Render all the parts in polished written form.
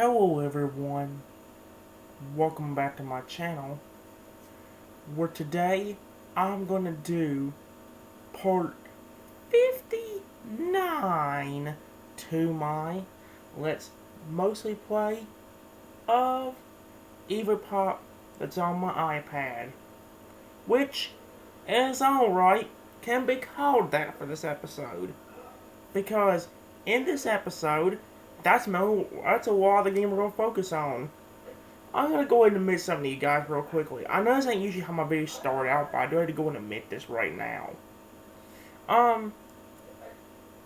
Hello everyone, welcome back to my channel, where today I'm going to do part 59 to my Let's Mostly Play of EvoPop that's on my iPad, which is alright, can be called that for this episode, because in this episode, that's a lot of the game we're going to focus on. I'm going to go ahead and admit something to you guys real quickly. I know this ain't usually how my videos start out, but I do have to go and admit this right now.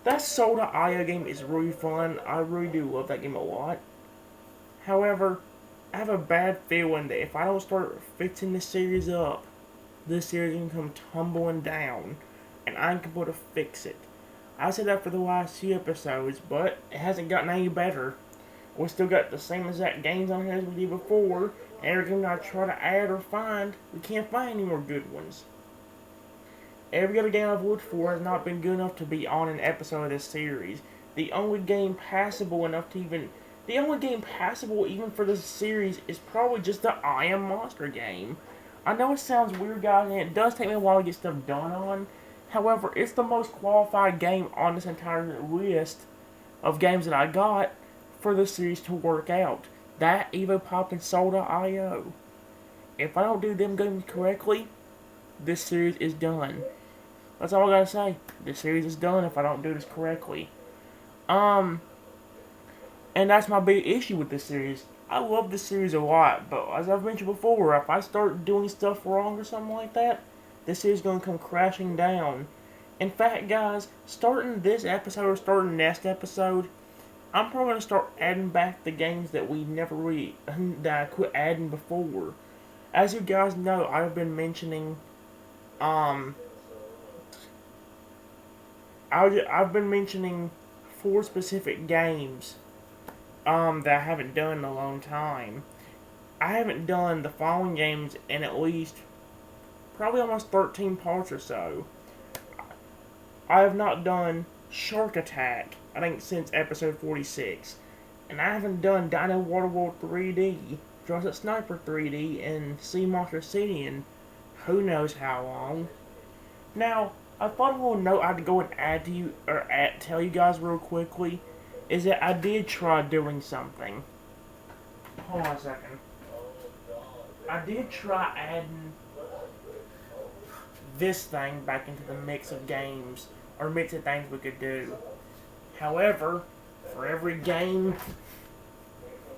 That Soda.io game is really fun. I really do love that game a lot. However, I have a bad feeling that if I don't start fixing this series up, this series can come tumbling down, and I ain't able to fix it. I said that for the last few episodes, but it hasn't gotten any better. We still got the same exact games on here as we did before, and every game I try to add or find, we can't find any more good ones. Every other game I've looked for has not been good enough to be on an episode of this series. The only game passable even for this series is probably just the I Am Monster game. I know it sounds weird, guys, and it does take me a while to get stuff done on. However, it's the most qualified game on this entire list of games that I got for the series to work out. That, EvoPop, and Soul.io. If I don't do them games correctly, this series is done. That's all I gotta say. This series is done if I don't do this correctly. And that's my big issue with this series. I love this series a lot, but as I've mentioned before, if I start doing stuff wrong or something like that, this series is going to come crashing down. In fact, guys, starting this episode or starting next episode, I'm probably going to start adding back the games that we never really, that I quit adding before. As you guys know, I've been mentioning, I've been mentioning 4 specific games, that I haven't done in a long time. I haven't done the following games in at least probably almost 13 parts or so. I have not done Shark Attack, I think, since episode 46. And I haven't done Dino Water World 3D, Jurassic Sniper 3D, and Sea Monster City in who knows how long. Now, I thought a little note I had to go and add to you, or tell you guys real quickly, is that I did try doing something. Hold on a second. I did try adding this thing back into the mix of games, or mix of things we could do. However, for every game,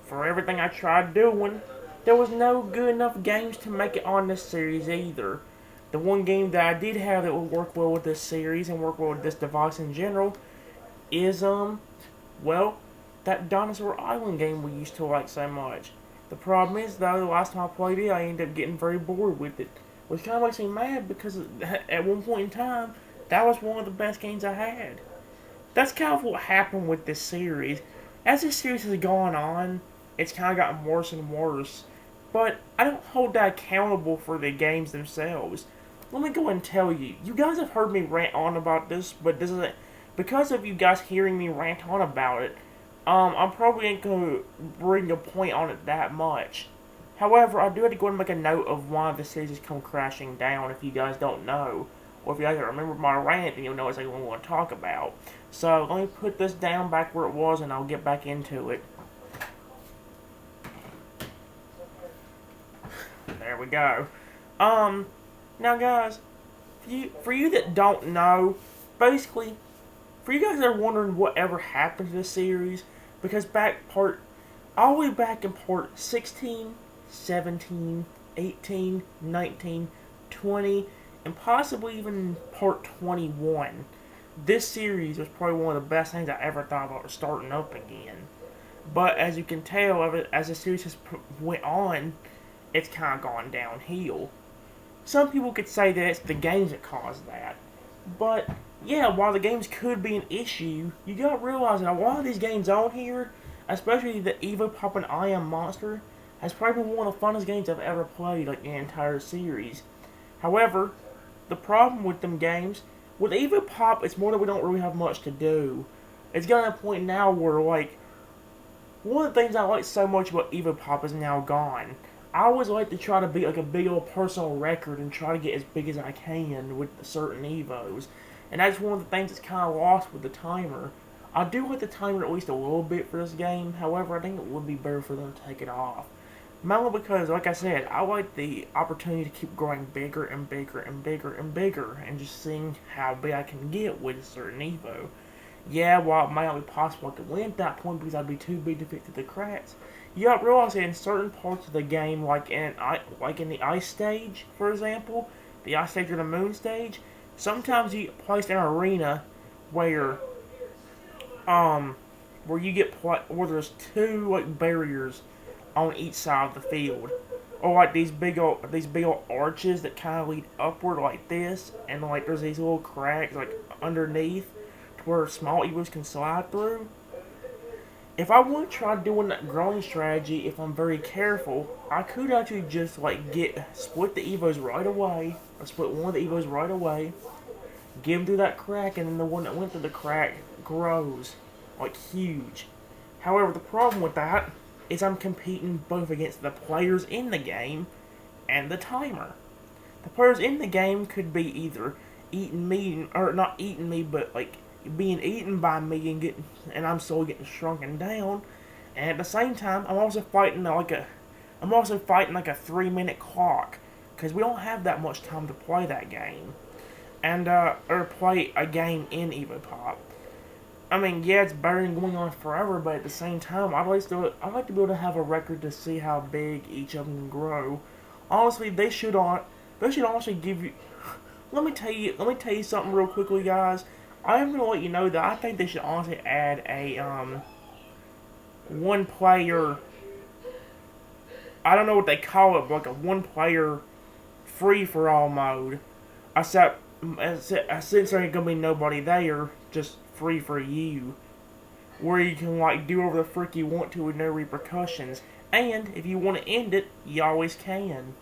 for everything I tried doing, there was no good enough games to make it on this series either. The one game that I did have that would work well with this series and work well with this device in general is, well, that Dinosaur Island game we used to like so much. The problem is, though, the last time I played it, I ended up getting very bored with it. Which kind of makes me mad because at one point in time, that was one of the best games I had. That's kind of what happened with this series. As this series has gone on, it's kind of gotten worse and worse. But I don't hold that accountable for the games themselves. Let me go and tell you. You guys have heard me rant on about this, but this isn't because of you guys hearing me rant on about it. I'm probably ain't gonna bring a point on it that much. However, I do have to go and make a note of why the series has come crashing down if you guys don't know. Or if you guys don't remember my rant, then you'll know exactly what I want to talk about. So, let me put this down back where it was and I'll get back into it. There we go. Now guys, for you that don't know, basically, for you guys that are wondering whatever happened to this series, because all the way back in part 16, 17, 18, 19, 20, and possibly even part 21. This series was probably one of the best things I ever thought about starting up again. But as you can tell, as the series has went on, it's kind of gone downhill. Some people could say that it's the games that caused that. But, yeah, while the games could be an issue, you gotta realize that a lot of these games on here, especially the EvoPop and I Am Monster, has probably been one of the funnest games I've ever played, like, in the entire series. However, the problem with them games, with EvoPop, it's more that we don't really have much to do. It's gotten to a point now where, like, one of the things I like so much about EvoPop is now gone. I always like to try to beat like a big old personal record and try to get as big as I can with certain Evos. And that's one of the things that's kind of lost with the timer. I do like the timer at least a little bit for this game, however, I think it would be better for them to take it off. Mainly because, like I said, I like the opportunity to keep growing bigger and bigger and bigger and bigger and just seeing how big I can get with a certain Evo. Yeah, while it might not be possible I could win at that point because I'd be too big to fit through the cracks, you gotta realize that in certain parts of the game, like in the ice stage, for example, the ice stage or the moon stage, sometimes you get placed in an arena where you get where there's two like barriers on each side of the field, or like these big old arches that kind of lead upward like this, and like there's these little cracks like underneath to where small Evos can slide through. If I want to try doing that growing strategy, if I'm very careful, I could actually just like split the Evos right away, or split one of the Evos right away, give them through that crack, and then the one that went through the crack grows like huge. However, the problem with that is I'm competing both against the players in the game and the timer. The players in the game could be either eating me, or not eating me, but like being eaten by me and I'm slowly getting shrunken down. And at the same time, I'm also fighting like a 3-minute clock because we don't have that much time to play that game, and or play a game in EvoPop. I mean, yeah, it's better than going on forever, but at the same time, I'd like to be able to have a record to see how big each of them can grow. Honestly, they should honestly give you. Let me tell you something real quickly, guys. I am gonna let you know that I think they should honestly add a one player. I don't know what they call it, but like a one player free for all mode. Since there ain't gonna be nobody there, just free for you, where you can like do whatever the frick you want to with no repercussions. And if you want to end it, you always can.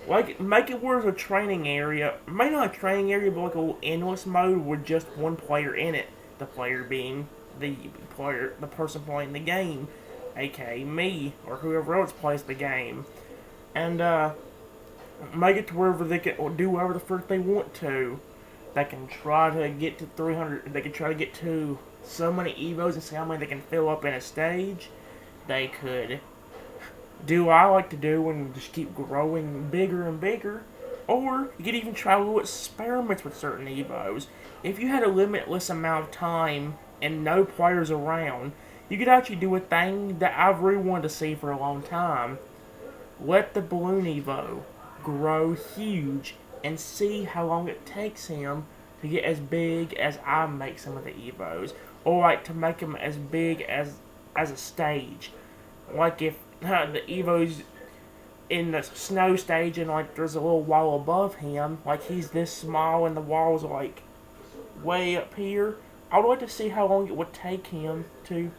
Like, make it where there's a training area, maybe not a training area, but like a little endless mode with just one player in it. The player being the person playing the game, aka me, or whoever else plays the game. And, make it to wherever they can do whatever the frick they want to. They can try to get to 300, they can try to get to so many Evos and see how many they can fill up in a stage. They could do what I like to do and just keep growing bigger and bigger. Or you could even try little experiments with certain Evos. If you had a limitless amount of time and no players around, you could actually do a thing that I've really wanted to see for a long time. Let the balloon Evo grow huge and see how long it takes him to get as big as I make some of the Evos. Or like to make him as big as a stage. Like if the Evo's in the snow stage and like there's a little wall above him, like he's this small and the wall's like way up here, I would like to see how long it would take him to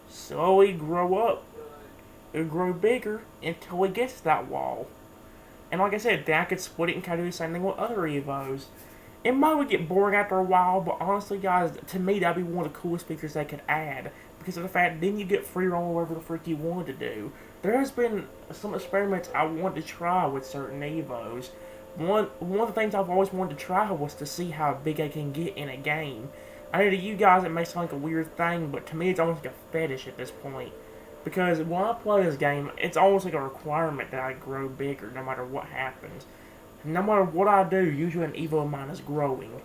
slowly grow up and grow bigger until he gets to that wall. And like I said, then I could split it and kind of do the same thing with other Evos. It might get boring after a while, but honestly, guys, to me, that'd be one of the coolest features they could add. Because of the fact, then you get free roam whatever the frick you wanted to do. There has been some experiments I wanted to try with certain Evos. One of the things I've always wanted to try was to see how big I can get in a game. I know to you guys it may sound like a weird thing, but to me it's almost like a fetish at this point. Because when I play this game, it's almost like a requirement that I grow bigger no matter what happens. No matter what I do, usually an Evo of mine is growing.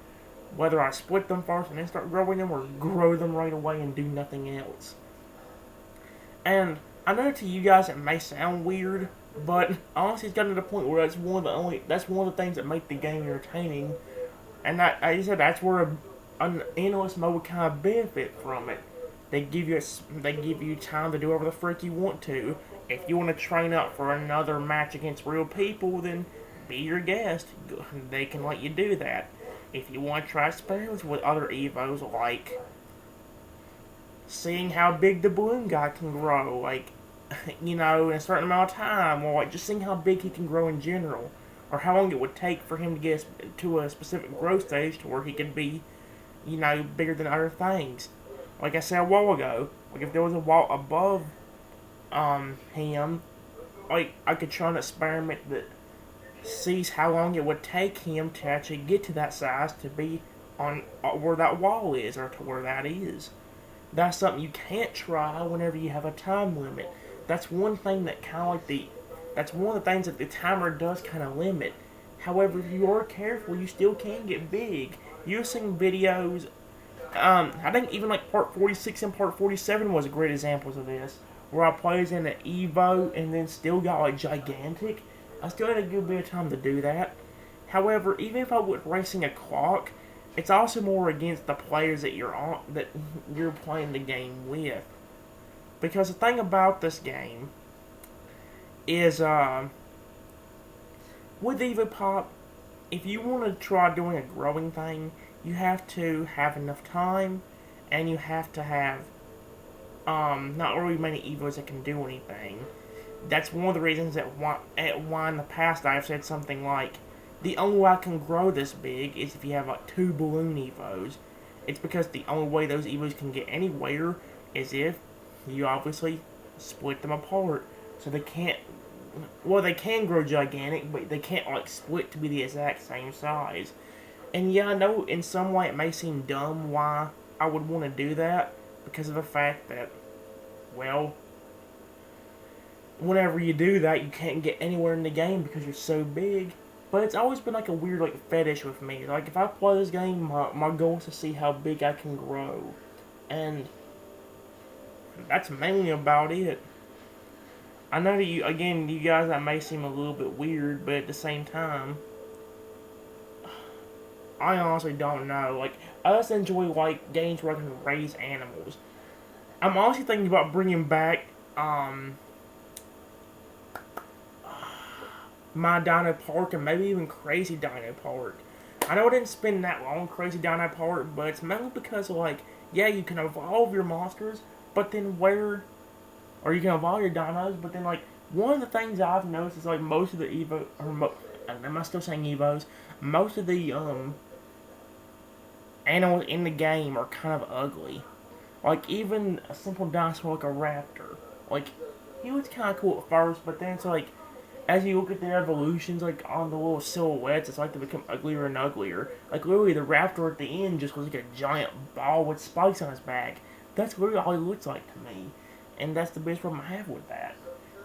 Whether I split them first and then start growing them, or grow them right away and do nothing else. And I know to you guys it may sound weird, but honestly it's gotten to the point where that's one of the things that make the game entertaining. And like I said, that's where an endless mode would kind of benefit from it. They give you time to do whatever the frick you want to. If you want to train up for another match against real people, then be your guest. They can let you do that. If you want to try experiments with other Evos, like seeing how big the balloon guy can grow, like, in a certain amount of time, or like just seeing how big he can grow in general, or how long it would take for him to get to a specific growth stage to where he could be, bigger than other things. Like I said a while ago, like if there was a wall above him, like I could try an experiment that sees how long it would take him to actually get to that size to be on where that wall is or to where that is. That's something you can't try whenever you have a time limit. That's one thing that kind of like the that's one of the things that the timer does kind of limit. However, if you are careful, you still can get big. You've seen videos. I think even like part 46 and part 47 was great examples of this, where I plays in an Evo and then still got like gigantic. I still had a good bit of time to do that. However, even if I was racing a clock, it's also more against the players that you're playing the game with. Because the thing about this game is, with EvoPop, if you want to try doing a growing thing, you have to have enough time, and you have to have, not really many Evos that can do anything. That's one of the reasons that why in the past I've said something like, the only way I can grow this big is if you have like 2 balloon Evos. It's because the only way those Evos can get anywhere is if you obviously split them apart. So they can't, well, they can grow gigantic, but they can't like split to be the exact same size. And yeah, I know in some way it may seem dumb why I would want to do that, because of the fact that, well, whenever you do that, you can't get anywhere in the game because you're so big. But it's always been like a weird like fetish with me. Like if I play this game, my goal is to see how big I can grow. And that's mainly about it. I know that you guys, that may seem a little bit weird, but at the same time, I honestly don't know. Like, I just enjoy like games where I can raise animals. I'm honestly thinking about bringing back My Dino Park and maybe even Crazy Dino Park. I know I didn't spend that long Crazy Dino Park, but it's mainly because like, yeah, you can evolve your monsters, but then where, or you can evolve your dinos, but then like, one of the things I've noticed is like most of the am I still saying Evos? Most of the animals in the game are kind of ugly. Like even a simple dinosaur like a raptor, like he was kind of cool at first, but then it's like, as you look at their evolutions, like on the little silhouettes, it's like they become uglier and uglier. Like literally, the raptor at the end just looks like a giant ball with spikes on his back. That's literally all he looks like to me, and that's the best problem I have with that.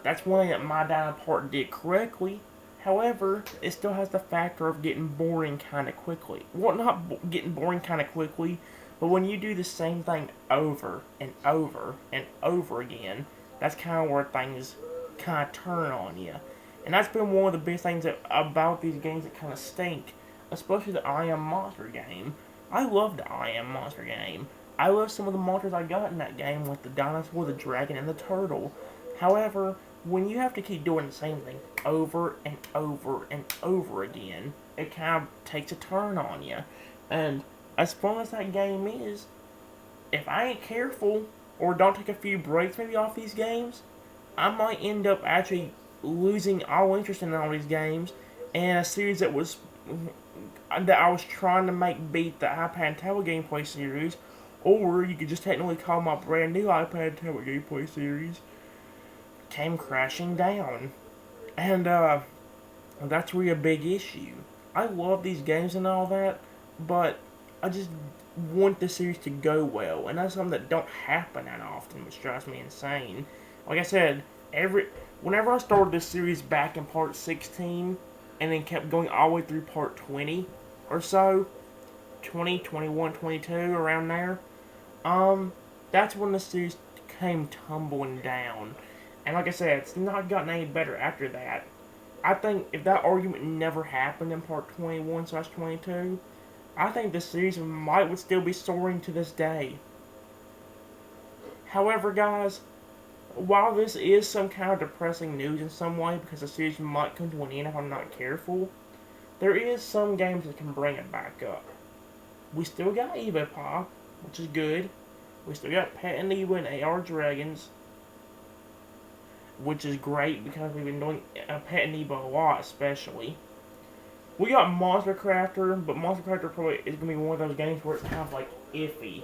That's one thing that My Dino Park did correctly. However, it still has the factor of getting boring kind of quickly. Well, not getting boring kind of quickly, but when you do the same thing over and over and over again, that's kind of where things kind of turn on you. And that's been one of the best things about these games that kind of stink. Especially the I Am Monster game. I love the I Am Monster game. I love some of the monsters I got in that game, like the dinosaur, the dragon, and the turtle. However, when you have to keep doing the same thing over and over and over again, it kind of takes a turn on you. And as fun as that game is, if I ain't careful, or don't take a few breaks maybe off these games, I might end up actually losing all interest in all these games, and a series that I was trying to make beat the iPad and tablet gameplay series, or you could just technically call my brand new iPad and tablet gameplay series, came crashing down. And that's really a big issue. I love these games and all that, but I just want the series to go well, and that's something that don't happen that often, which drives me insane. Like I said, whenever I started this series back in part 16, and then kept going all the way through part 20 or so, 20, 21, 22, around there, that's when the series came tumbling down. And like I said, it's not gotten any better after that. I think if that argument never happened in part 21/22, I think the series would still be soaring to this day. However, guys, while this is some kind of depressing news in some way, because the series might come to an end if I'm not careful, there is some games that can bring it back up. We still got EvoPop, which is good. We still got Pet and Evo and AR Dragons, which is great because we've been doing Pet and Evo a lot, especially. We got Monster Crafter, but Monster Crafter probably is going to be one of those games where it's kind of like iffy.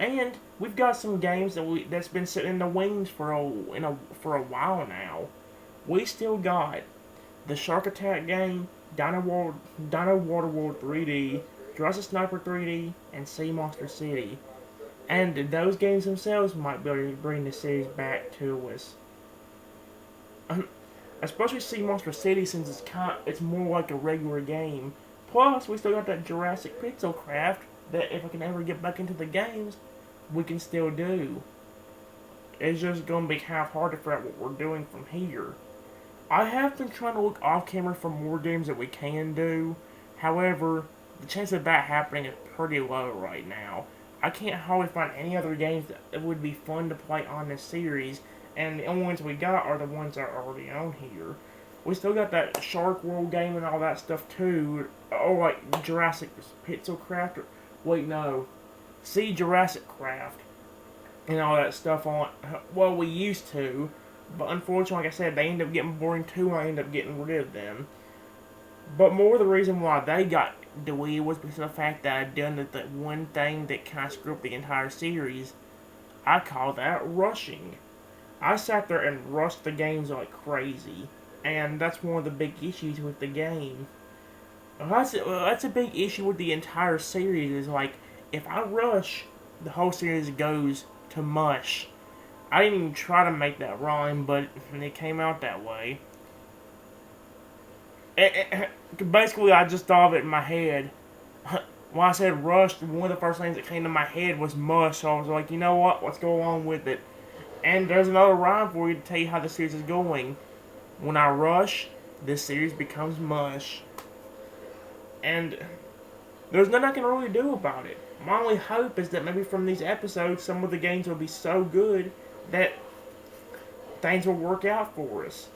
And we've got some games that's been sitting in the wings for a while now. We still got the Shark Attack game, Dino Waterworld 3D, Jurassic Sniper 3D, and Sea Monster City. And those games themselves might be able to bring the series back to us. Especially Sea Monster City, since it's more like a regular game. Plus, we still got that Jurassic Pixel Craft that if I can ever get back into the games, we can still do. It's just going to be kind of hard to figure out what we're doing from here. I have been trying to look off camera for more games that we can do. However, the chance of that happening is pretty low right now. I can't hardly find any other games that would be fun to play on this series, and the only ones we got are the ones that are already on here. We still got that Shark World game and all that stuff too. Oh, like Jurassic Pixel Craft. Wait, no. See Jurassic Craft and all that stuff on. Well, we used to, but unfortunately, like I said, they ended up getting boring too, and I ended up getting rid of them. But more the reason why they got deleted was because of the fact that I'd done that one thing that kind of screwed up the entire series. I call that rushing. I sat there and rushed the games like crazy, and that's one of the big issues with the game. That's a big issue with the entire series, is like, if I rush, the whole series goes to mush. I didn't even try to make that rhyme, but it came out that way. Basically, I just thought of it in my head. When I said rushed, one of the first things that came to my head was mush, so I was like, you know what, let's go along with it. And there's another rhyme for you to tell you how the series is going. When I rush, this series becomes mush. And there's nothing I can really do about it. My only hope is that maybe from these episodes, some of the games will be so good that things will work out for us.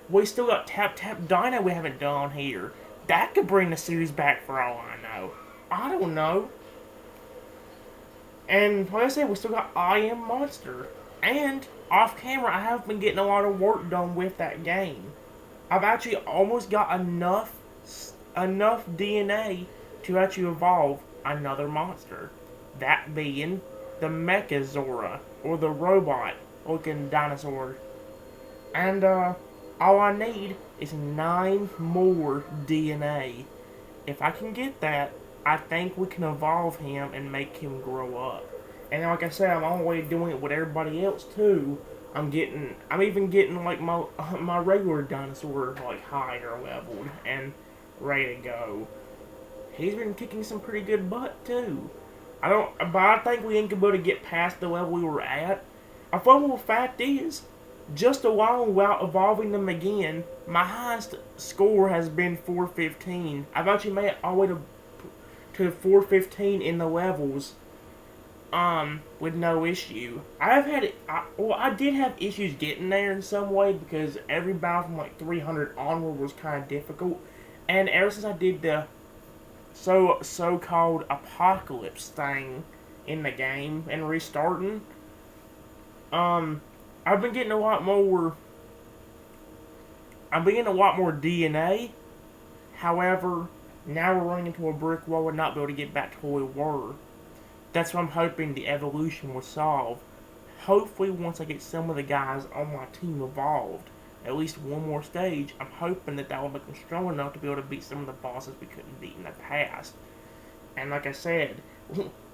We still got Tap Tap Dino we haven't done here. That could bring the series back for all I know. I don't know. And like I said, we still got I Am Monster. And off camera, I have been getting a lot of work done with that game. I've actually almost got enough DNA to actually evolve another monster. That being the Mechazora, or the robot-looking dinosaur. And all I need is 9 more DNA. If I can get that, I think we can evolve him and make him grow up. And like I said, I'm already doing it with everybody else too. I'm even getting like my regular dinosaur like higher leveled and ready to go. He's been kicking some pretty good butt too. But I think we ain't gonna be able to get past the level we were at. A fun fact is, just a while without evolving them again, my highest score has been 415. I've actually made it all the way to 415 in the levels, with no issue. I did have issues getting there in some way because every battle from like 300 onward was kind of difficult, and ever since I did the so-called apocalypse thing in the game and restarting, I've been getting a lot more DNA. However, now we're running into a brick wall and not be able to get back to where we were. That's what I'm hoping the evolution will solve. Hopefully, once I get some of the guys on my team evolved, at least one more stage, I'm hoping that will make them strong enough to be able to beat some of the bosses we couldn't beat in the past. And like I said,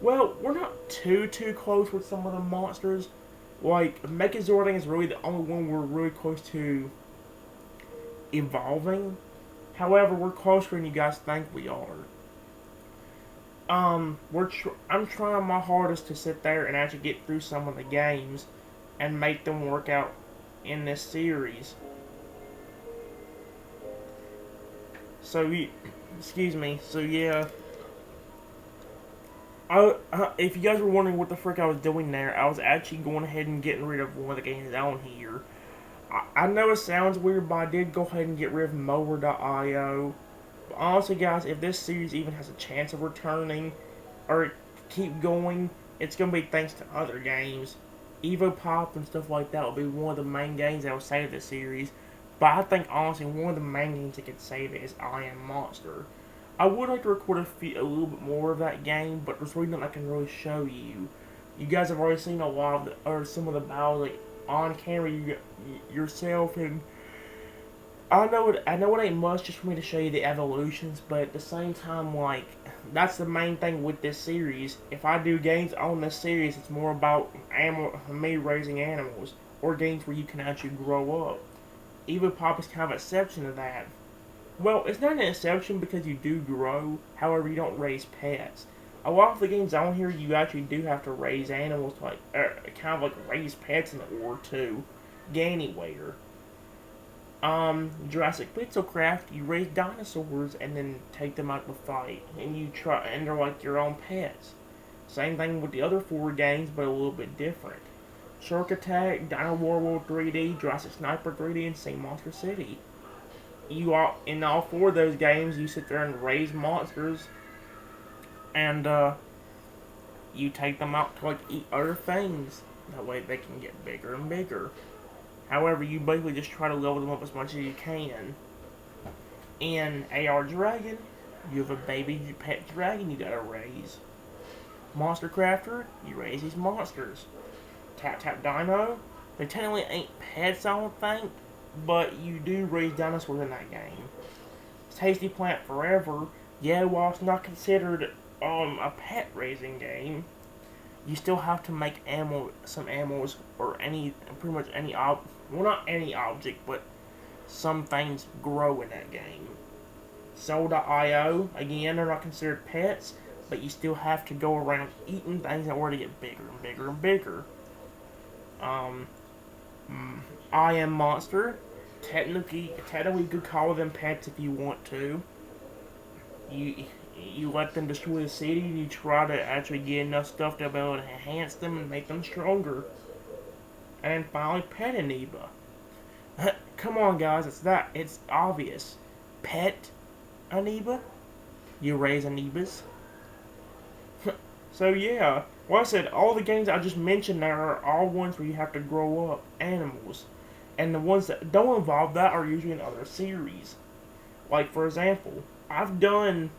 well, we're not too close with some of the monsters. Like, Mechazording is really the only one we're really close to evolving. However, we're closer than you guys think we are. I'm trying my hardest to sit there and actually get through some of the games and make them work out in this series. So, excuse me. So yeah. If you guys were wondering what the frick I was doing there, I was actually going ahead and getting rid of one of the games on here. I know it sounds weird, but I did go ahead and get rid of Mower.io. But honestly, guys, if this series even has a chance of returning or keep going, it's going to be thanks to other games. EvoPop and stuff like that will be one of the main games that will save this series. But I think, honestly, one of the main games that could save it is I Am Monster. I would like to record a little bit more of that game, but there's really nothing I can really show you. You guys have already seen a lot of or some of the battles like, on camera yourself, and I know it ain't much just for me to show you the evolutions, but at the same time, like, that's the main thing with this series. If I do games on this series, it's more about me raising animals, or games where you can actually grow up. EvoPop is kind of an exception to that. Well, it's not an exception because you do grow, however you don't raise pets. A lot of the games on here, you actually do have to raise animals, like, kind of like raise pets in order to get anywhere. Jurassic Pixelcraft, you raise dinosaurs and then take them out to fight, and they're like your own pets. Same thing with the other 4 games, but a little bit different. Shark Attack, Dino World 3D, Jurassic Sniper 3D, and Sea Monster City. In all 4 of those games, you sit there and raise monsters, and you take them out to like eat other things. That way they can get bigger and bigger. However, you basically just try to level them up as much as you can. In AR Dragon, you have a baby pet dragon you gotta raise. Monster Crafter, you raise these monsters. Tap Tap Dino, they technically ain't pets, I don't think, but you do raise dinosaurs in that game. Tasty Plant Forever, yeah, while it's not considered a pet raising game, you still have to make some animals, or pretty much any well, not any object, but some things grow in that game. Soul.io, again, they're not considered pets, but you still have to go around eating things in order to get bigger and bigger and bigger. I Am Monster, technically you could call them pets if you want to. You let them destroy the city, and you try to actually get enough stuff to be able to enhance them and make them stronger. And finally, Pet Amoeba. Come on, guys, it's obvious. Pet Amoeba? You raise amoebas? So yeah, like I said, all the games I just mentioned there are all ones where you have to grow up animals. And the ones that don't involve that are usually in other series. Like, for example, I've done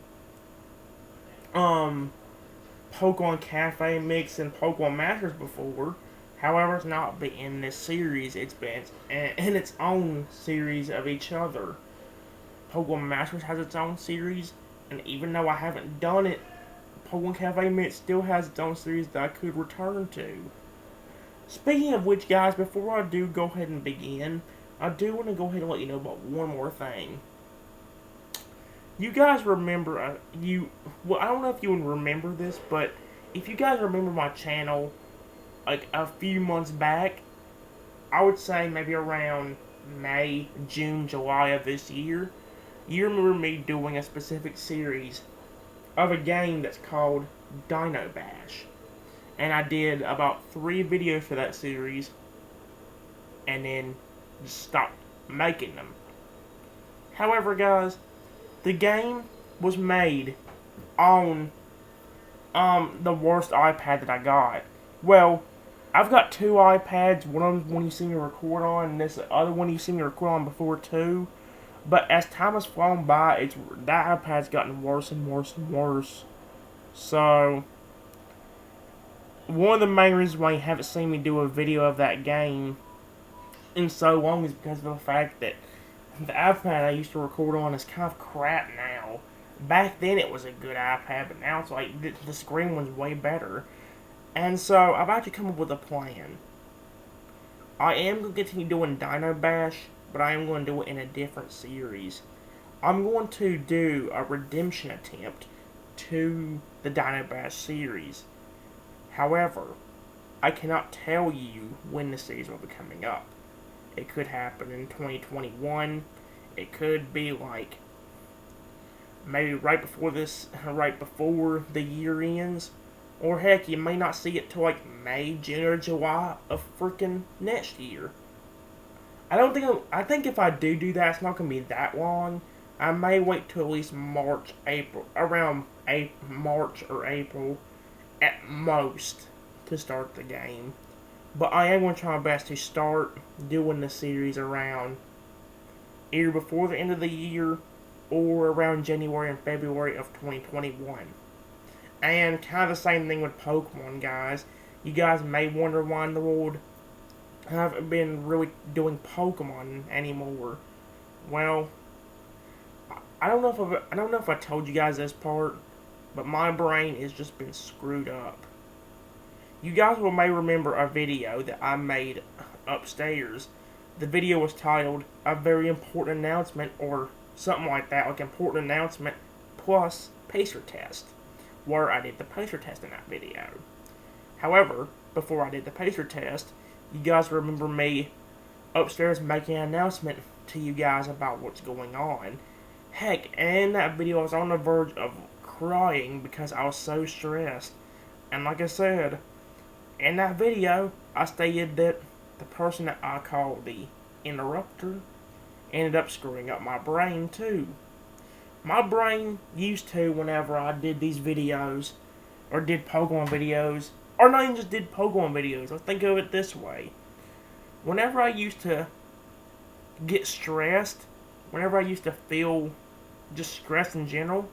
Pokemon Cafe Mix and Pokemon Masters before. However, it's not been in this series. It's been in its own series of each other. Pokemon Masters has its own series, and even though I haven't done it, Pokemon Cafe Mix still has its own series that I could return to. Speaking of which, guys, before I do go ahead and begin, I do want to go ahead and let you know about one more thing. You guys remember, I don't know if you would remember this, but if you guys remember my channel, like a few months back, I would say maybe around May, June, July of this year, you remember me doing a specific series of a game that's called Dino Bash. And I did about 3 videos for that series, and then just stopped making them. However, guys, the game was made on the worst iPad that I got. Well, I've got 2 iPads. One of them one you see me record on, and this other one you see me record on before too. But as time has flown by, that iPad's gotten worse and worse and worse. So, one of the main reasons why you haven't seen me do a video of that game in so long is because of the fact that the iPad I used to record on is kind of crap now. Back then it was a good iPad, but now it's like the screen one's way better. And so I've actually come up with a plan. I am going to continue doing Dino Bash, but I am going to do it in a different series. I'm going to do a redemption attempt to the Dino Bash series. However, I cannot tell you when the series will be coming up. It could happen in 2021. It could be like maybe right before the year ends. Or heck, you may not see it till like May, June, or July of freaking next year. I think if I do that, it's not going to be that long. I may wait till at least March or April at most to start the game. But I am going to try my best to start doing the series around either before the end of the year or around January and February of 2021. And kind of the same thing with Pokemon, guys. You guys may wonder why in the world I haven't been really doing Pokemon anymore. Well, I don't know if I told you guys this part, but my brain has just been screwed up. You guys may remember a video that I made upstairs. The video was titled "A Very Important Announcement" or something like that, like important announcement plus pacer test, where I did the pacer test in that video. However, before I did the pacer test, you guys remember me upstairs making an announcement to you guys about what's going on. Heck, in that video I was on the verge of crying because I was so stressed. And like I said, in that video, I stated that the person that I called the interrupter ended up screwing up my brain too. My brain used to, whenever I did these videos, or did Pokemon videos, or not even just did Pokemon videos, let's think of it this way. Whenever I used to get stressed, whenever I used to feel just stressed in general,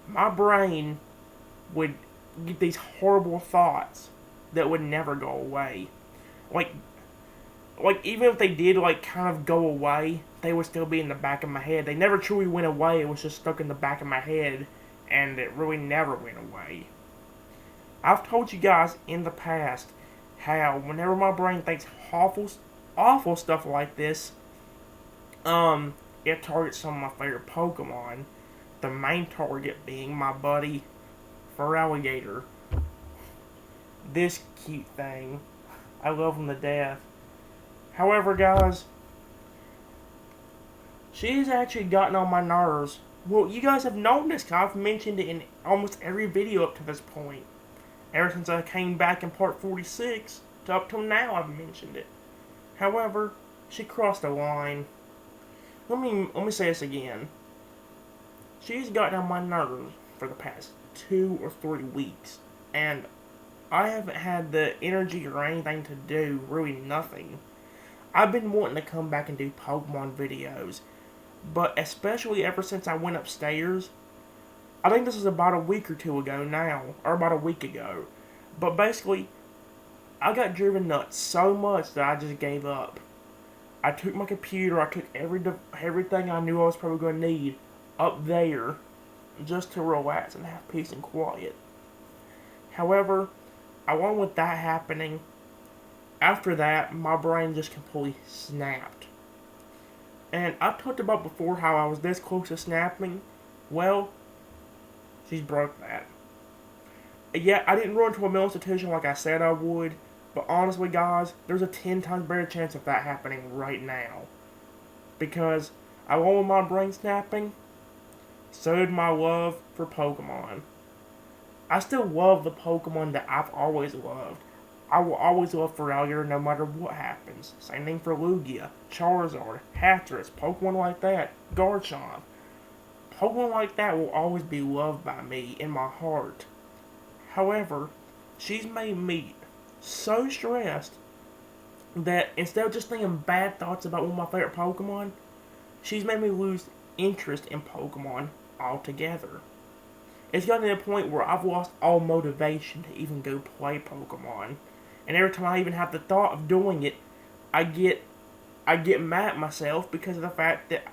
my brain would get these horrible thoughts that would never go away. Like even if they did, kind of go away, they would still be in the back of my head. They never truly went away, it was just stuck in the back of my head, and it really never went away. I've told you guys in the past how whenever my brain thinks awful stuff like this, it targets some of my favorite Pokemon. The main target being my buddy Feraligatr. This cute thing. I love him to death. However, guys, she's actually gotten on my nerves. Well, you guys have known this, because I've mentioned it in almost every video up to this point. Ever since I came back in part 46, to up till now I've mentioned it. However, she crossed the line. Let me say this again. She's gotten on my nerves for the past 2 or 3 weeks, and I haven't had the energy or anything to do, really nothing. I've been wanting to come back and do Pokemon videos, but especially ever since I went upstairs, I think this is about a week or two ago now, or about a week ago, but basically, I got driven nuts so much that I just gave up. I took my computer, I took everything I knew I was probably going to need up there, just to relax and have peace and quiet. However, along with that happening, after that, my brain just completely snapped. And I've talked about before how I was this close to snapping. Well, she's broke that. Yeah, I didn't run to a mental institution like I said I would, but honestly, guys, there's a 10 times better chance of that happening right now. Because, along with my brain snapping, so did my love for Pokemon. I still love the Pokemon that I've always loved. I will always love Feraligatr no matter what happens. Same thing for Lugia, Charizard, Hatterus, Pokemon like that, Garchomp. Pokemon like that will always be loved by me in my heart. However, she's made me so stressed that instead of just thinking bad thoughts about one of my favorite Pokemon, she's made me lose interest in Pokemon altogether. It's gotten to the point where I've lost all motivation to even go play Pokemon. And every time I even have the thought of doing it, I get mad at myself because of the fact that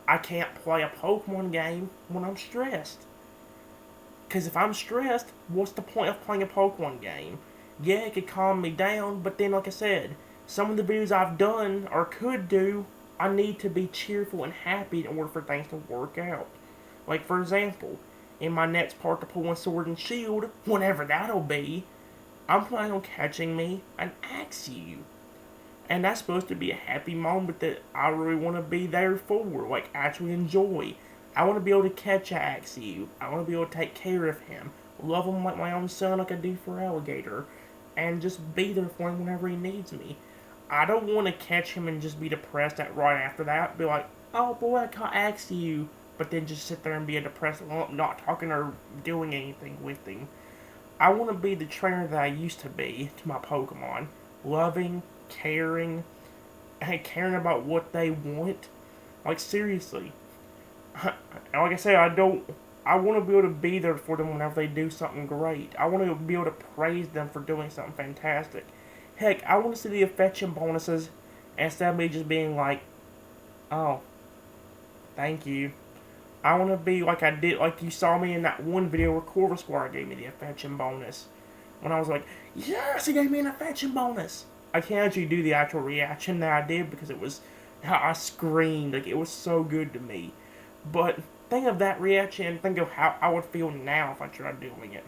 I can't play a Pokemon game when I'm stressed. Because if I'm stressed, what's the point of playing a Pokemon game? Yeah, it could calm me down, but then like I said, some of the videos I've done or could do, I need to be cheerful and happy in order for things to work out. Like for example, in my next part to pull on Sword and Shield, whenever that'll be, I'm planning on catching me an Axew. And that's supposed to be a happy moment that I really want to be there for, like actually enjoy. I want to be able to catch an Axew. I want to be able to take care of him, love him like my own son like I do for Alligator, and just be there for him whenever he needs me. I don't want to catch him and just be depressed right after that, be like, oh boy, I caught Axew, but then just sit there and be a depressed lump, not talking or doing anything with him. I want to be the trainer that I used to be to my Pokemon. Loving, caring, and caring about what they want. Like, seriously. like I say, I want to be able to be there for them whenever they do something great. I want to be able to praise them for doing something fantastic. Heck, I want to see the affection bonuses instead of me just being like, oh, thank you. I want to be like I did, like you saw me in that one video where Corvus Squire gave me the affection bonus. When I was like, yes, he gave me an affection bonus. I can't actually do the actual reaction that I did because it was how I screamed. Like, it was so good to me. But think of that reaction and think of how I would feel now if I tried doing it.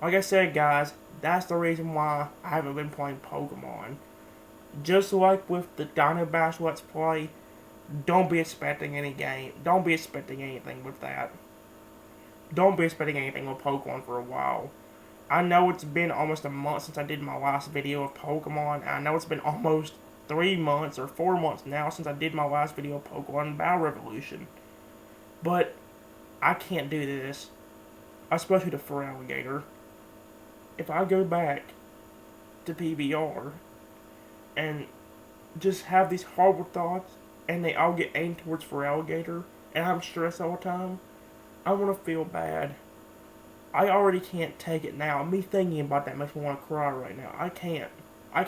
Like I said, guys, that's the reason why I haven't been playing Pokemon. Just like with the Dino Bash Let's Play, don't be expecting don't be expecting anything with that. Don't be expecting anything with Pokemon for a while. I know it's been almost a month since I did my last video of Pokemon. I know it's been almost 3 months or 4 months now since I did my last video of Pokemon Battle Revolution. But I can't do this, especially to Feraligatr. If I go back to PBR and just have these horrible thoughts and they all get aimed towards Feraligatr and I'm stressed all the time, I want to feel bad. I already can't take it now. Me thinking about that makes me want to cry right now. I can't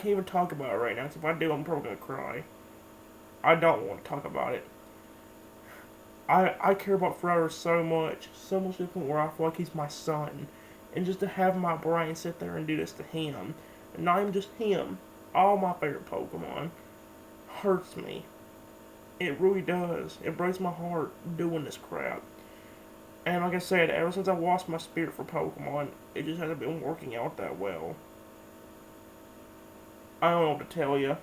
even talk about it right now, because if I do, I'm probably going to cry. I don't want to talk about it. I care about Feraligatr so much to the point where I feel like he's my son. And just to have my brain sit there and do this to him, and not even just him, all my favorite Pokemon, hurts me. It really does. It breaks my heart doing this crap. And like I said, ever since I lost my spirit for Pokemon, it just hasn't been working out that well. I don't know what to tell you.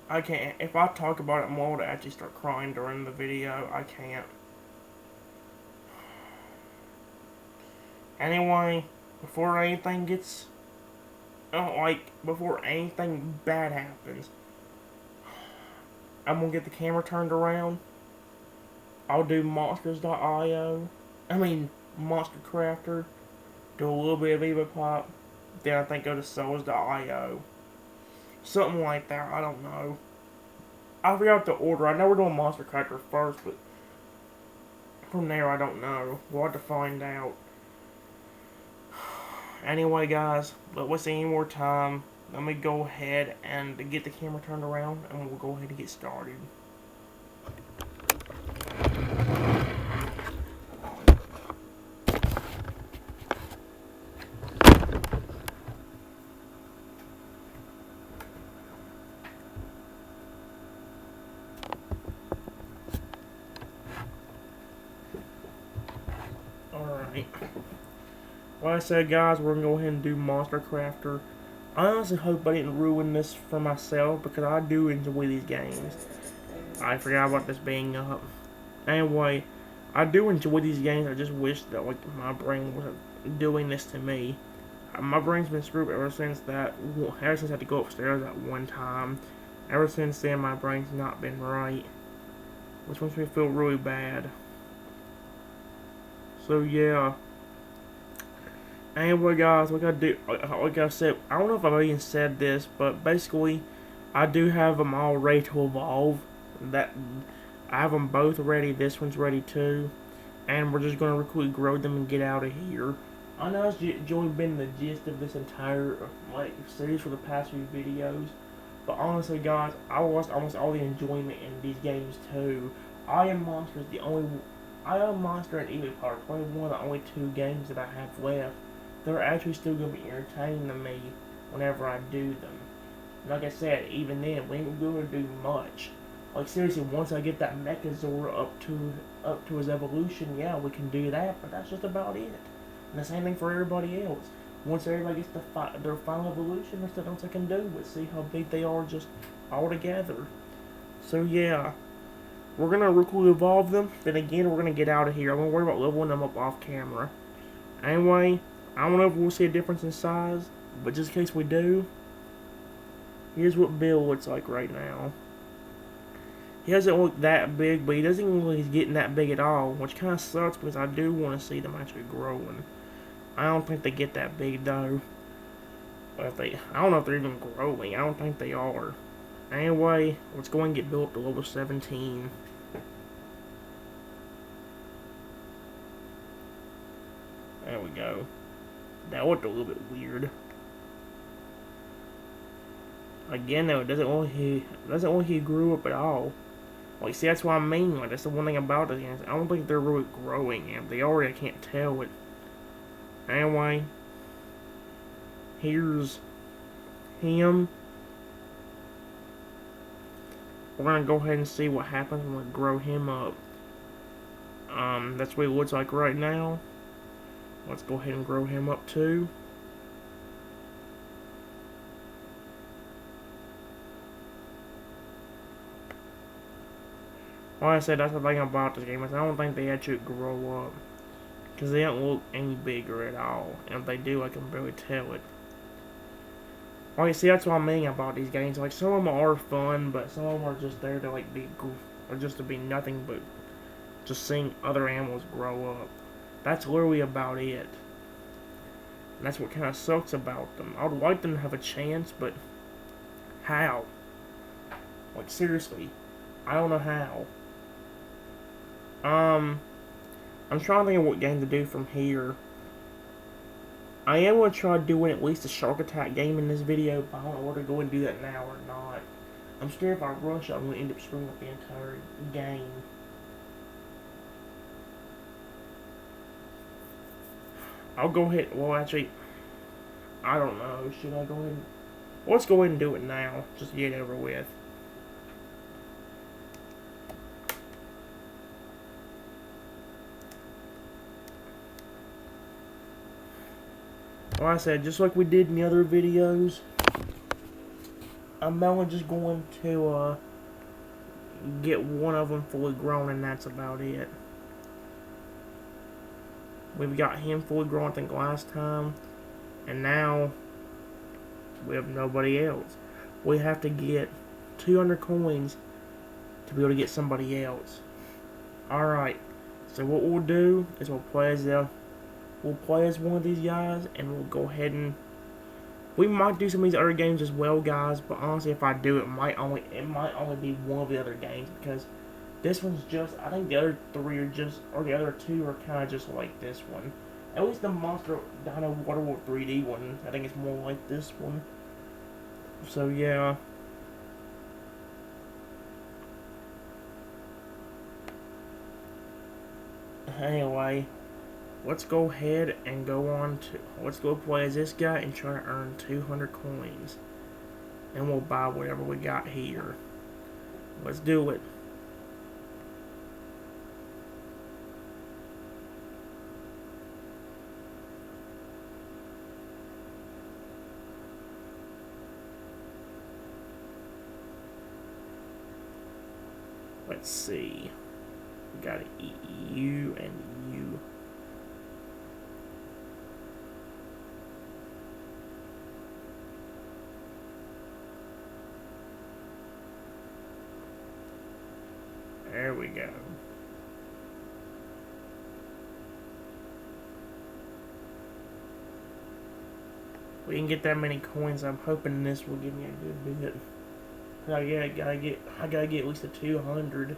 I can't. If I talk about it more, to actually start crying during the video, I can't. Anyway, before anything gets, before anything bad happens, I'm gonna get the camera turned around. I'll do monsters.io. Monster Crafter. Do a little bit of EvoPop. Then I think go to souls.io. Something like that. I don't know. I forgot the order. I know we're doing Monster Crafter first, but from there I don't know. We'll have to find out. Anyway, guys, but what's any more time? Let me go ahead and get the camera turned around, and we'll go ahead and get started. Alright. Like I said, guys, we're going to go ahead and do Monster Crafter. I honestly hope I didn't ruin this for myself, because I do enjoy these games. I forgot about this being up. Anyway, I do enjoy these games. I just wish that my brain wasn't doing this to me. My brain's been screwed ever since I had to go upstairs that one time. Ever since then, my brain's not been right, which makes me feel really bad. So yeah. Anyway, guys, like I said, I don't know if I've even said this, but basically, I do have them all ready to evolve. I have them both ready. This one's ready too, and we're just gonna quickly grow them and get out of here. I know that's been the gist of this entire series for the past few videos, but honestly, guys, I lost almost all the enjoyment in these games too. I Am Monster and EvoPop are probably one of the only 2 games that I have left. They're actually still going to be entertaining to me whenever I do them. Like I said, even then, we ain't going to do much. Like, seriously, once I get that Mechazor up to his evolution, yeah, we can do that, but that's just about it. And the same thing for everybody else. Once everybody gets their final evolution, there's nothing else I can do but see how big they are just all together. So, yeah. We're going to quickly evolve them, then again, we're going to get out of here. I'm going to worry about leveling them up off camera. Anyway, I don't know if we'll see a difference in size, but just in case we do, here's what Bill looks like right now. He doesn't look that big, but he doesn't even look like he's getting that big at all, which kind of sucks because I do want to see them actually growing. I don't think they get that big though. But I don't know if they're even growing. I don't think they are. Anyway, let's go and get Bill up to level 17. we go. That looked a little bit weird. Again, though, it doesn't look like he grew up at all. Like, see, that's what I mean. Like, that's the one thing about it. I don't think they're really growing. And if they are, I can't tell it. Anyway, here's him. We're gonna go ahead and see what happens when we grow him up. That's what he looks like right now. Let's go ahead and grow him up too. Like I said, that's the thing about this game is I don't think they actually grow up. Because they don't look any bigger at all. And if they do, I can barely tell it. Like, see, that's what I mean about these games. Like, some of them are fun, but some of them are just there to, like, be or just to be nothing but just seeing other animals grow up. That's literally about it. And that's what kind of sucks about them. I would like them to have a chance, but how? Like, seriously. I don't know how. I'm trying to think of what game to do from here. I am going to try doing at least a shark attack game in this video, but I don't know whether to go and do that now or not. I'm scared if I rush it, I'm going to end up screwing up the entire game. I'll go ahead, well actually, I don't know, should I go ahead and, well, let's go ahead and do it now, just to get it over with. Like I said, just like we did in the other videos, I'm only just going to get one of them fully grown, and that's about it. We've got him fully grown, I think, last time, and now we have nobody else. We have to get 200 coins to be able to get somebody else. Alright, so what we'll do is we'll play as one of these guys, and we'll go ahead and we might do some of these other games as well, guys. But honestly, if I do, it might only be one of the other games, because this one's just, I think the other three are just, or the other two are kind of just like this one. At least the Monster Dino Waterworld 3D one, I think it's more like this one. So yeah. Anyway, let's go ahead and let's go play as this guy and try to earn 200 coins. And we'll buy whatever we got here. Let's do it. Let's see. We got you and you. There we go. We didn't get that many coins. I'm hoping this will give me a good bit. I gotta get at least a 200.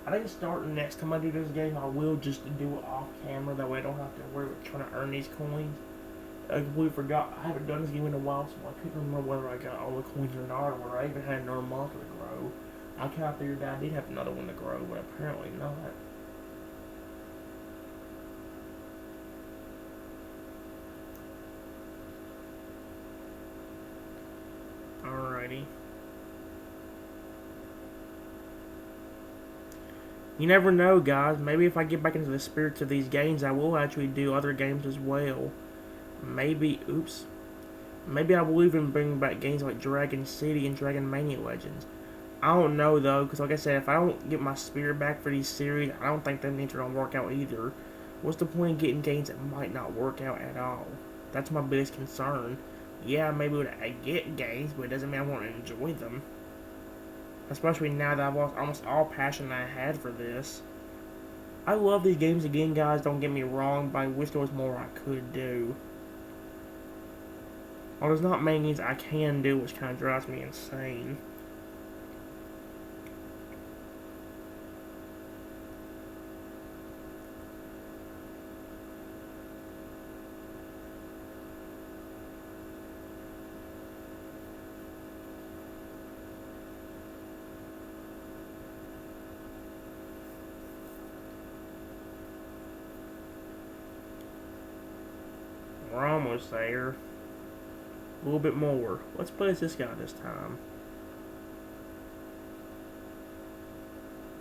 I think starting next time I do this game, I will just do it off camera. That way I don't have to worry about trying to earn these coins. I completely forgot. I haven't done this game in a while, so I couldn't remember whether I got all the coins or not, or whether I even had another monster to grow. I kind of figured that I did have another one to grow, but apparently not. Alrighty. You never know, guys. Maybe if I get back into the spirits of these games, I will actually do other games as well. Maybe, oops. Maybe I will even bring back games like Dragon City and Dragon Mania Legends. I don't know, though, because like I said, if I don't get my spirit back for these series, I don't think them games are going to work out either. What's the point of getting games that might not work out at all? That's my biggest concern. Yeah, maybe I get games, but it doesn't mean I want to enjoy them. Especially now that I've lost almost all passion that I had for this. I love these games again, guys, don't get me wrong, but I wish there was more I could do. Well, there's not many games I can do, which kind of drives me insane. We're almost there. A little bit more. Let's play as this guy this time.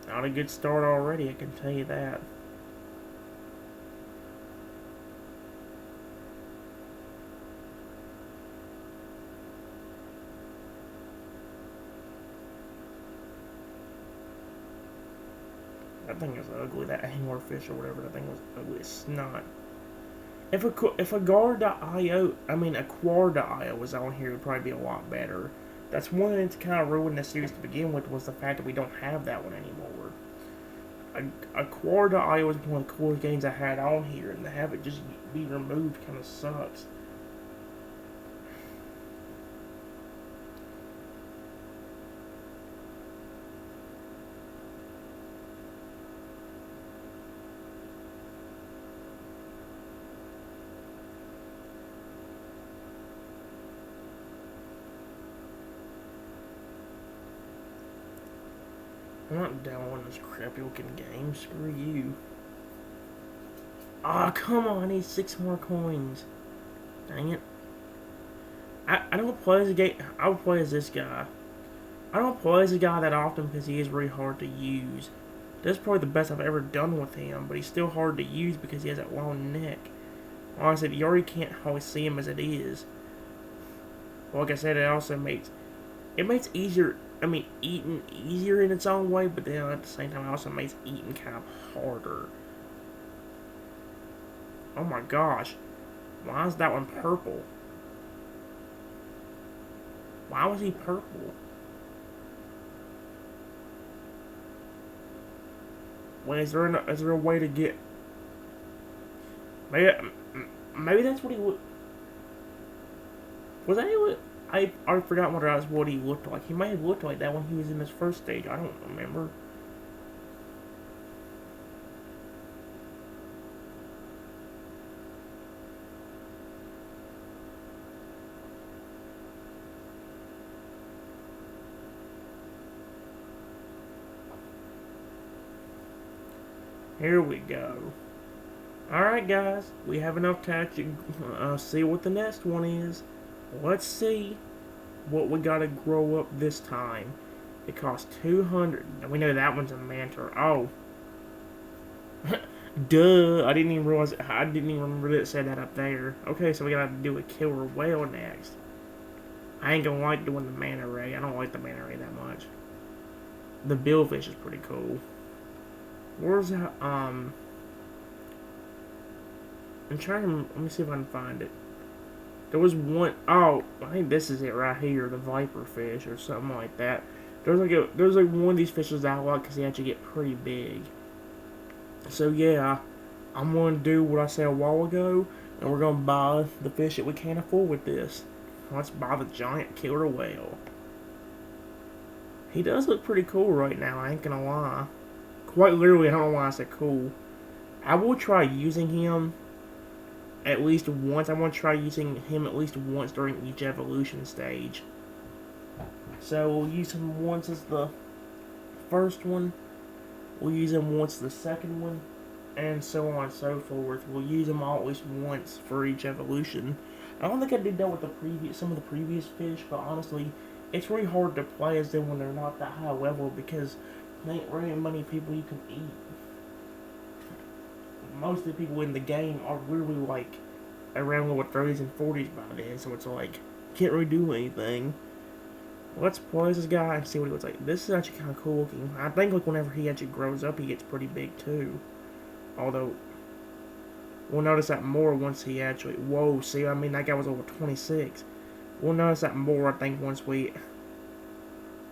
Not a good start already, I can tell you that. That thing is ugly. That anglerfish or whatever, that thing was ugly as snot. If a guard.io, I mean a quar.io was on here, it would probably be a lot better. That's one thing to kind of ruin the series to begin with, was the fact that we don't have that one anymore. A quar.io was one of the coolest games I had on here, and to have it just be removed kind of sucks. I'm not downloading this crappy looking game. Screw you. Ah, oh, come on. I need 6 more coins. Dang it. I don't play as a game. I would play as this guy. I don't play as a guy that often because he is really hard to use. That's probably the best I've ever done with him, but he's still hard to use because he has that long neck. Like I said, you already can't always see him as it is. Like I said, it also makes easier. I mean, eating easier in its own way, but then at the same time, it also makes eating kind of harder. Oh my gosh. Why is that one purple? Why was he purple? Wait, is there a way to get... Maybe that's what he would... Was that what... I forgot what he looked like. He might have looked like that when he was in his first stage. I don't remember. Here we go. Alright guys, we have enough to actually see what the next one is. Let's see what we gotta grow up this time. It costs 200. We know that one's a mantra. Oh. Duh. I didn't even remember that it said that up there. Okay, so we gotta do a killer whale next. I ain't gonna like doing the manta ray. I don't like the manta ray that much. The billfish is pretty cool. Where's that? I'm trying to... Let me see if I can find it. There was one... Oh, I think this is it right here. The viper fish or something like that. There's like one of these fishes that I like because they actually get pretty big. So yeah, I'm going to do what I said a while ago. And we're going to buy the fish that we can't afford with this. Let's buy the giant killer whale. He does look pretty cool right now, I ain't gonna lie. Quite literally, I don't know why I said cool. I will try using him at least once. I want to try using him at least once during each evolution stage. So we'll use him once as the first one. We'll use him once the second one. And so on and so forth. We'll use them all at least once for each evolution. I don't think I did that with some of the previous fish, but honestly, it's really hard to play as them when they're not that high level because there ain't really many people you can eat. Most of the people in the game are really like around level 30s and 40s by then, so it's like, can't really do anything. Let's play as this guy and see what he looks like. This is actually kind of cool looking. I think like whenever he actually grows up, he gets pretty big too. Although, we'll notice that more once he actually... Whoa, see, I mean, that guy was over 26. We'll notice that more, I think, once we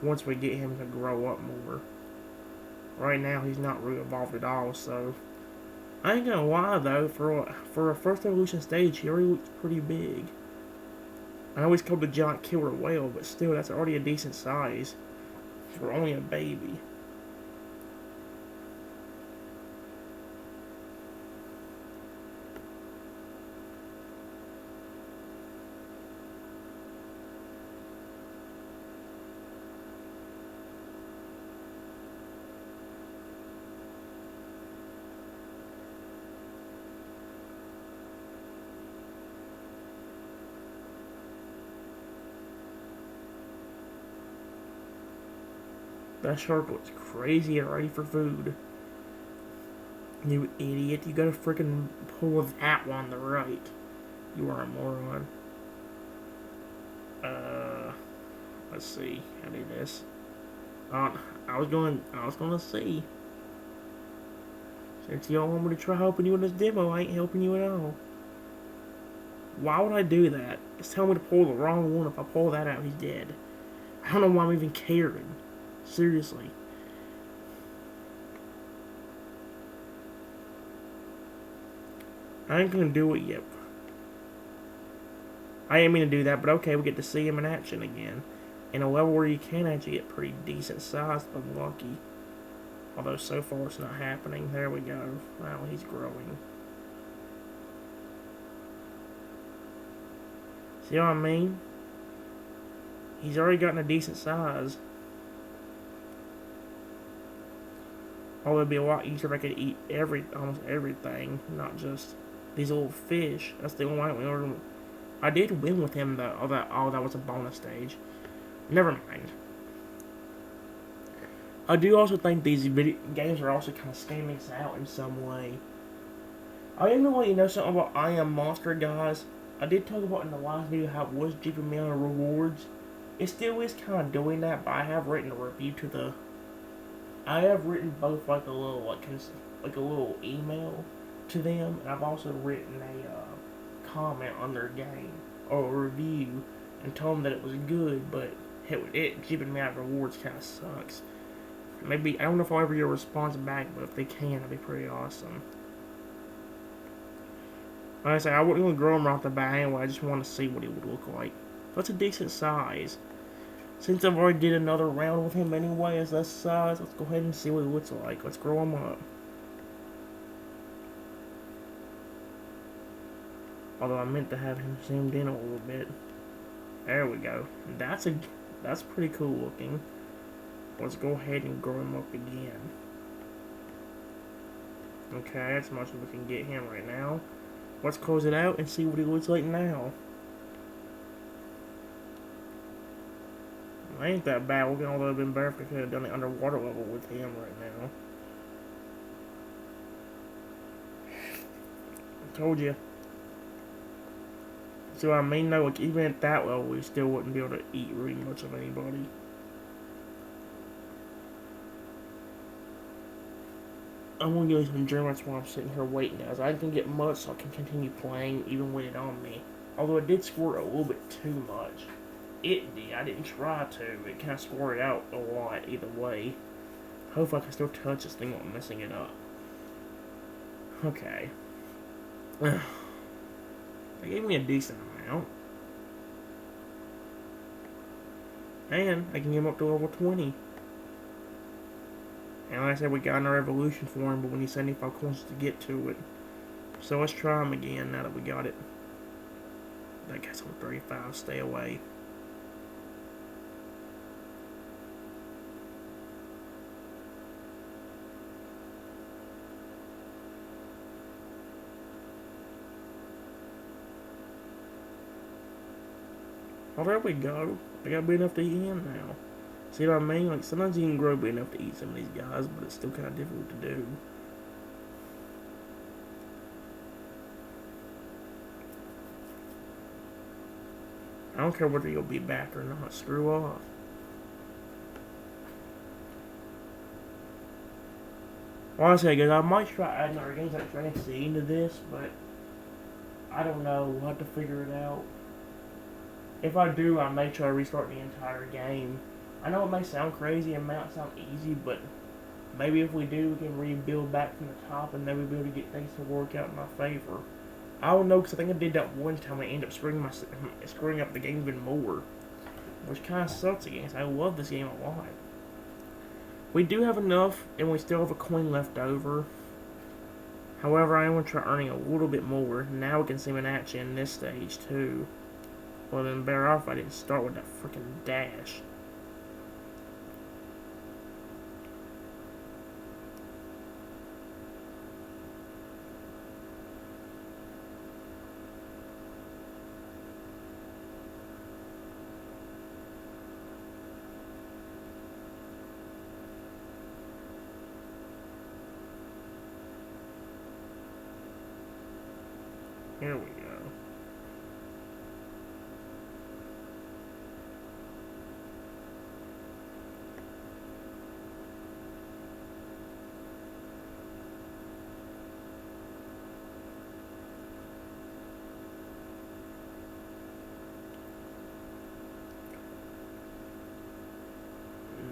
get him to grow up more. Right now, he's not really evolved at all, so... I ain't gonna lie, though, for a first evolution stage, he already looks pretty big. I know he's called the giant killer whale, but still, that's already a decent size for only a baby. That shark looks crazy and ready for food. You idiot. You gotta freaking pull that one on the right. You are a moron. Let's see. How do this? I was gonna see. Since you don't want me to try helping you in this demo, I ain't helping you at all. Why would I do that? It's telling me to pull the wrong one. If I pull that out, he's dead. I don't know why I'm even caring. Seriously. I ain't gonna do it yet. I ain't mean to do that, but okay, we get to see him in action again. In a level where you can actually get pretty decent size, if I'm lucky. Although so far it's not happening. There we go. Wow, he's growing. See what I mean? He's already gotten a decent size. Although it'd be a lot easier if I could eat almost everything, not just these little fish. That's the only way I did win with him though. That was a bonus stage. Never mind. I do also think these video games are also kind of scamming us out in some way. I am gonna let you know something about I Am Monster, guys. I did talk about in the last video how it was giving me on the rewards. It still is kind of doing that, but I have written a review to the. I have written both like a little email to them, and I've also written a comment on their game or a review and told them that it was good, but it giving me out rewards kind of sucks. Maybe I don't know if I'll ever get a response back, but if they can, that'd be pretty awesome. Like I said, I wouldn't even grow him off the bat anyway. I just want to see what he would look like. That's a decent size. Since I've already did another round with him anyway as that size, let's go ahead and see what he looks like. Let's grow him up. Although I meant to have him zoomed in a little bit. There we go. That's pretty cool looking. Let's go ahead and grow him up again. Okay, that's as much as we can get him right now. Let's close it out and see what he looks like now. Ain't that bad. We're gonna have been better if we could have done the underwater level with him right now. I told you. So I mean, though, like even at that level, we still wouldn't be able to eat really much of anybody. I'm gonna give you some Germans while I'm sitting here waiting, guys. I can get much, so I can continue playing even with it on me. Although it did squirt a little bit too much. It did. I didn't try to. It kind of squirted out a lot either way. Hopefully I can still touch this thing without messing it up. Okay. They gave me a decent amount. And I can get him up to level 20. And like I said, we got another evolution for him, but we need 75 coins to get to it. So let's try him again now that we got it. That guy's on 35. Stay away. Oh, there we go. I got big enough to eat him now. See what I mean? Like, sometimes you can grow big enough to eat some of these guys, but it's still kind of difficult to do. I don't care whether you'll be back or not. Screw off. Well, honestly, guys, I might try adding our games like Dragon Sea into this, but I don't know. We'll have to figure it out. If I do, I may try to restart the entire game. I know it may sound crazy and may not sound easy, but maybe if we do, we can rebuild back from the top and then we'll be able to get things to work out in my favor. I don't know, because I think I did that one time and I ended up screwing up the game even more. Which kind of sucks again, because I love this game a lot. We do have enough, and we still have a coin left over. However, I am going to try earning a little bit more. Now we can see him in action in this stage, too. Well, then better off I didn't start with that freaking dash. There we go.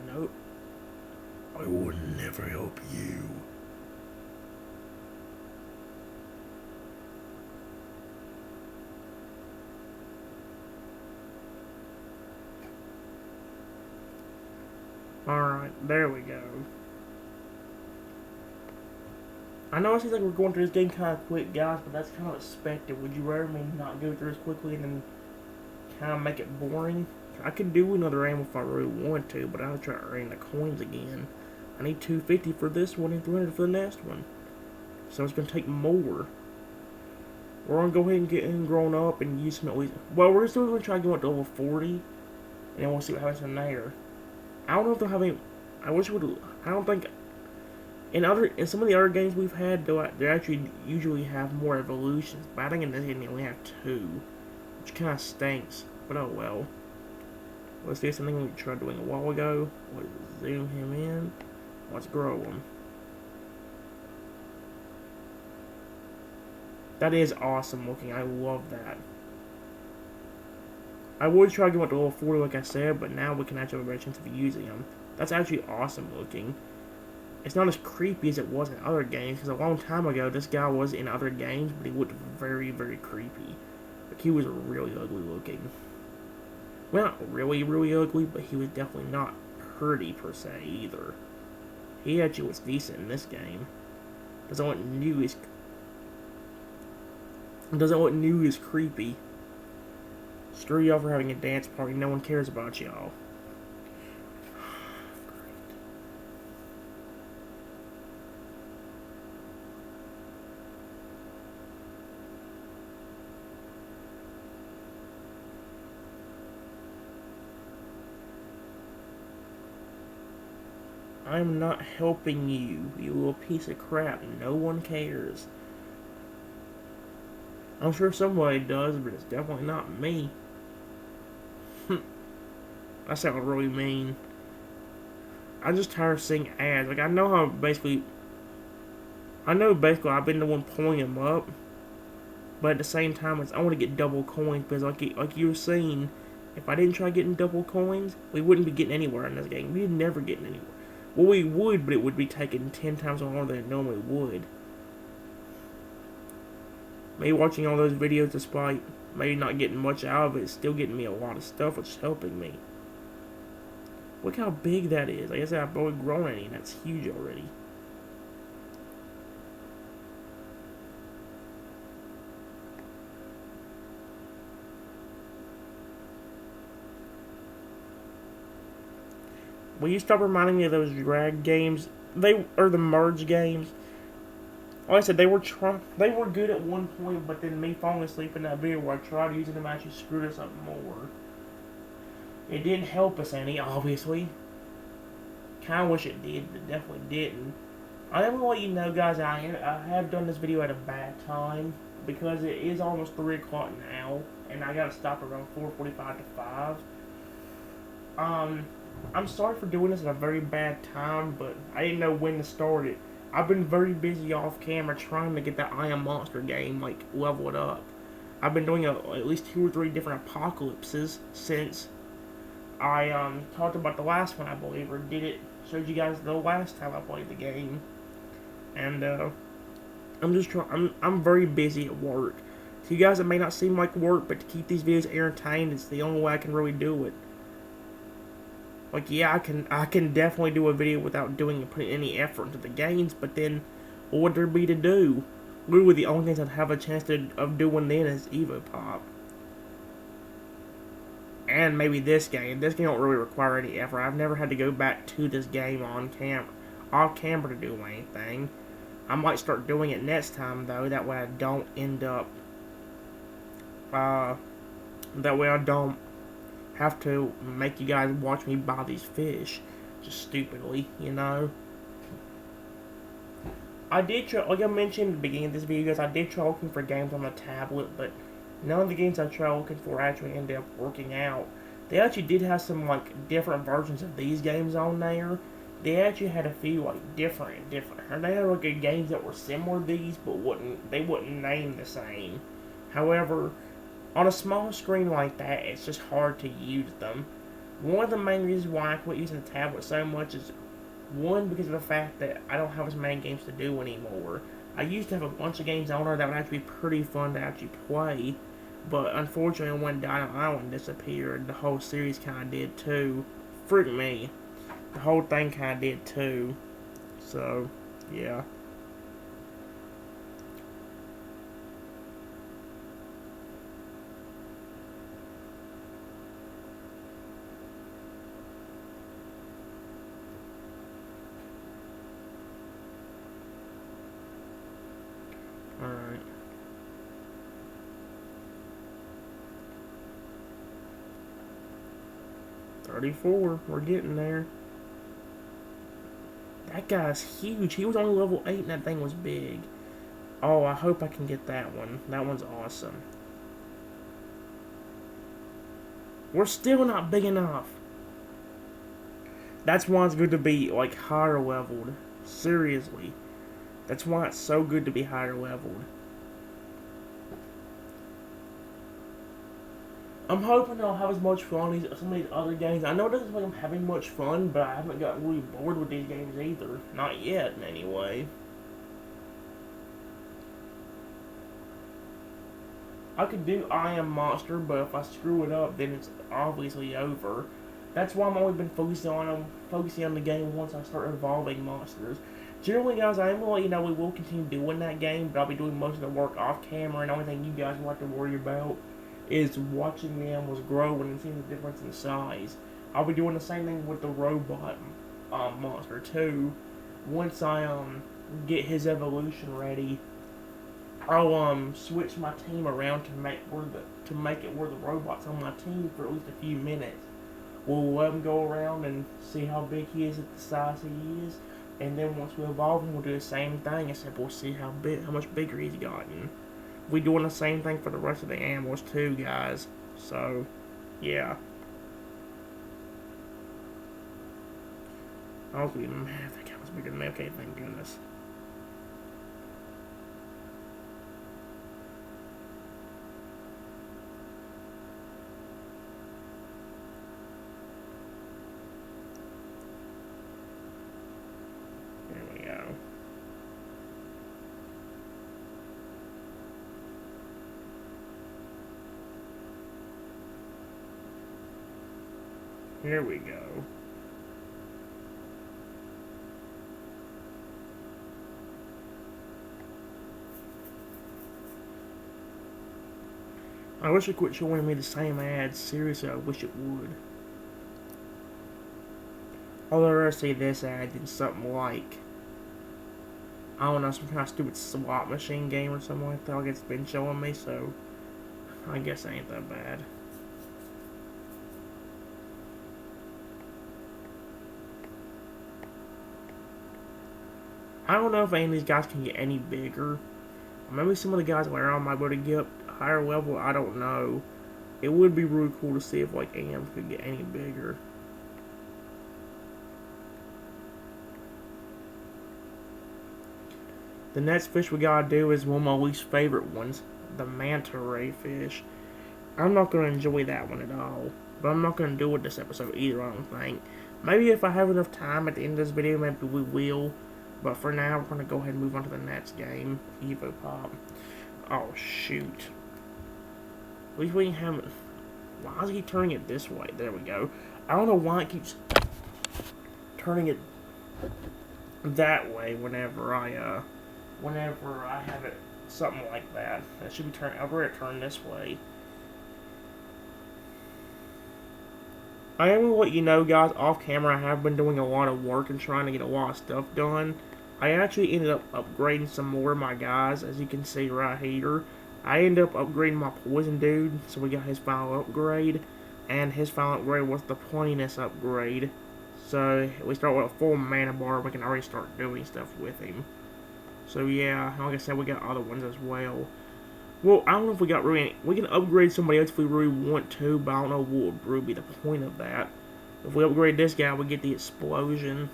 Nope. I would never help you. Alright, there we go. I know it seems like we're going through this game kind of quick, guys, but that's kind of expected. Would you rather me not go through this quickly and then kind of make it boring? I could do another aim if I really want to, but I'll try to earn the coins again. I need 250 for this one and 300 for the next one. So it's going to take more. We're going to go ahead and get him grown up and use him at least. Well, we're still going to try to go up to level 40. And then we'll see what happens from there. I don't know if they'll have any. I wish it would. I don't think. In some of the other games we've had, they actually usually have more evolutions. But I think in this game they only have 2. Which kind of stinks. But oh well. Let's do something we tried doing a while ago. Let's zoom him in. Let's grow him. That is awesome looking. I love that. I would try to go up to level 40 like I said, but now we can actually have a better chance of using him. That's actually awesome looking. It's not as creepy as it was in other games, because a long time ago this guy was in other games, but he looked very, very creepy. Like, he was really ugly looking. Well, not really, really ugly, but he was definitely not pretty per se either. He actually was decent in this game. Doesn't look new as creepy. Screw y'all for having a dance party. No one cares about y'all. I'm not helping you, you little piece of crap. No one cares. I'm sure somebody does, but it's definitely not me. That sounds really mean. I'm just tired of seeing ads. Like, I know basically I've been the one pulling them up, but at the same time, I want to get double coins because, like you were saying, if I didn't try getting double coins, we wouldn't be getting anywhere in this game. We'd never get anywhere. Well, we would, but it would be taking 10 times longer than it normally would. Me watching all those videos, despite maybe not getting much out of it, it's still getting me a lot of stuff, which is helping me. Look how big that is. Like I said, I've already grown any, and that's huge already. Will you stop reminding me of those drag games? Or the merge games. Like I said, they were good at one point, but then me falling asleep in that video where I tried using them actually screwed us up more. It didn't help us any, obviously. Kinda wish it did, but it definitely didn't. I am gonna let you know, guys, I have done this video at a bad time, because it is almost 3 o'clock now, and I gotta stop around 4:45 to 5. I'm sorry for doing this at a very bad time, but I didn't know when to start it. I've been very busy off camera trying to get that I Am Monster game, like, leveled up. I've been doing at least 2 or 3 different apocalypses since I talked about the last one, I believe, or showed you guys the last time I played the game. And I'm very busy at work. To you guys, it may not seem like work, but to keep these videos entertained, it's the only way I can really do it. Like, yeah, I can definitely do a video without putting any effort into the games, but then what would there be to do? Literally, the only things I'd have a chance of doing then is EvoPop. And maybe this game. This game don't really require any effort. I've never had to go back to this game off camera to do anything. I might start doing it next time, though. That way I don't end up... that way I don't have to make you guys watch me buy these fish. Just stupidly, you know? I did try, like I mentioned at the beginning of this video, guys, I did try looking for games on the tablet, but none of the games I tried looking for actually ended up working out. They actually did have some, like, different versions of these games on there. They actually had a few, like, different. And they had, like, games that were similar to these, but they wouldn't name the same. However, on a small screen like that, it's just hard to use them. One of the main reasons why I quit using the tablet so much is, one, because of the fact that I don't have as many games to do anymore. I used to have a bunch of games on there that would actually be pretty fun to actually play, but unfortunately when Dino Island disappeared, the whole series kind of did too. Freak me. The whole thing kind of did too. So, yeah. Alright. $34. We're getting there. That guy's huge. He was only level 8 and that thing was big. Oh, I hope I can get that one. That one's awesome. We're still not big enough. That's why it's good to be, like, higher leveled. Seriously. That's why it's so good to be higher leveled. I'm hoping I'll have as much fun as some of these other games. I know it doesn't look like I'm having much fun, but I haven't gotten really bored with these games either. Not yet, anyway. I could do I Am Monster, but if I screw it up, then it's obviously over. That's why I've only been focusing on the game once I start evolving monsters. Generally, guys, I am going to let you know we will continue doing that game, but I'll be doing most of the work off camera, and the only thing you guys will have to worry about is watching the animals grow and seeing the difference in size. I'll be doing the same thing with the robot monster too. Once I get his evolution ready, I'll switch my team around to make it where the robot's on my team for at least a few minutes. We'll let him go around and see how big he is at the size he is, and then once we evolve him, we'll do the same thing, except we'll see how much bigger he's gotten. We're doing the same thing for the rest of the animals too, guys. So, yeah. I was even mad if that guy was bigger than me. Okay, thank goodness. There we go. Here we go. I wish it quit showing me the same ads. Seriously, I wish it would. I'd rather see this ad than something like, I don't know, some kind of stupid slot machine game or something like that. Like it's been showing me, so I guess it ain't that bad. I don't know if any of these guys can get any bigger. Maybe some of the guys later on might be able to get up higher level. I don't know. It would be really cool to see if like AMs could get any bigger. The next fish we gotta do is one of my least favorite ones, the manta ray fish. I'm not gonna enjoy that one at all, but I'm not gonna do it this episode either, I don't think. Maybe if I have enough time at the end of this video, maybe we will. But for now, we're going to go ahead and move on to the next game, EvoPop. Oh, shoot. At least we haven't... Why is he turning it this way? There we go. I don't know why it keeps turning it that way whenever I have it something like that. It should be turning... I'll let it turn this way. I am going to let you know, guys, off camera, I have been doing a lot of work and trying to get a lot of stuff done. I actually ended up upgrading some more of my guys, as you can see right here. I ended up upgrading my poison dude, so we got his final upgrade. And his final upgrade was the pointiness upgrade. So we start with a full mana bar, we can already start doing stuff with him. So yeah, like I said, we got other ones as well. Well, I don't know if we got really. We can upgrade somebody else if we really want to, but I don't know what would really be the point of that. If we upgrade this guy, we get the explosion.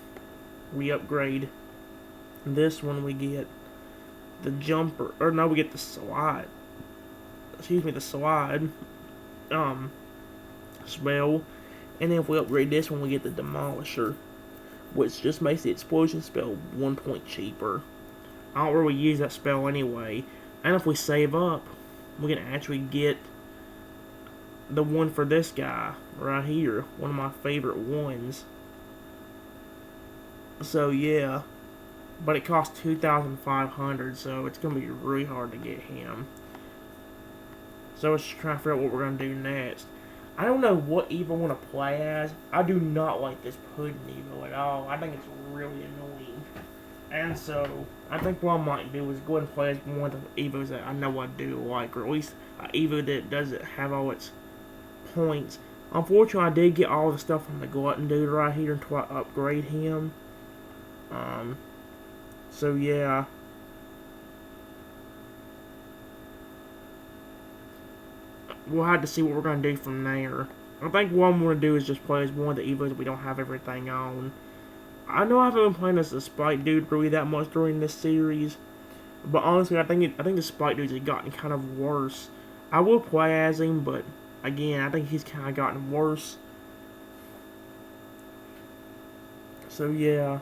We upgrade this one, we get the jumper. Or no, we get the slide. Excuse me, the slide. Spell. And then if we upgrade this one, we get the demolisher, which just makes the explosion spell 1 point cheaper. I don't really use that spell anyway. And if we save up, we can actually get the one for this guy right here. One of my favorite ones. So yeah. But it costs 2,500, so it's going to be really hard to get him. So let's try to figure out what we're going to do next. I don't know what Evo I want to play as. I do not like this pudding Evo at all. I think it's really annoying. And so, I think what I might do is go ahead and play as one of the Evos that I know I do like, or at least an Evo that doesn't have all its points. Unfortunately, I did get all the stuff from the Glutton dude right here until I upgrade him. So yeah. We'll have to see what we're going to do from there. I think what I'm going to do is just play as one of the Evos that we don't have everything on. I know I haven't been playing as the Spike dude really that much during this series, but honestly, I think the Spike dudes have gotten kind of worse. I will play as him, but again, I think he's kind of gotten worse. So yeah.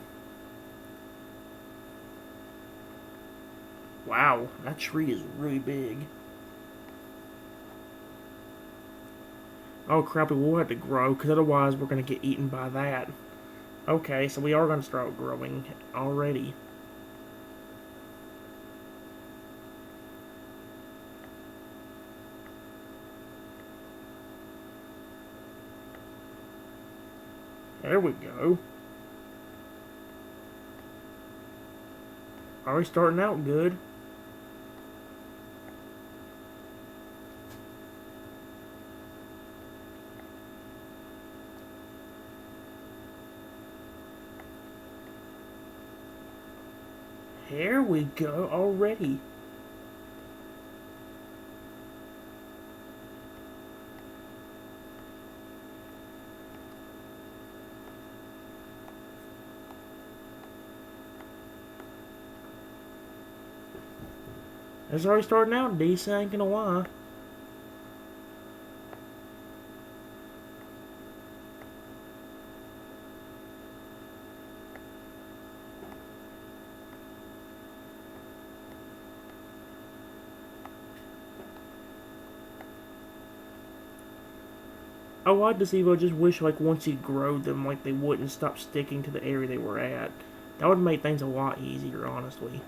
Wow, that tree is really big. Oh crap, we will have to grow, because otherwise we're going to get eaten by that. Okay, so we are going to start growing already. There we go. Already starting out good. Here we go already. It's already starting out decent, ain't gonna lie. I like this Evo, just wish like once you grow them, like they wouldn't stop sticking to the area they were at. That would make things a lot easier, honestly.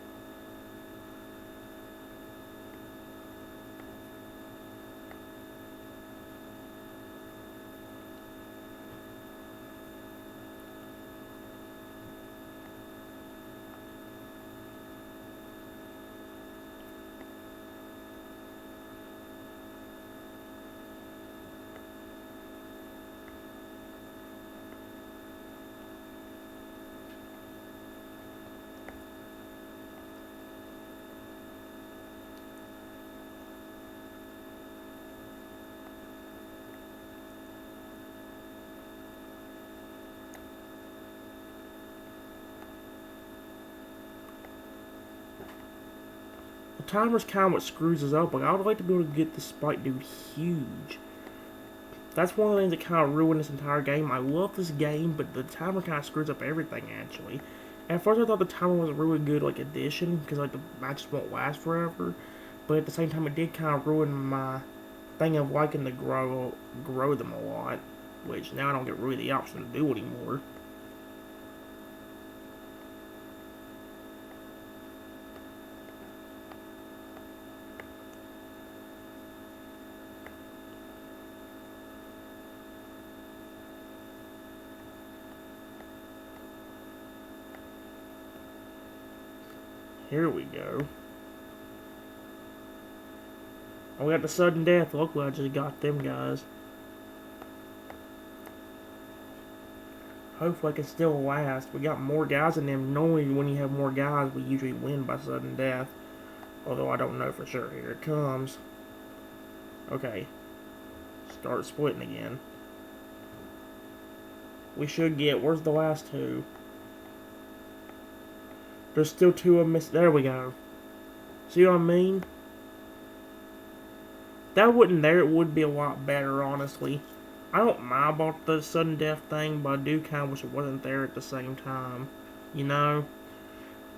The timer's kind of what screws us up. Like, I would like to be able to get the Spike dude huge. That's one of the things that kind of ruined this entire game. I love this game, but the timer kind of screws up everything, actually. At first, I thought the timer was a really good, like, addition, because, like, the matches won't last forever. But at the same time, it did kind of ruin my thing of liking to grow them a lot. Which, now I don't get really the option to do anymore. Here we go. Oh, we got the sudden death. Luckily, I just got them guys. Hopefully I can still last. We got more guys in them. Normally when you have more guys, we usually win by sudden death. Although I don't know for sure. Here it comes. Okay. Start splitting again. We should get... Where's the last two? There's still two of them. There we go. See what I mean? That wasn't there, it would be a lot better, honestly. I don't mind about the sudden death thing, but I do kind of wish it wasn't there at the same time. You know?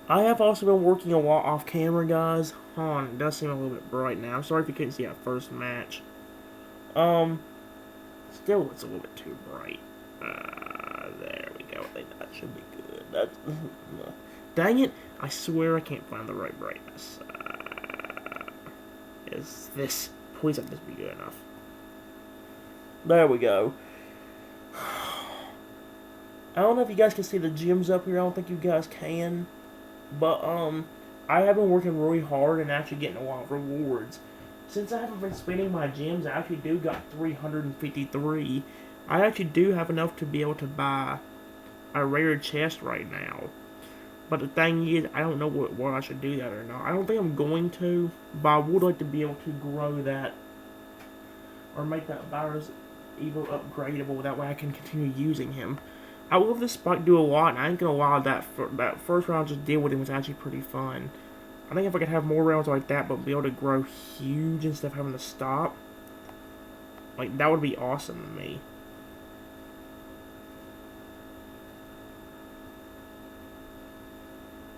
I have also been working a lot off camera, guys. Hold on, it does seem a little bit bright now. I'm sorry if you couldn't see that first match. Still, it's a little bit too bright. There we go. I think that should be good. That's... Dang it! I swear I can't find the right brightness. Is this... Please let this be good enough. There we go. I don't know if you guys can see the gems up here. I don't think you guys can. But, I have been working really hard and actually getting a lot of rewards. Since I haven't been spending my gems, I actually do got 353. I actually do have enough to be able to buy a rare chest right now. But the thing is, I don't know what I should do that or not. I don't think I'm going to, but I would like to be able to grow that or make that virus Evo upgradable. That way I can continue using him. I love this Spike do a lot, and I ain't gonna lie, that first round I just did with him was actually pretty fun. I think if I could have more rounds like that, but be able to grow huge instead of having to stop, like, that would be awesome to me.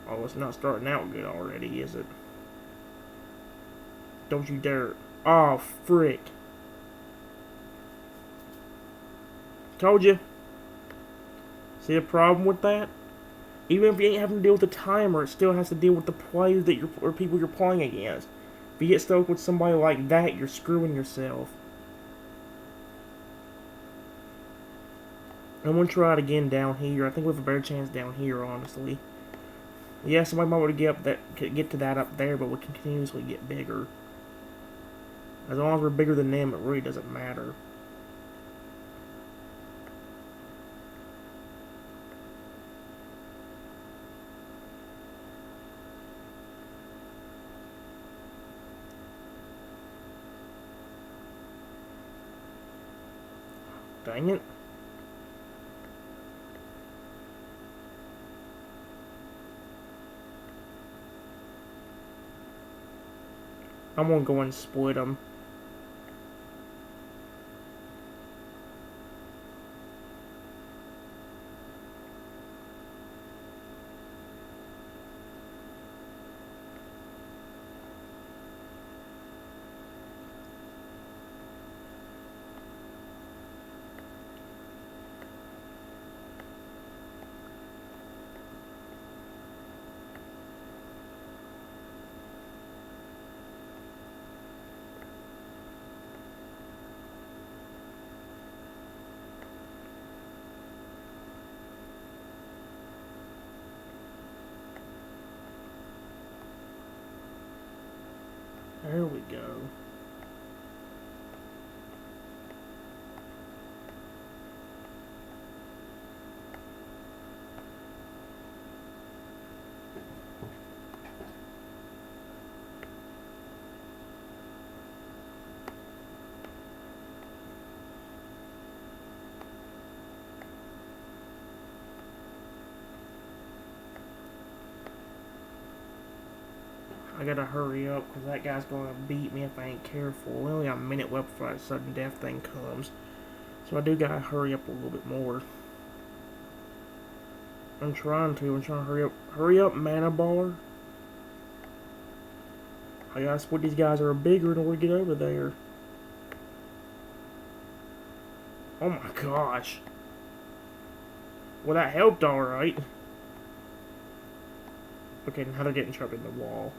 Oh, it's not starting out good already, is it? Don't you dare. Oh, frick. Told you. See the problem with that? Even if you ain't having to deal with the timer, it still has to deal with the players that or people you're playing against. If you get stuck with somebody like that, you're screwing yourself. I'm gonna try it again down here. I think we have a better chance down here, honestly. Yeah, somebody might want to get to that up there, but we can continuously get bigger. As long as we're bigger than them, it really doesn't matter. Dang it. I'm gonna go and split them. There we go. I gotta hurry up because that guy's gonna beat me if I ain't careful. We only got a minute left before that sudden death thing comes. So I do gotta hurry up a little bit more. I'm trying to hurry up. Hurry up, mana bar. I gotta split these guys that are bigger in order to get over there. Oh my gosh. Well, that helped alright. Okay, now they're getting trapped in the wall.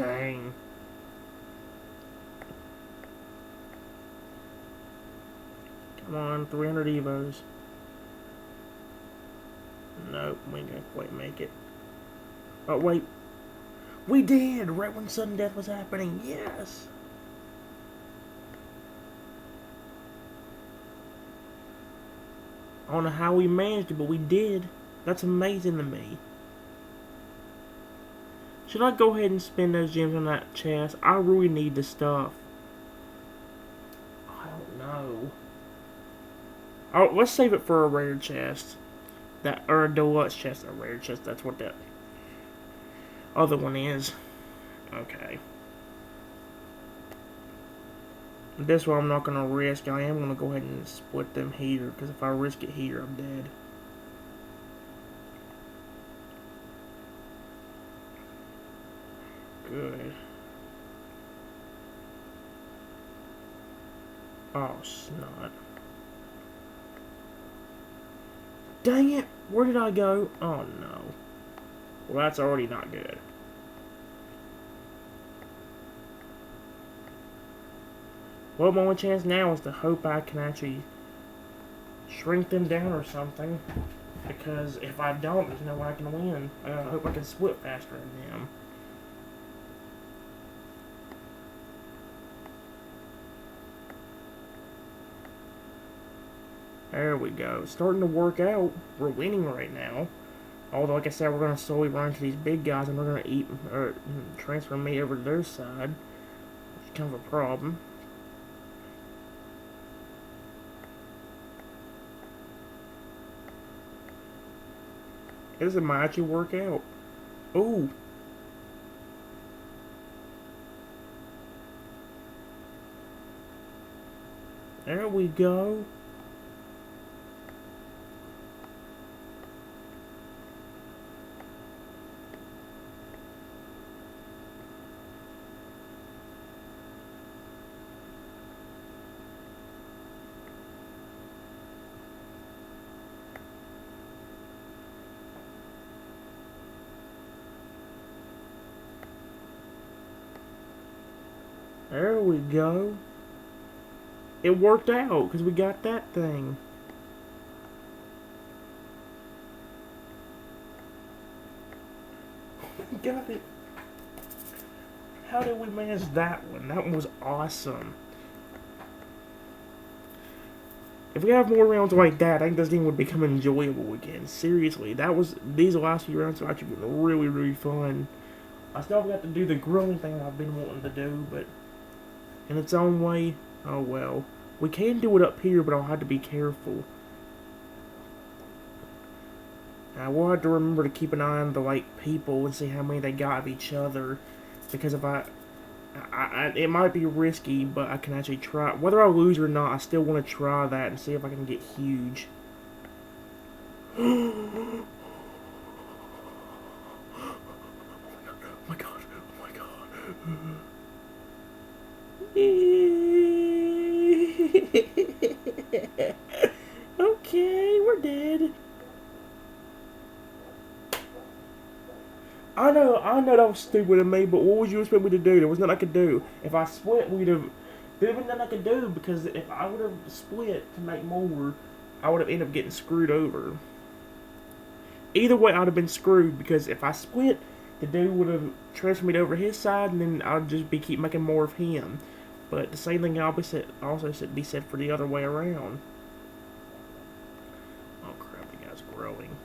Dang. Come on, 300 Evos. Nope, we ain't gonna quite make it. Oh, wait. We did! Right when sudden death was happening. Yes! I don't know how we managed it, but we did. That's amazing to me. Should I go ahead and spend those gems on that chest? I really need the stuff. I don't know. Oh, let's save it for a rare chest. Or a deluxe chest, a rare chest. That's what that other one is. Okay. This one I'm not going to risk. I am going to go ahead and split them here, because if I risk it here, I'm dead. Good. Oh, snot. Dang it! Where did I go? Oh, no. Well, that's already not good. Well, my only chance now is to hope I can actually shrink them down or something. Because if I don't, there's no way I can win. I hope I can split faster than them. There we go. It's starting to work out. We're winning right now. Although, like I said, we're going to slowly run into these big guys and we're going to eat or transfer me over to their side. It's kind of a problem. This might actually work out. Ooh. There we go. There we go. It worked out because we got that thing. We got it. How did we manage that one? That one was awesome. If we have more rounds like that, I think this game would become enjoyable again. Seriously, these last few rounds have actually been really, really fun. I still got to do the grilling thing I've been wanting to do, but in its own way, oh well. We can do it up here, but I'll have to be careful. I will have to remember to keep an eye on the people and see how many they got of each other, because if it might be risky, but I can actually try. Whether I lose or not, I still want to try that and see if I can get huge. Oh my god! Oh my god! Okay, we're dead. I know that was stupid of me, but what would you expect me to do? There was nothing I could do. If I split, there was nothing I could do, because if I would have split to make more, I would have ended up getting screwed over. Either way, I'd have been screwed, because if I split, the dude would have transferred me over his side, and then I'd just keep making more of him. But the same thing also be said for the other way around. Oh crap, the guy's growing.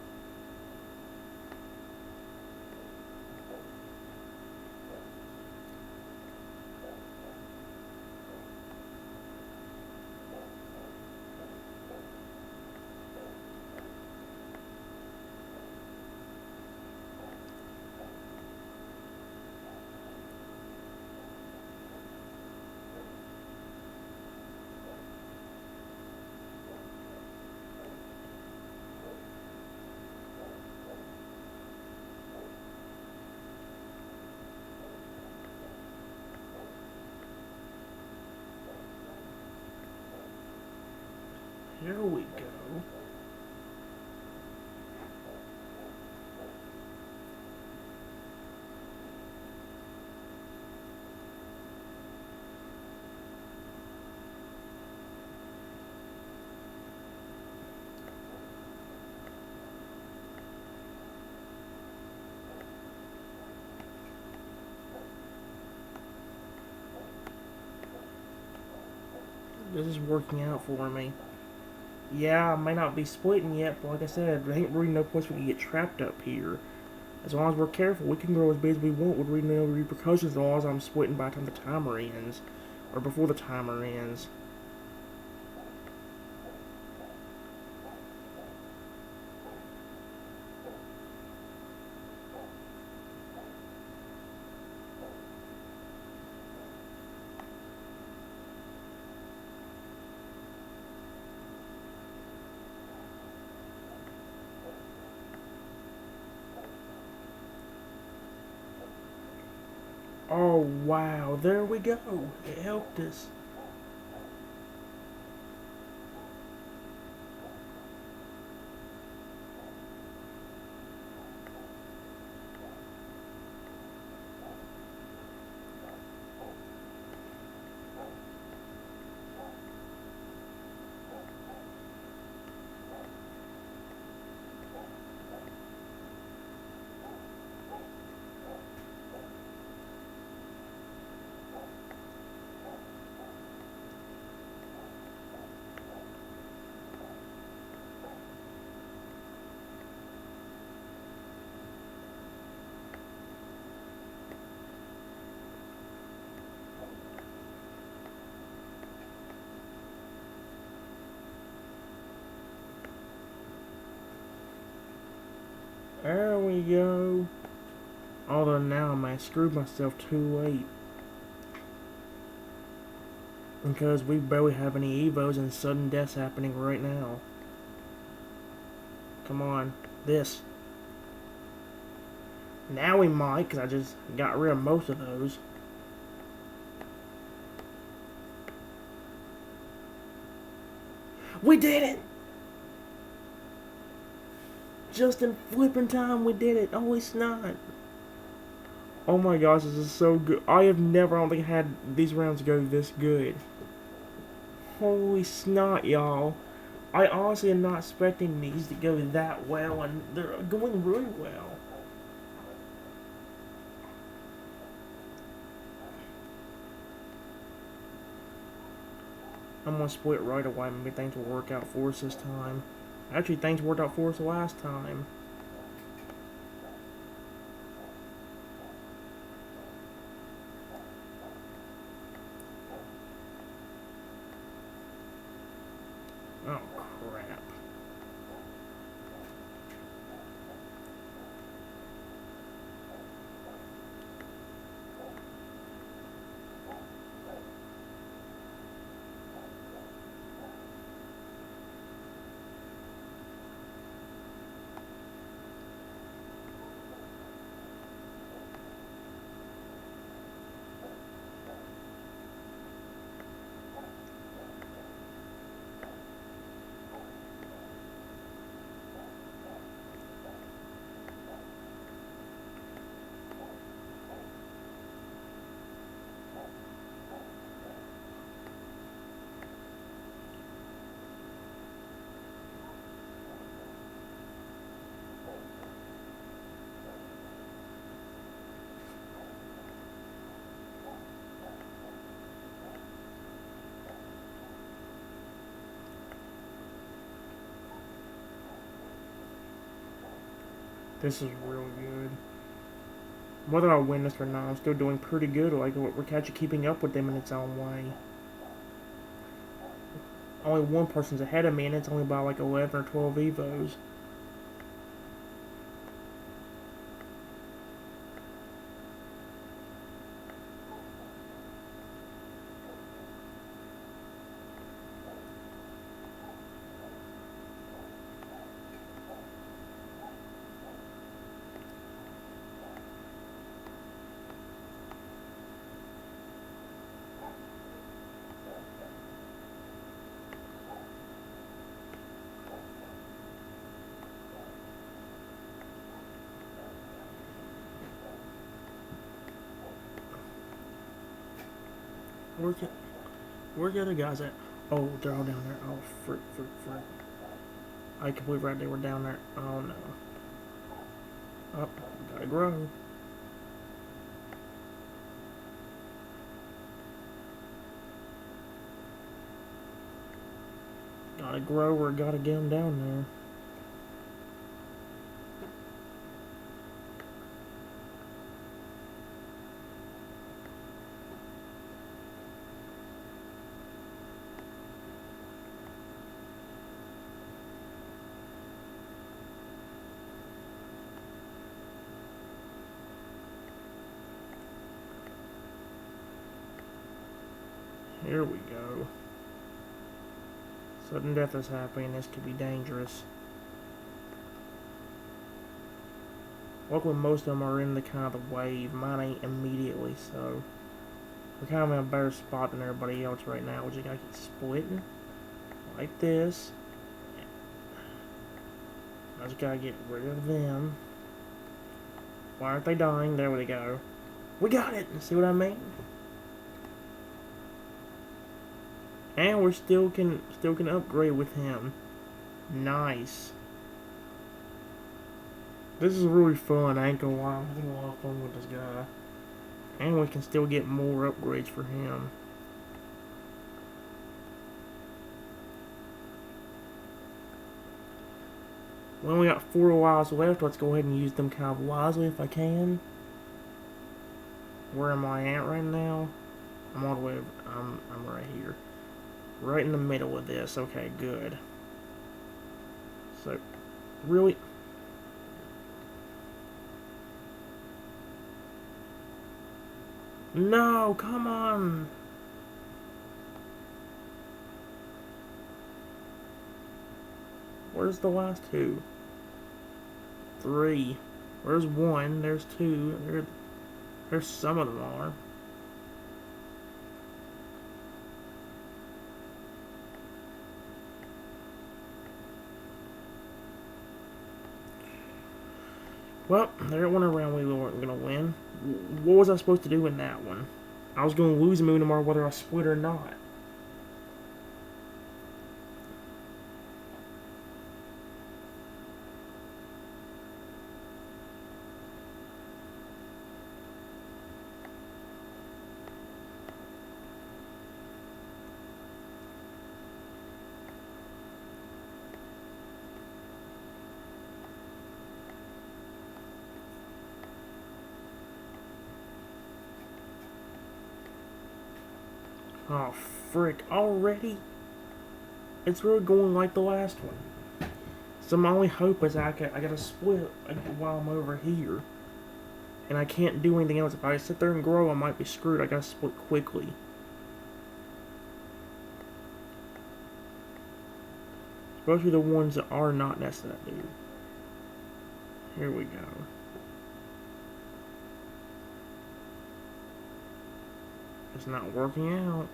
Here we go. This is working out for me. Yeah, I may not be splitting yet, but like I said, there ain't really no place we can get trapped up here. As long as we're careful, we can grow as big as we want with really no repercussions as long as I'm splitting by the time the timer ends. Or before the timer ends. Oh wow, there we go. It helped us. There we go. Although now I screwed myself too late. Because we barely have any Evos and sudden deaths happening right now. Come on. This. Now we might, because I just got rid of most of those. We did it! Just in flipping time we did it. Holy snot. Oh my gosh, this is so good. I have never, I don't think, had these rounds go this good. Holy snot, y'all. I honestly am not expecting these to go that well, and they're going really well. I'm gonna split right away. Maybe things will work out for us this time. Actually, things worked out for us last time. Oh, crap. This is real good. Whether I win this or not, I'm still doing pretty good. Like, we're catching keeping up with them in its own way. Only one person's ahead of me, and it's only by like 11 or 12 Evos. Where's the other guys at? Oh, they're all down there. Oh, frick. I completely forgot they were down there. Oh, no. Oh, gotta grow. Gotta grow or gotta get them down there. Here we go. Sudden death is happening. This could be dangerous. Luckily, most of them are in the kind of the wave. Mine ain't immediately, so we're kind of in a better spot than everybody else right now. We just gotta keep splitting like this. I just gotta get rid of them. Why aren't they dying? There we go. We got it! See what I mean? And we still can upgrade with him. Nice. This is really fun, I ain't gonna lie. I'm having a lot of fun with this guy. And we can still get more upgrades for him. We only got 4 lives left. Let's go ahead and use them kind of wisely if I can. Where am I at right now? I'm all the way. I'm right here. Right in the middle of this. Okay, good. So, really? No, come on! Where's the last 2? 3. Where's 1? There's 2. There's some of them are. Well, there went around we weren't going to win. What was I supposed to do in that one? I was going to lose a move no matter whether I split or not. Oh, frick. Already? It's really going like the last one. So my only hope is I gotta split while I'm over here. And I can't do anything else. If I sit there and grow, I might be screwed. I gotta split quickly. Especially the ones that are not necessary. Here we go. It's not working out.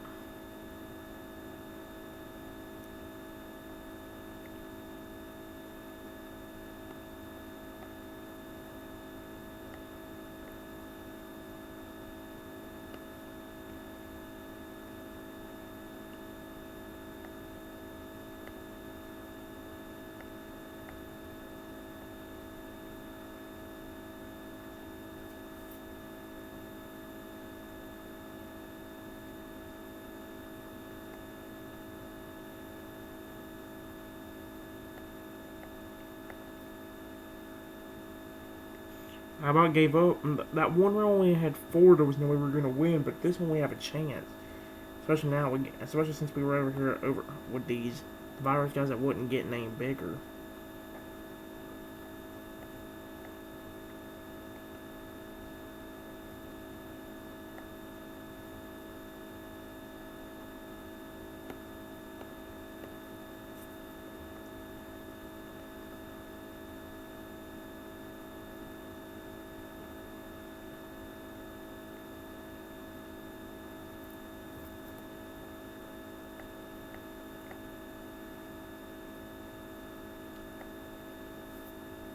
I about gave up. That one round only had 4. There was no way we were going to win, but this one we have a chance. Especially now, especially since we were over here with these virus guys that wouldn't get any bigger.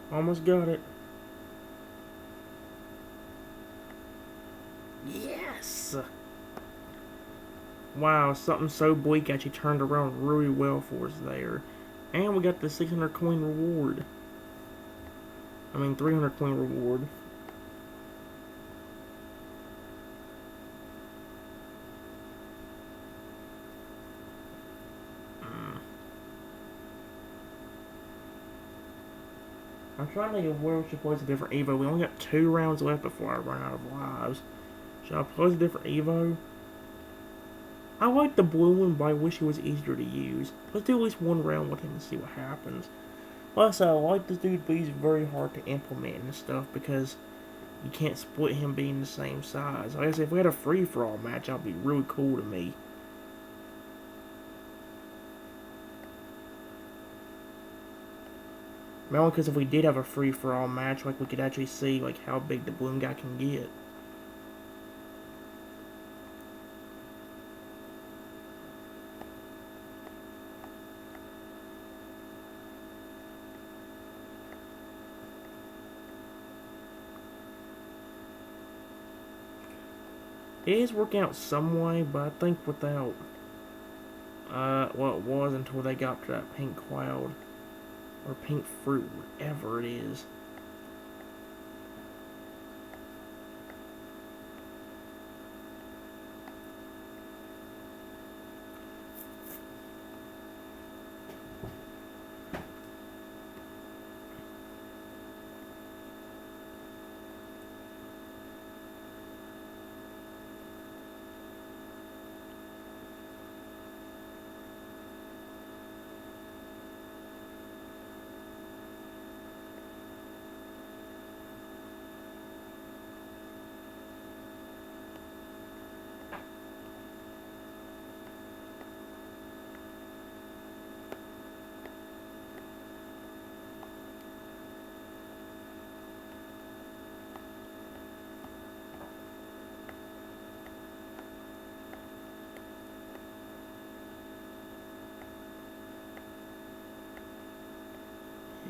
Almost got it. Yes! Wow, something so bleak actually turned around really well for us there. And we got the 600 coin reward. I mean, 300 coin reward. I'm trying to think of where we should place a different Evo. We only got 2 rounds left before I run out of lives. Should I place a different Evo? I like the blue one, but I wish it was easier to use. Let's do at least 1 round with him and see what happens. Plus, I like this dude, but he's very hard to implement and stuff because you can't split him being the same size. Like I said, if we had a free-for-all match, that'd be really cool to me. Mainly because if we did have a free-for-all match, like, we could actually see, like, how big the balloon guy can get. It is working out some way, but I think without, well, it was until they got to that pink cloud, or pink fruit, whatever it is.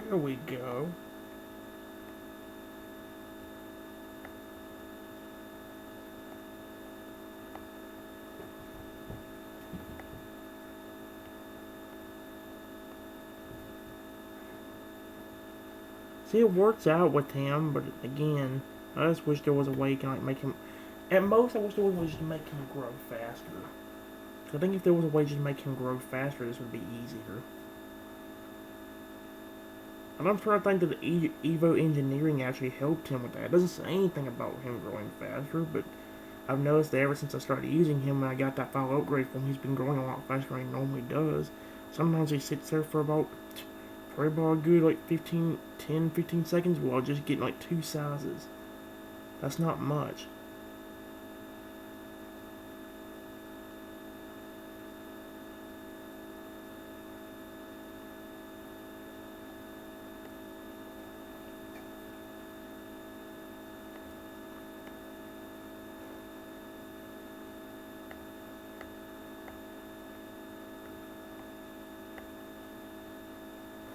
Here we go. See, it works out with him, but again, I just wish there was a way you can, like, make him... At most, I wish there was a way just to make him grow faster. I think if there was a way just to make him grow faster, this would be easier. And I'm trying to think that the Evo engineering actually helped him with that. It doesn't say anything about him growing faster, but I've noticed that ever since I started using him and I got that final upgrade from him, he's been growing a lot faster than he normally does. Sometimes he sits there for probably about a good, like, 10-15 seconds while just getting, like, 2 sizes. That's not much.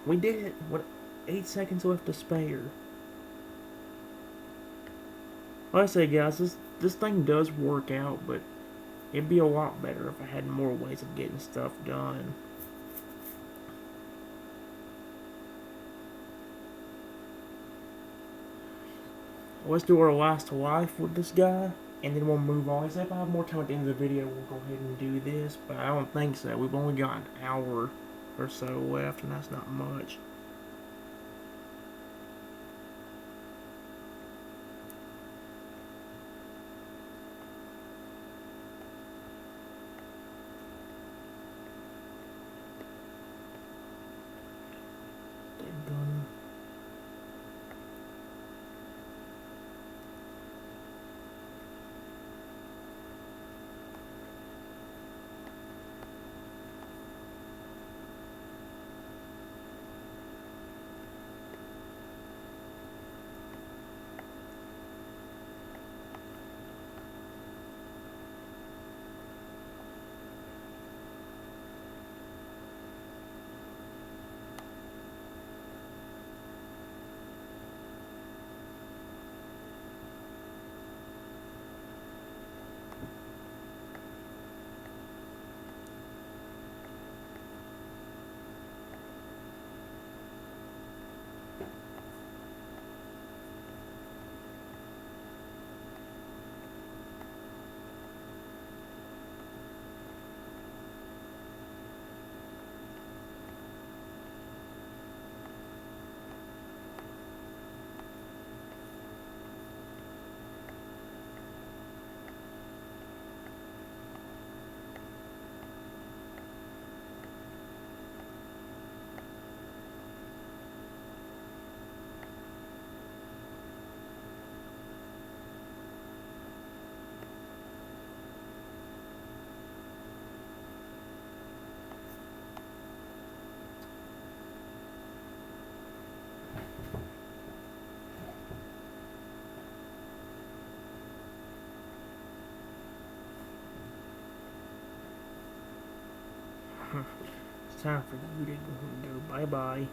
We did it! What? 8 seconds left to spare. Like I say, guys, this thing does work out, but it'd be a lot better if I had more ways of getting stuff done. Let's do our last life with this guy, and then we'll move on. If I have more time at the end of the video, we'll go ahead and do this, but I don't think so. We've only got an hour or so left, and that's not much. It's time for you to go bye-bye.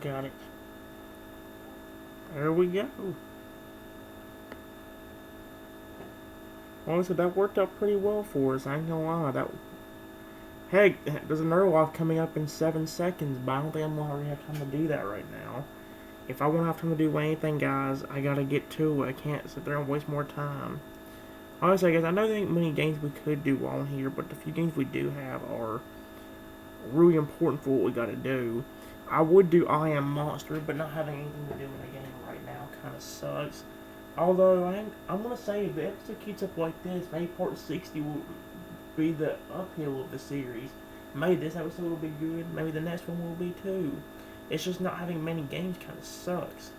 Got it. There we go. Honestly, that worked out pretty well for us. I ain't gonna lie. Hey, there's another life coming up in 7 seconds, but I don't think I'm gonna really have time to do that right now. If I want to have time to do anything, guys, I gotta get to it. I can't sit there and waste more time. Honestly, guys, I know there ain't many games we could do on here, but the few games we do have are really important for what we gotta do. I would do I Am Monster, but not having anything to do in the game right now kind of sucks. Although, I'm going to say if the episode keeps up like this, maybe part 60 will be the uphill of the series. Maybe this episode will be good, maybe the next one will be too. It's just not having many games kind of sucks.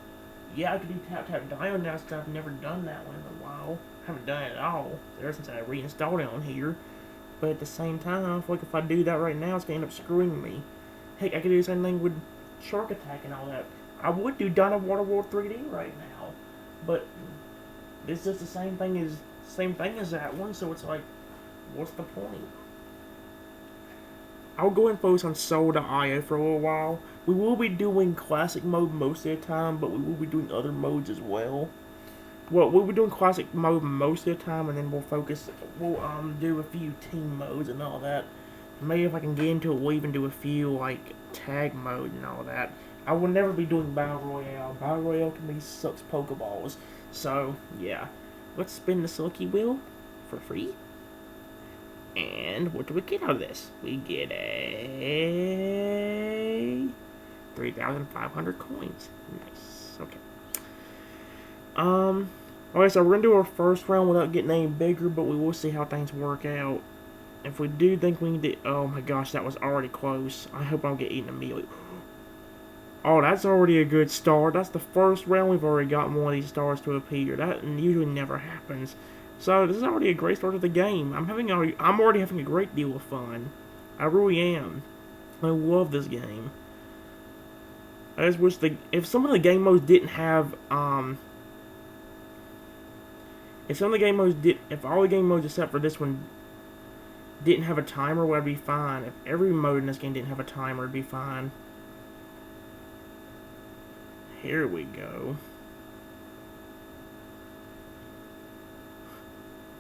Yeah, I could do Tap Tap Dio now since I've never done that one in a while. I haven't done it at all, ever since I reinstalled it on here. But at the same time, I feel like if I do that right now, it's going to end up screwing me. Heck, I could do the same thing with Shark Attack and all that. I would do Dino Water World 3D right now, but it's just the same thing as that one. So it's like, what's the point? I'll go and focus on Soul.io for a little while. We will be doing classic mode most of the time, but we will be doing other modes as well. Well, we'll be doing classic mode most of the time, and then we'll do a few team modes and all that. Maybe if I can get into it, we'll even do a few, like, tag mode and all that. I will never be doing Battle Royale. Battle Royale to me sucks Pokeballs. So, yeah. Let's spin the Silky Wheel for free. And what do we get out of this? We get a 3,500 coins. Nice. Okay. Alright, so we're gonna do our first round without getting any bigger, but we will see how things work out. If we do think we need to... Oh my gosh, that was already close. I hope I don't get eaten immediately. Oh, that's already a good start. That's the first round we've already gotten one of these stars to appear. That usually never happens. So, this is already a great start to the game. I'm already having a great deal of fun. I really am. I love this game. I just wish if some of the game modes didn't have, if all the game modes except for this one didn't have a timer, well, it'd be fine. If every mode in this game didn't have a timer, it'd be fine. Here we go.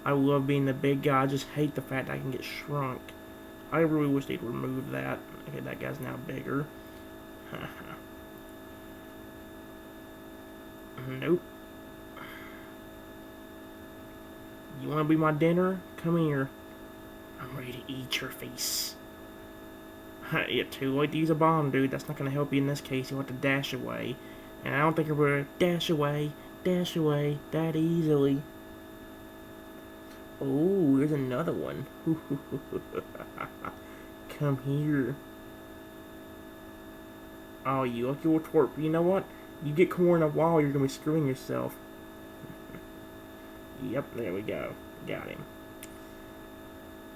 I love being the big guy. I just hate the fact I can get shrunk. I really wish they'd remove that. Okay, that guy's now bigger. Nope. You want to be my dinner? Come here. I'm ready to eat your face. Yeah, too late to use a bomb, dude. That's not going to help you in this case. You'll have to dash away. And I don't think you're going to dash away that easily. Oh, there's another one. Come here. Oh, you lucky little twerp. You know what? You get corn in a wall, you're going to be screwing yourself. Yep, there we go. Got him.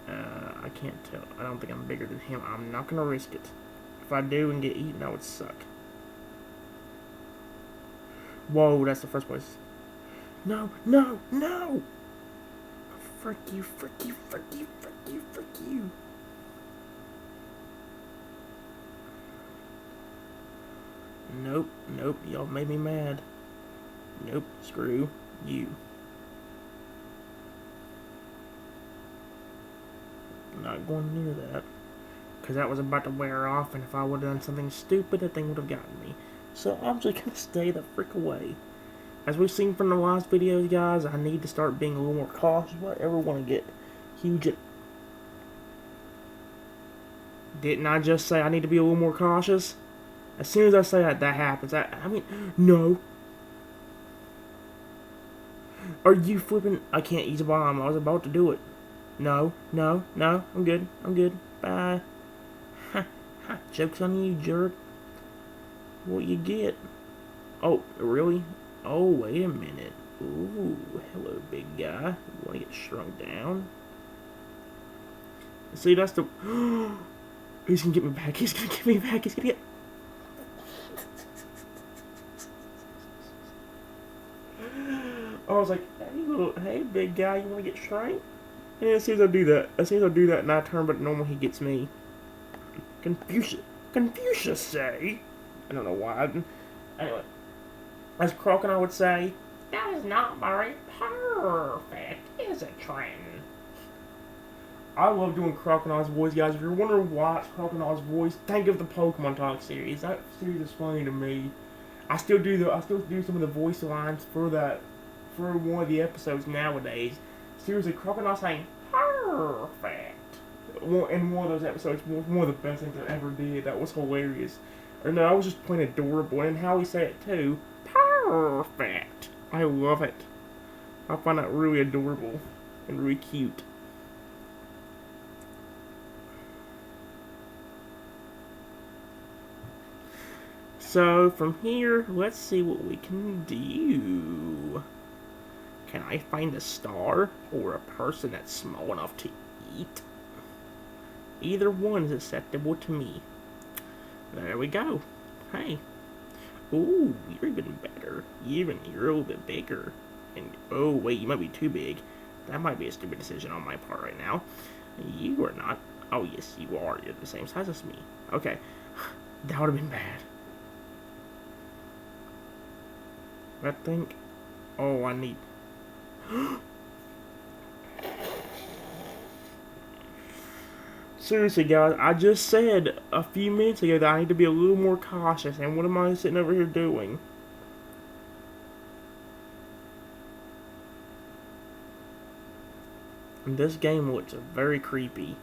I can't tell. I don't think I'm bigger than him. I'm not going to risk it. If I do and get eaten, that would suck. Whoa, that's the first place. No, no, no! Frick you, frick you, frick you, frick you, frick you. Nope, nope, y'all made me mad. Nope, screw you. Not going near that. Because that was about to wear off, and if I would have done something stupid, that thing would have gotten me. So I'm just going to stay the frick away. As we've seen from the last videos, guys, I need to start being a little more cautious if I ever want to get huge. Didn't I just say I need to be a little more cautious? As soon as I say that, that happens. I mean, no. Are you flipping? I can't use a bomb. I was about to do it. No, no, no. I'm good. I'm good. Bye. Ha, ha. Joke's on you, jerk. What you get? Oh, really? Oh, wait a minute. Ooh, hello, big guy. You want to get shrunk down? See, that's the... He's gonna get me back. He's gonna get me back. He's gonna get... I was like, hey, big guy, you wanna get shrank? And as soon as I do that, and I turn but normal, he gets me. Confucius say? I don't know why. Anyway, as Crocodile would say, that is not very perfect, is it, Trenton? I love doing Crocodile's voice, guys. If you're wondering why it's Crocodile's voice, think of the Pokemon Talk series. That series is funny to me. I still do some of the voice lines for one of the episodes nowadays. Seriously, Crocodile saying perfect in one of those episodes, one of the best things I ever did. That was hilarious. Or no, I was just plain adorable, and how he said it too. Perfect. I love it. I find that really adorable and really cute. So from here, let's see what we can do. Can I find a star or a person that's small enough to eat? Either one is acceptable to me. There we go. Hey. Ooh, you're even better. You're a little bit bigger. And oh wait, you might be too big. That might be a stupid decision on my part right now. You are not. Oh yes, you are. You're the same size as me. Okay. That would have been bad. I think. Oh, I need. Seriously, guys, I just said a few minutes ago that I need to be a little more cautious, and what am I sitting over here doing? And this game looks very creepy.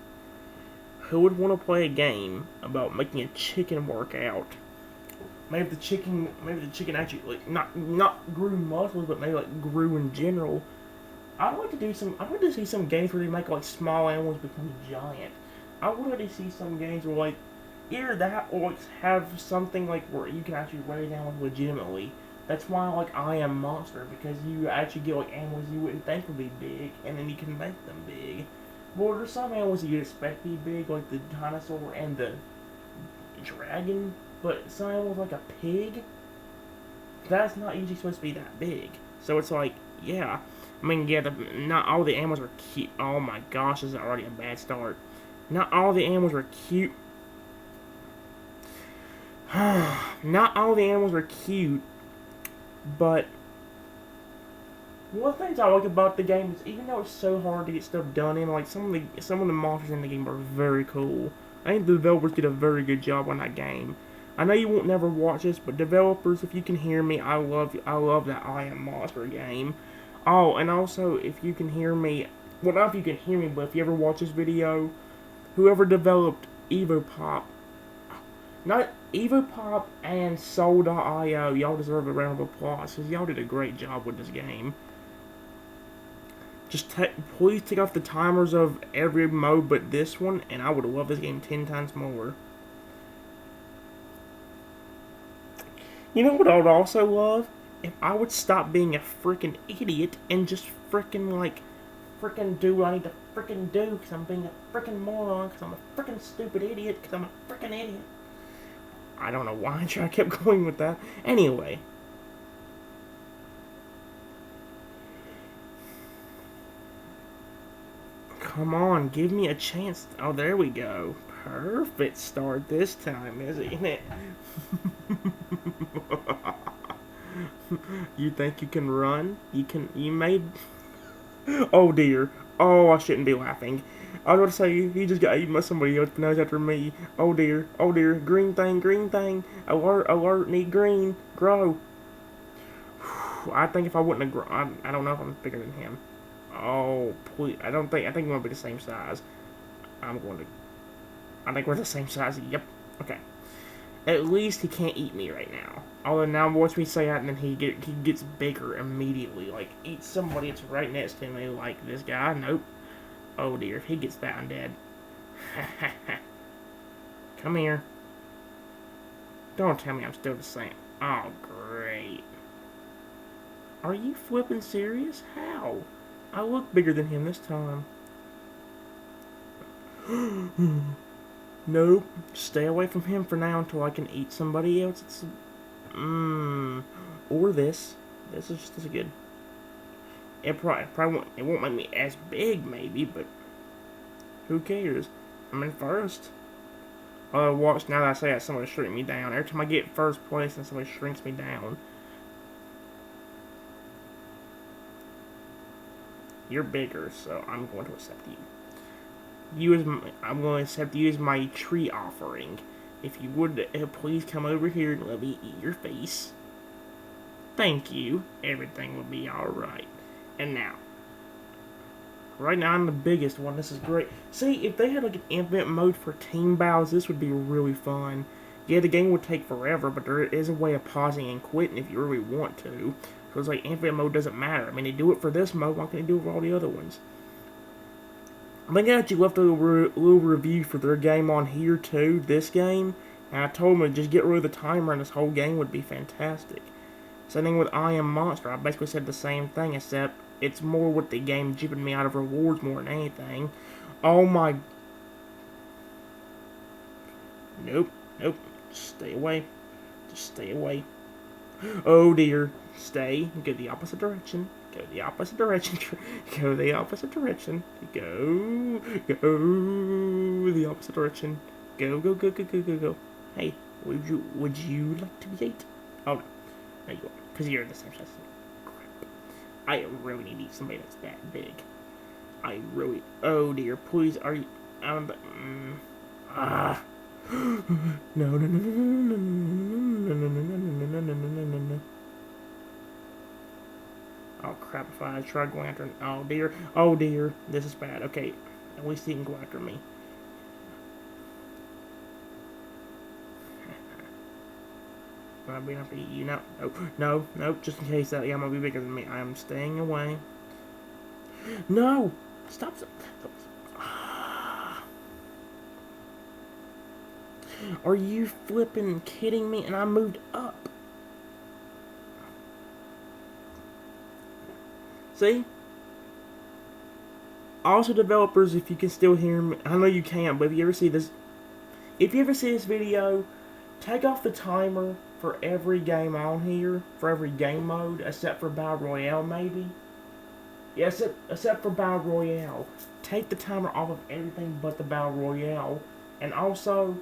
Who would want to play a game about making a chicken work out? Maybe the chicken actually not grew muscles, but maybe like grew in general. I'd like to see some games where they make like small animals become giant. I would like to see some games where like either that or like have something like where you can actually raise animals legitimately. That's why I like I Am Monster, because you actually get like animals you wouldn't think would be big, and then you can make them big. Well, there's some animals you expect to be big, like the dinosaur and the dragon. But some animals like a pig, that's not usually supposed to be that big. So it's like, yeah. I mean, yeah, not all the animals are cute. Oh my gosh, this is already a bad start. Not all the animals were cute. Not all the animals were cute, but one of the things I like about the game is even though it's so hard to get stuff done in, like some of the monsters in the game are very cool. I think the developers did a very good job on that game. I know you won't never watch this, but developers, if you can hear me, I love that I Am Monster game. Oh, and also, if you can hear me, well, not if you can hear me, but if you ever watch this video, whoever developed EvoPop, not EvoPop and Soul.io, y'all deserve a round of applause, because y'all did a great job with this game. Just please take off the timers of every mode but this one, and I would love this game 10 times more. You know what I would also love? If I would stop being a freaking idiot and just freaking do what I need to freaking do, because I'm being a freaking moron, because I'm a freaking stupid idiot, because I'm a freaking idiot. I don't know why I kept going with that. Anyway. Come on, give me a chance. Oh, there we go. Perfect start this time, isn't it? You think you can run? You made... Oh dear. Oh, I shouldn't be laughing. I was about to say, he just got eaten by somebody else, but now he's after me. Oh dear. Oh dear. Green thing, green thing. Alert, alert, need green. Grow. I think if I wouldn't have grown... I don't know if I'm bigger than him. Oh, please. I think we might be the same size. I think we're the same size. Yep. Okay. At least he can't eat me right now. Although now watch me say that and then he gets bigger immediately. Like, eat somebody that's right next to me like this guy. Nope. Oh dear, if he gets that, I'm dead. Come here. Don't tell me I'm still the same. Oh, great. Are you flipping serious? How? I look bigger than him this time. Nope. Stay away from him for now until I can eat somebody else. It's or this. This is good. It won't make me as big maybe, but who cares? I'm in first. Watch now that I say that, somebody shrink me down. Every time I get first place, and somebody shrinks me down. You're bigger, so I'm going to accept you. I'm going to accept you as my tree offering. If you would, please come over here and let me eat your face. Thank you. Everything will be alright. And now, right now I'm the biggest one. This is great. See, if they had like an infinite mode for team battles, this would be really fun. Yeah, the game would take forever, but there is a way of pausing and quitting if you really want to. So it's like infinite mode doesn't matter. I mean, they do it for this mode, why can't they do it for all the other ones? I think I actually left a little review for their game on here too, this game. And I told them to just get rid of the timer and this whole game would be fantastic. Same thing with I Am Monster. I basically said the same thing, except it's more with the game jipping me out of rewards more than anything. Oh my... Nope. Just stay away. Just stay away. Oh dear. Stay. Go the opposite direction. Go the opposite direction. Go the opposite direction. Go the opposite direction. Go. Hey, would you like to be ate? Oh no. There you go. Because you're the same size. Crap. I really need to eat somebody that's that big. Oh dear. Please, are you... No. Oh crap, if I try going after him. Oh dear, this is bad. Okay, at least he can go after me. Am I being able to eat you now? No, just in case that might be bigger than me. I am staying away. No! Stop. Are you flipping kidding me? And I moved up. See? Also, developers, if you can still hear me, I know you can't, but if you ever see this video, take off the timer for every game on here, for every game mode, except for Battle Royale, maybe. Yeah, except for Battle Royale. Take the timer off of everything but the Battle Royale, and also,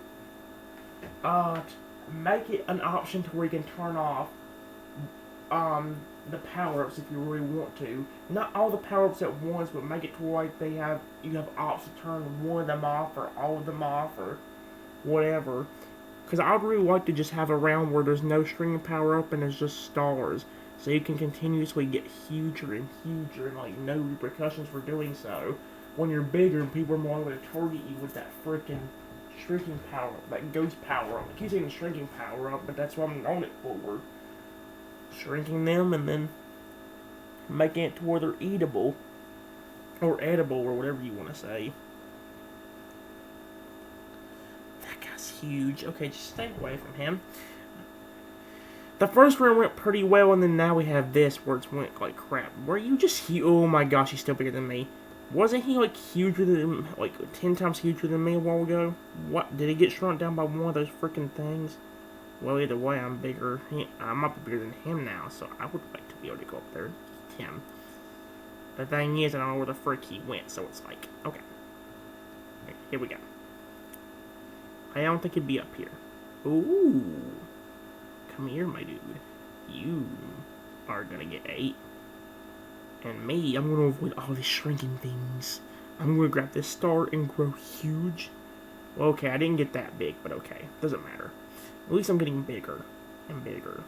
make it an option to where you can turn off, the power-ups if you really want to. Not all the power-ups at once, but make it to where like you have options to turn one of them off or all of them off or whatever. Because I'd really like to just have a round where there's no string power-up and there's just stars. So you can continuously get huger and huger and like no repercussions for doing so. When you're bigger, people are more likely to target you with that freaking shrinking power-up, that ghost power-up. I keep saying shrinking power-up, but that's what I'm on it for. Shrinking them and then making it to where they're eatable or edible or whatever you want to say. That guy's huge. Okay, just stay away from him. The first round went pretty well, and then now we have this where it's went like crap. Were you just huge? Oh my gosh, he's still bigger than me. Wasn't he like huger than, like 10 times huger than me a while ago? What, did he get shrunk down by one of those freaking things? Well, either way, I'm bigger. I might be bigger than him now, so I would like to be able to go up there and eat him. The thing is, I don't know where the frick he went, so it's like, okay. Here we go. I don't think he'd be up here. Ooh. Come here, my dude. You are gonna get ate. And me, I'm gonna avoid all these shrinking things. I'm gonna grab this star and grow huge. Well, okay, I didn't get that big, but okay. Doesn't matter. At least I'm getting bigger and bigger.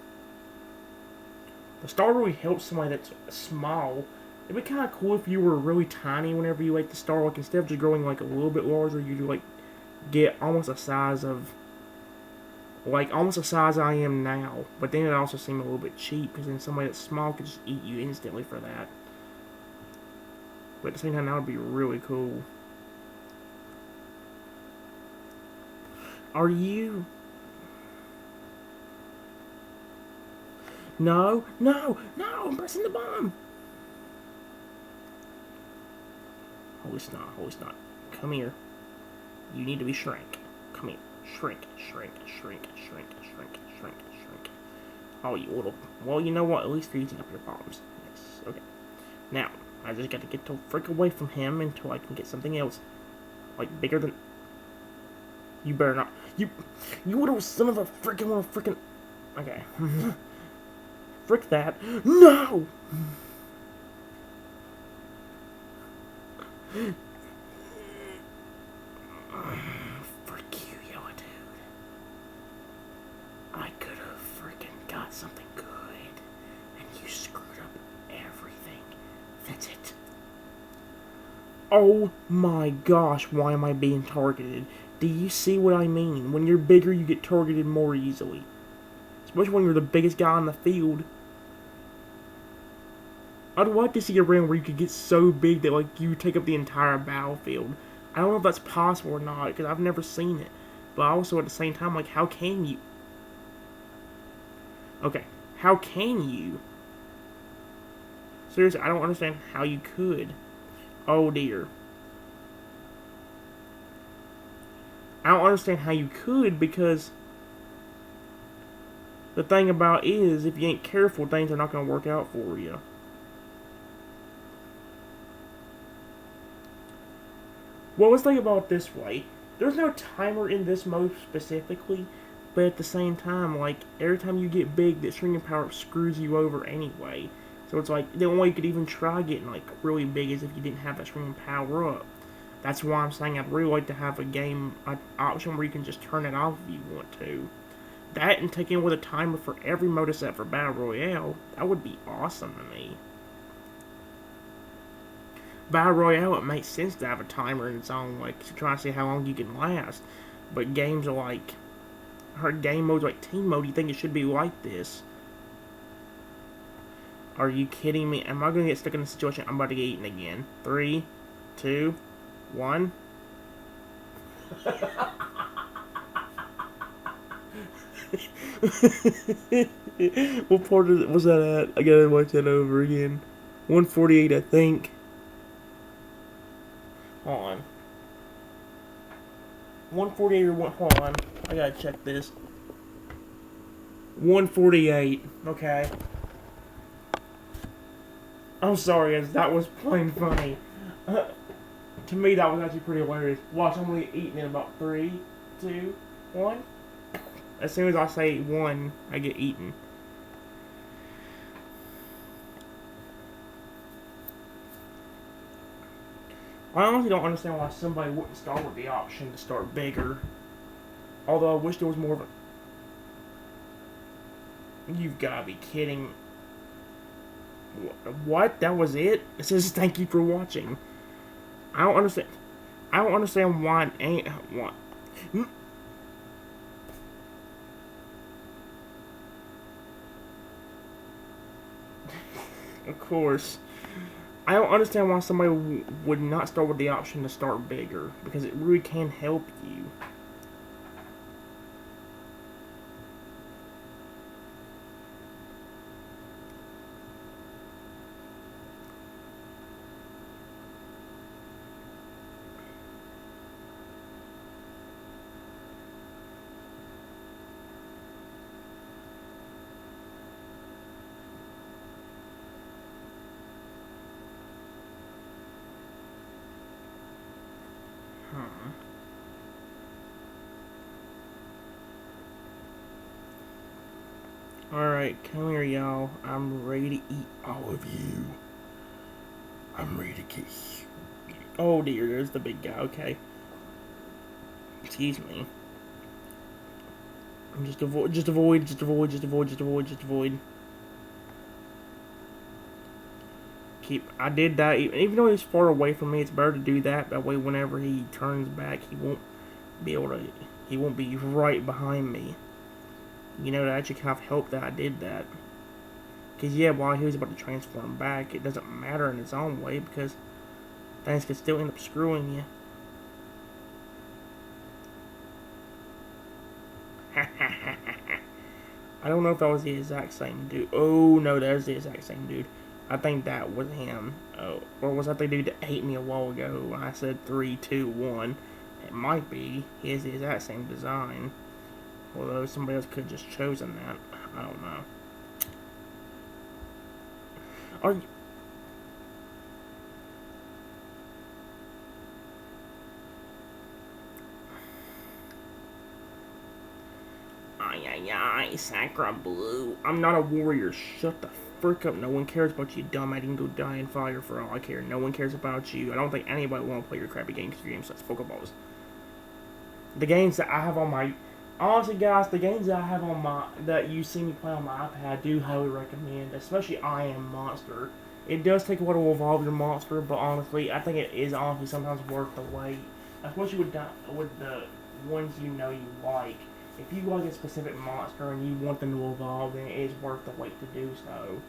The star really helps somebody that's small. It'd be kind of cool if you were really tiny whenever you ate the star. Like, instead of just growing, like, a little bit larger, you'd, like, get almost a size of... Like, almost the size I am now. But then it also seemed a little bit cheap, because then somebody that's small could just eat you instantly for that. But at the same time, that would be really cool. Are you... No, I'm pressing the bomb. Holy snot. Come here. You need to be shrink. Come here. Shrink, shrink, shrink, shrink, shrink, shrink, shrink. Oh, you little... Well, you know what? At least you're using up your bombs. Yes, okay. Now, I just got to get the frick away from him until I can get something else. Like, bigger than... You better not... You little son of a frickin' Okay. Frick that. No! Frick you, yo, dude. I could have frickin' got something good, and you screwed up everything. That's it. Oh my gosh, why am I being targeted? Do you see what I mean? When you're bigger, you get targeted more easily. Especially when you're the biggest guy on the field. I'd like to see a round where you could get so big that, like, you take up the entire battlefield. I don't know if that's possible or not, because I've never seen it. But also, at the same time, like, how can you? Okay, how can you? Seriously, I don't understand how you could. Oh, dear. I don't understand how you could, because the thing about it is, if you ain't careful, things are not going to work out for you. Well, let's think about it this way. There's no timer in this mode specifically, but at the same time, like, every time you get big, that shrinking power screws you over anyway. So it's like, the only way you could even try getting, like, really big is if you didn't have that shrinking power up. That's why I'm saying I'd really like to have a game option where you can just turn it off if you want to. That and take in with a timer for every mode except for Battle Royale, that would be awesome to me. Battle Royale, it makes sense to have a timer in its own, like, to try to see how long you can last. But games are like, or game modes like team mode, you think it should be like this? Are you kidding me? Am I going to get stuck in a situation I'm about to get eaten again? 3, 2, 1. What part was that at? I gotta watch that over again. 148, I think. Hold on. 148 or what? Hold on. I gotta check this. 148. Okay. I'm sorry, that was plain funny. To me, that was actually pretty hilarious. Watch, I'm gonna eat in about 3, 2, 1. As soon as I say 1, I get eaten. I honestly don't understand why somebody wouldn't start with the option to start bigger. Although I wish there was more of a... You've gotta be kidding. What? That was it? It says thank you for watching. I don't understand. I don't understand why it ain't... What? Of course. I don't understand why somebody would not start with the option to start bigger, because it really can help you. Alright, come here, y'all. I'm ready to eat all of you. I'm ready to get... Oh dear, there's the big guy, okay. Excuse me. Just avoid. I did that, even though he's far away from me, it's better to do that. That way, whenever he turns back, he won't be right behind me. You know, that actually kind of helped that I did that. Because, yeah, while he was about to transform back, it doesn't matter in its own way, because things could still end up screwing you. I don't know if that was the exact same dude. Oh, no, that was the exact same dude. I think that was him. Oh, or was that the dude that ate me a while ago when I said 3, 2, 1? It might be his exact same design. Although somebody else could have just chosen that. I don't know. Are you... Ay, Sacra Blue. I'm not a warrior. Shut the frick up. No one cares about you, dumb. I can go die in fire for all I care. No one cares about you. I don't think anybody will want to play your crappy games because your game sucks. Pokeballs. The games that I have on my... Honestly, guys, the games that I have on my... that you see me play on my iPad, I do highly recommend. Especially I Am Monster. It does take a while to evolve your monster, but honestly, I think it is honestly sometimes worth the wait. Especially with the ones you know you like. If you like a specific monster and you want them to evolve, then it is worth the wait to do so.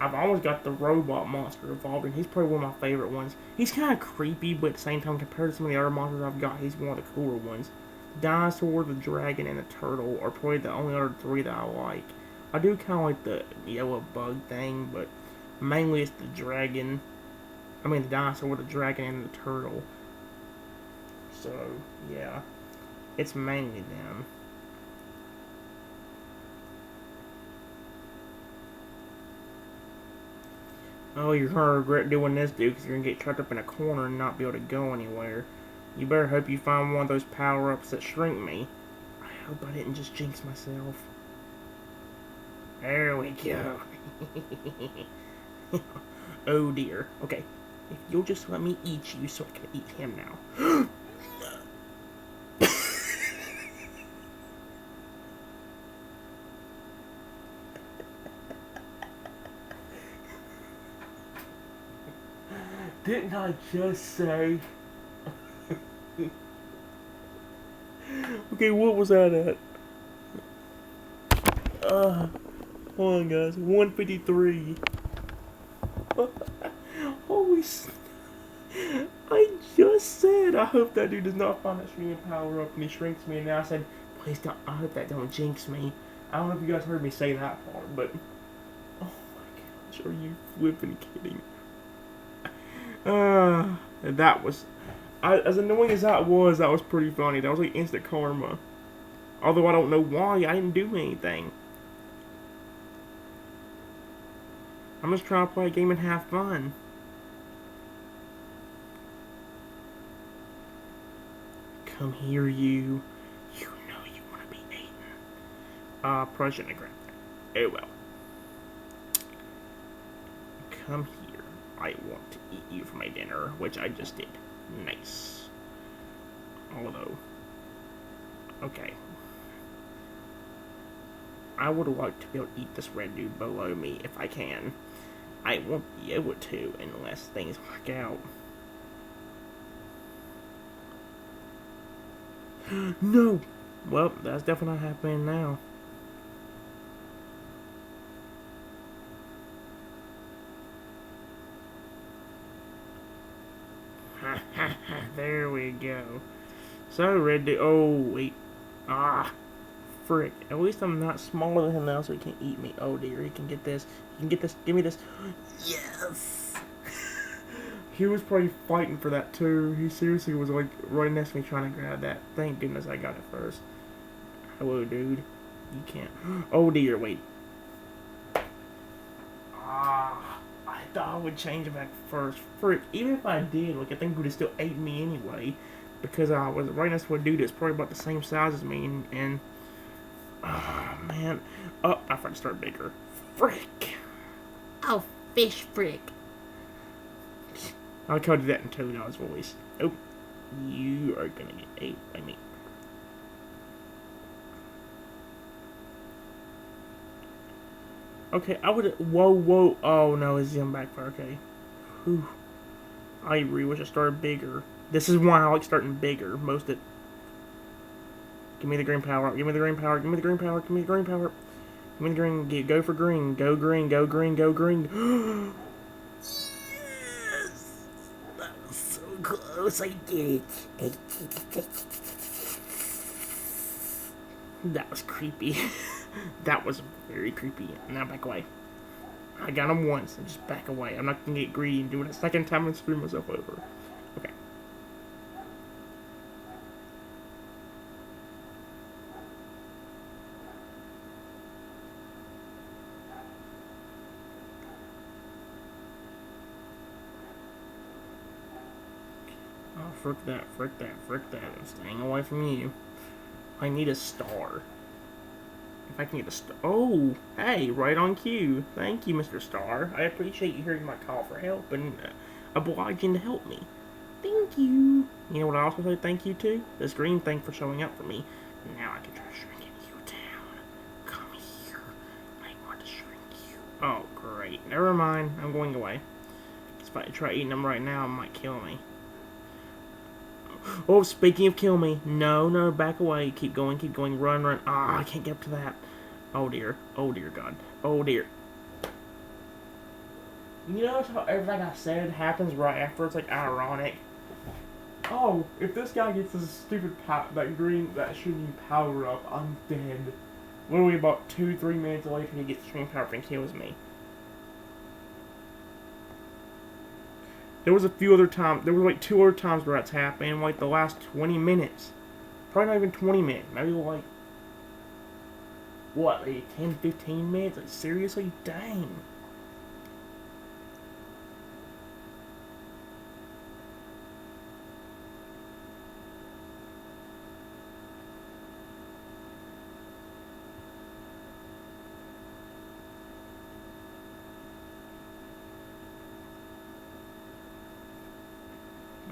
I've always got the robot monster evolved, and he's probably one of my favorite ones. He's kind of creepy, but at the same time, compared to some of the other monsters I've got, he's one of the cooler ones. The dinosaur, the dragon, and the turtle are probably the only other three that I like. I do kind of like the yellow bug thing, but mainly it's the dragon. I mean the dinosaur, the dragon, and the turtle. So, yeah. It's mainly them. Oh, you're gonna regret doing this, dude, because you're gonna get trapped up in a corner and not be able to go anywhere. You better hope you find one of those power-ups that shrink me. I hope I didn't just jinx myself. There we go. Oh dear. Okay, if you'll just let me eat you so I can eat him now. Didn't I just say? Okay, what was that at? Hold on, guys. 153. Holy I just said, I hope that dude does not find that shrinking power up and he shrinks me. And now I said, please don't, I hope that don't jinx me. I don't know if you guys heard me say that part, but... Oh my gosh, are you flipping kidding? That was... as annoying as that was pretty funny. That was like instant karma. Although I don't know why, I didn't do anything. I'm just trying to play a game and have fun. Come here, you. You know you want to be eaten. Probably shouldn't have grabbed that. Oh well. Come here. I want to eat you for my dinner, which I just did. Nice. Although, okay. I would like to be able to eat this red dude below me if I can. I won't be able to unless things work out. No! Well, that's definitely not happening now. There we go. So, red dude. Oh, wait. Frick. At least I'm not smaller than him now, so he can't eat me. Oh dear, he can get this. He can get this. Give me this. Yes! He was probably fighting for that too. He seriously was like right next to me trying to grab that. Thank goodness I got it first. Hello, dude. You can't. Oh dear, wait. I thought I would change it back first. Frick. Even if I did, like, I think he would have still ate me anyway. Because I was right next to a dude that's probably about the same size as me, and oh, man. Oh, I forgot to start bigger. Frick. Oh, fish frick. I'll do that in Toad's voice. Oh, you are gonna get ate by me. Okay, I would. Whoa. Oh, no, it's him backfire. Okay. Whew. I really wish I started bigger. This is why I like starting bigger. Most it. Give me the green power. Give me the green power. Give me the green power. Give me the green power. Give me the green. Go for green. Go green. Go green. Go green. Yes! That was so close. I did it. That was creepy. That was very creepy. Now back away. I got him once and just back away. I'm not gonna get greedy and do it a second time and screw myself over. Okay. frick that, frick that, frick that. I'm staying away from you. I need a star. If I can get a star. Oh, hey, right on cue. Thank you, Mr. Star. I appreciate you hearing my call for help and obliging to help me. Thank you. You know what I also say thank you to? This green thing for showing up for me. Now I can try shrinking you down. Come here. I want to shrink you. Oh, great. Never mind. I'm going away. If I try eating them right now, it might kill me. Oh, speaking of kill me. No, no, back away. Keep going, run, run. Ah, I can't get up to that. Oh dear God. Oh dear. You notice how everything I said happens right after? It's like ironic. Oh, if this guy gets this stupid that green, that shooting power up, I'm dead. Literally about 2-3 minutes later, he gets the string power up and kills me. There was a few other times, there was like 2 other times where that's happened in like the last 20 minutes. Probably not even 20 minutes, maybe like, what, like 10-15 minutes? Like seriously? Dang.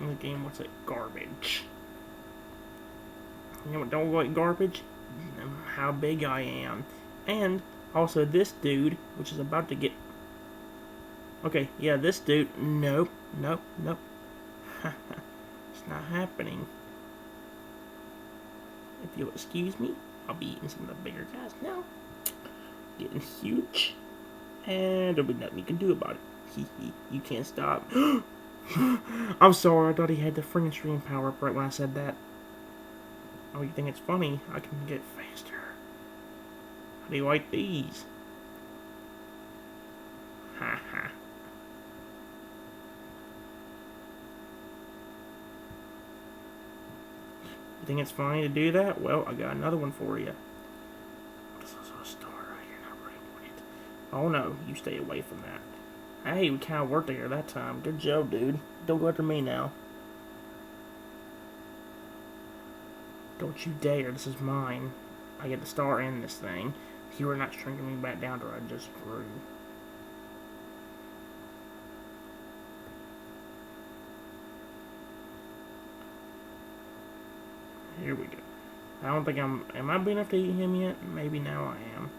The game looks like garbage. You know what don't look like garbage? How big I am. And also this dude, which is about to get... Okay, yeah, this dude... Nope, nope, nope. It's not happening. If you'll excuse me, I'll be eating some of the bigger guys now. Getting huge. And there'll be nothing you can do about it. You can't stop. I'm sorry, I thought he had the freaking stream power up right when I said that. Oh, you think it's funny? I can get faster. How do you like these? Ha ha. You think it's funny to do that? Well, I got another one for you. There's also a star right here, not right on it. Oh no, you stay away from that. Hey, we kind of worked together that time. Good job, dude. Don't go after me now. Don't you dare. This is mine. I get the star in this thing. You are not shrinking me back down to I just grew. Here we go. I don't think am I big enough to eat him yet? Maybe now I am.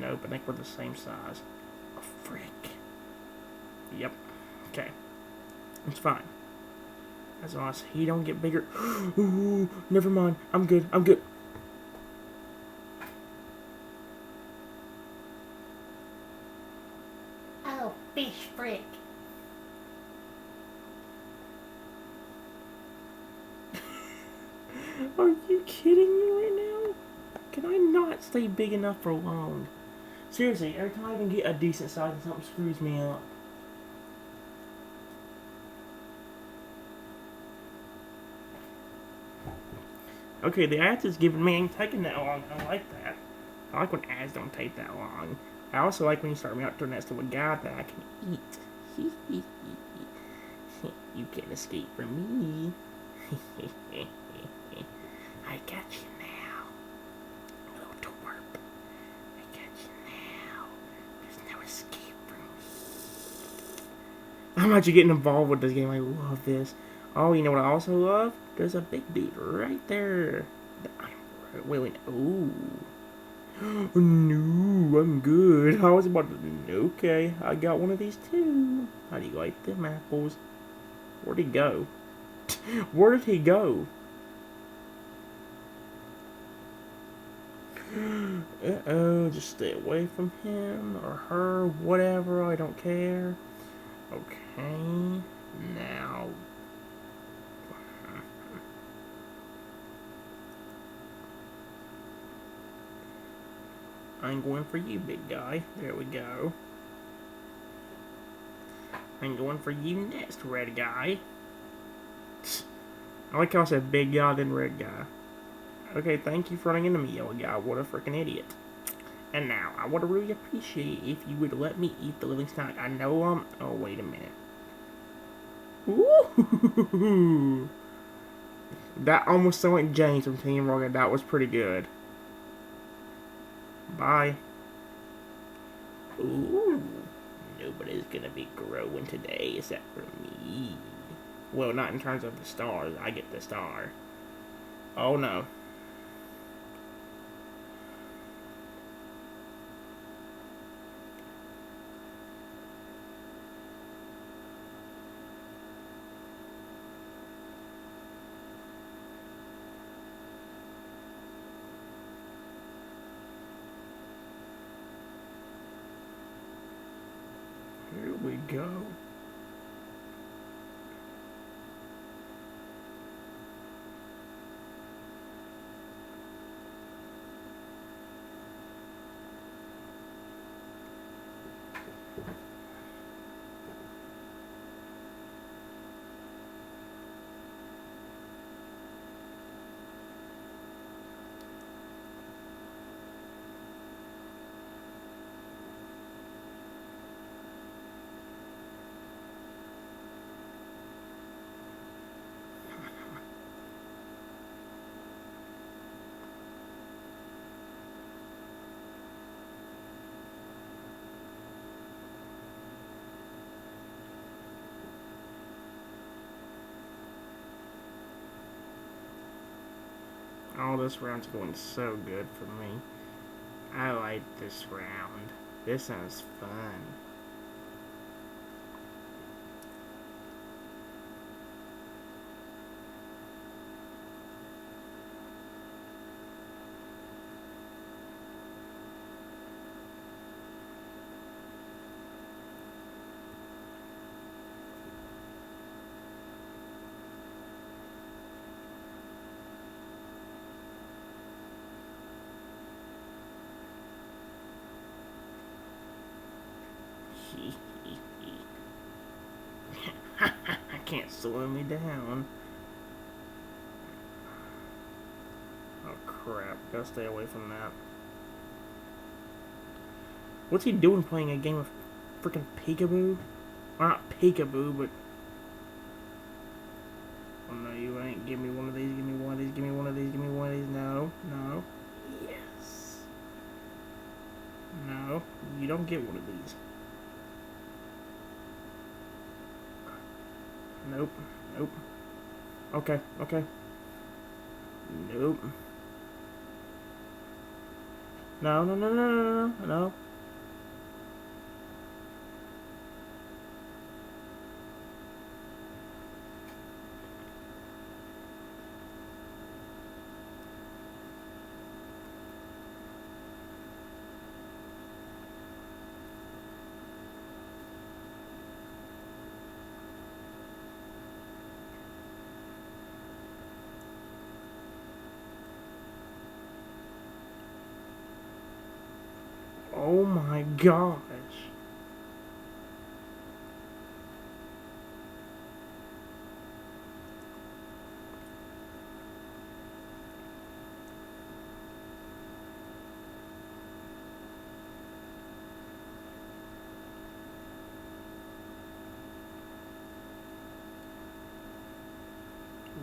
Nope, I think we're the same size. Oh, frick. Yep. Okay. It's fine. As long as he don't get bigger. Ooh, never mind. I'm good. I'm good. Oh, fish frick. Are you kidding me right now? Can I not stay big enough for long? Seriously, every time I even get a decent size, something screws me up. Okay, the ads is giving me ain't taking that long. I like that. I like when ads don't take that long. I also like when you start me out to turn next to a guy that I can eat. You can't escape from me. I got you now. Little twerp. I got you now. There's no escape from me. I'm actually getting involved with this game. I love this. Oh, you know what I also love? There's a big dude right there. Wait. Ooh. No, I'm good. I was about to... Okay, I got one of these too. How do you like them apples? Where'd he go? Where did he go? Uh-oh, just stay away from him or her, whatever, I don't care. Okay, now... I'm going for you, big guy. There we go. I'm going for you next, red guy. I like how I said big guy, then red guy. Okay, thank you for running into me, yellow guy. What a freaking idiot. And now, I would really appreciate if you would let me eat the living snack. I know, oh, wait a minute. Ooh. That almost sounded like James from Team Rocket. That was pretty good. Bye. Ooh. Nobody's gonna be growing today except for me. Well, not in terms of the stars. I get the star. Oh no. Here we go. Oh, this round's going so good for me. I like this round. This sounds fun. Can't slow me down. Oh crap, gotta stay away from that. What's he doing playing a game of freaking peekaboo? Or not peekaboo, but... Oh no, you ain't. Give me one of these, give me one of these, give me one of these, give me one of these. No, no. Yes. No, you don't get one of these. Nope, nope. Okay, okay. Nope. No, no, no, no, no, no, no. Oh my gosh.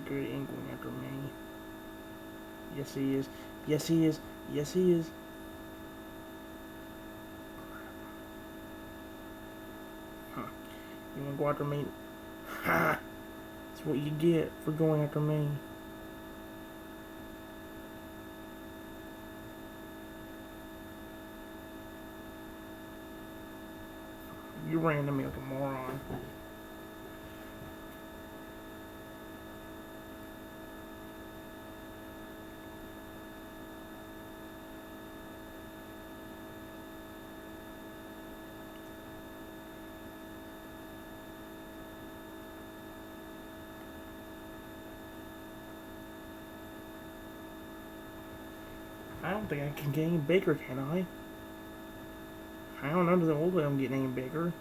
Good ain't going after me. Yes he is. Yes he is. Yes he is. Huh. You wanna go after me? Ha! That's what you get for going after me. You ran into me like a moron. I don't think I can get any bigger, can I? I don't know, doesn't look like I'm getting any bigger.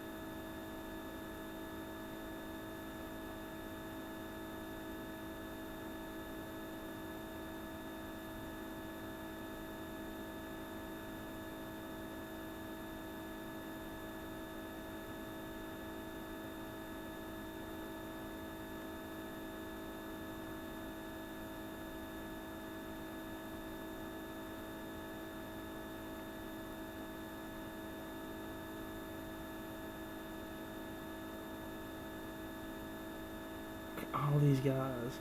these guys.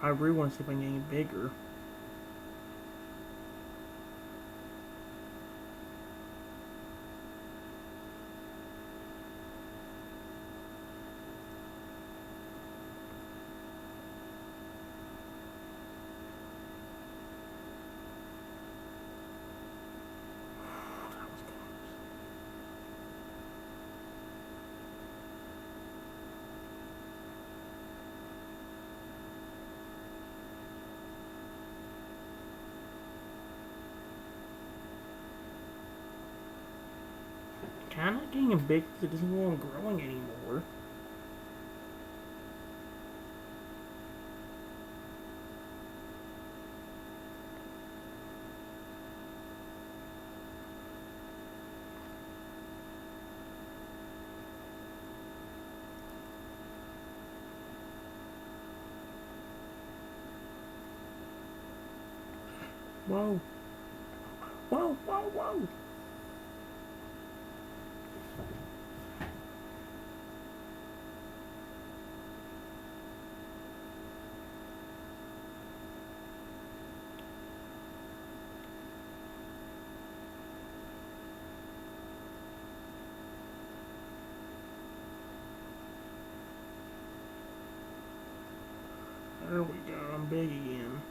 I really want to see if I can get any bigger. That was close. Kinda getting big because it doesn't want growing anymore. Whoa. Whoa, whoa, whoa. There we go, I'm big again.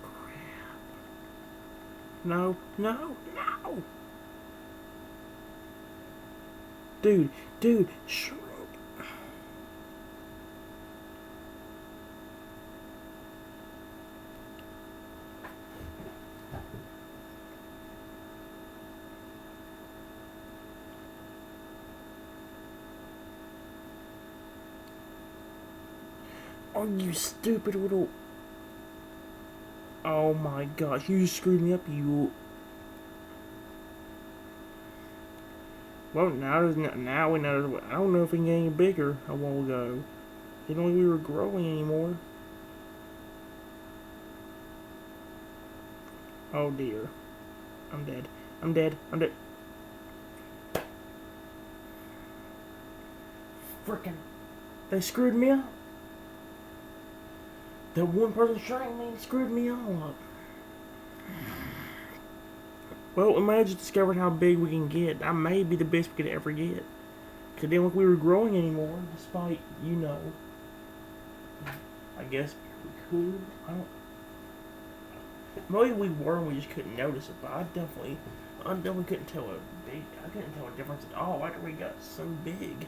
Crap. No, no, no! Dude, shrink. Oh, you stupid little... Oh my gosh, you screwed me up, you... Well, now there's no, now we know. I don't know if we can get any bigger a while ago. Didn't know we were growing anymore. Oh dear. I'm dead. I'm dead. I'm dead. Frickin'. They screwed me up. That one person shrank me and screwed me all up. Well, imagine discovering how big we can get. That may be the best we could ever get. Cause it didn't look like we were growing anymore, despite, you know. I guess we could. I don't. Maybe we were and we just couldn't notice it, but I definitely couldn't tell I couldn't tell a difference at all after we got so big.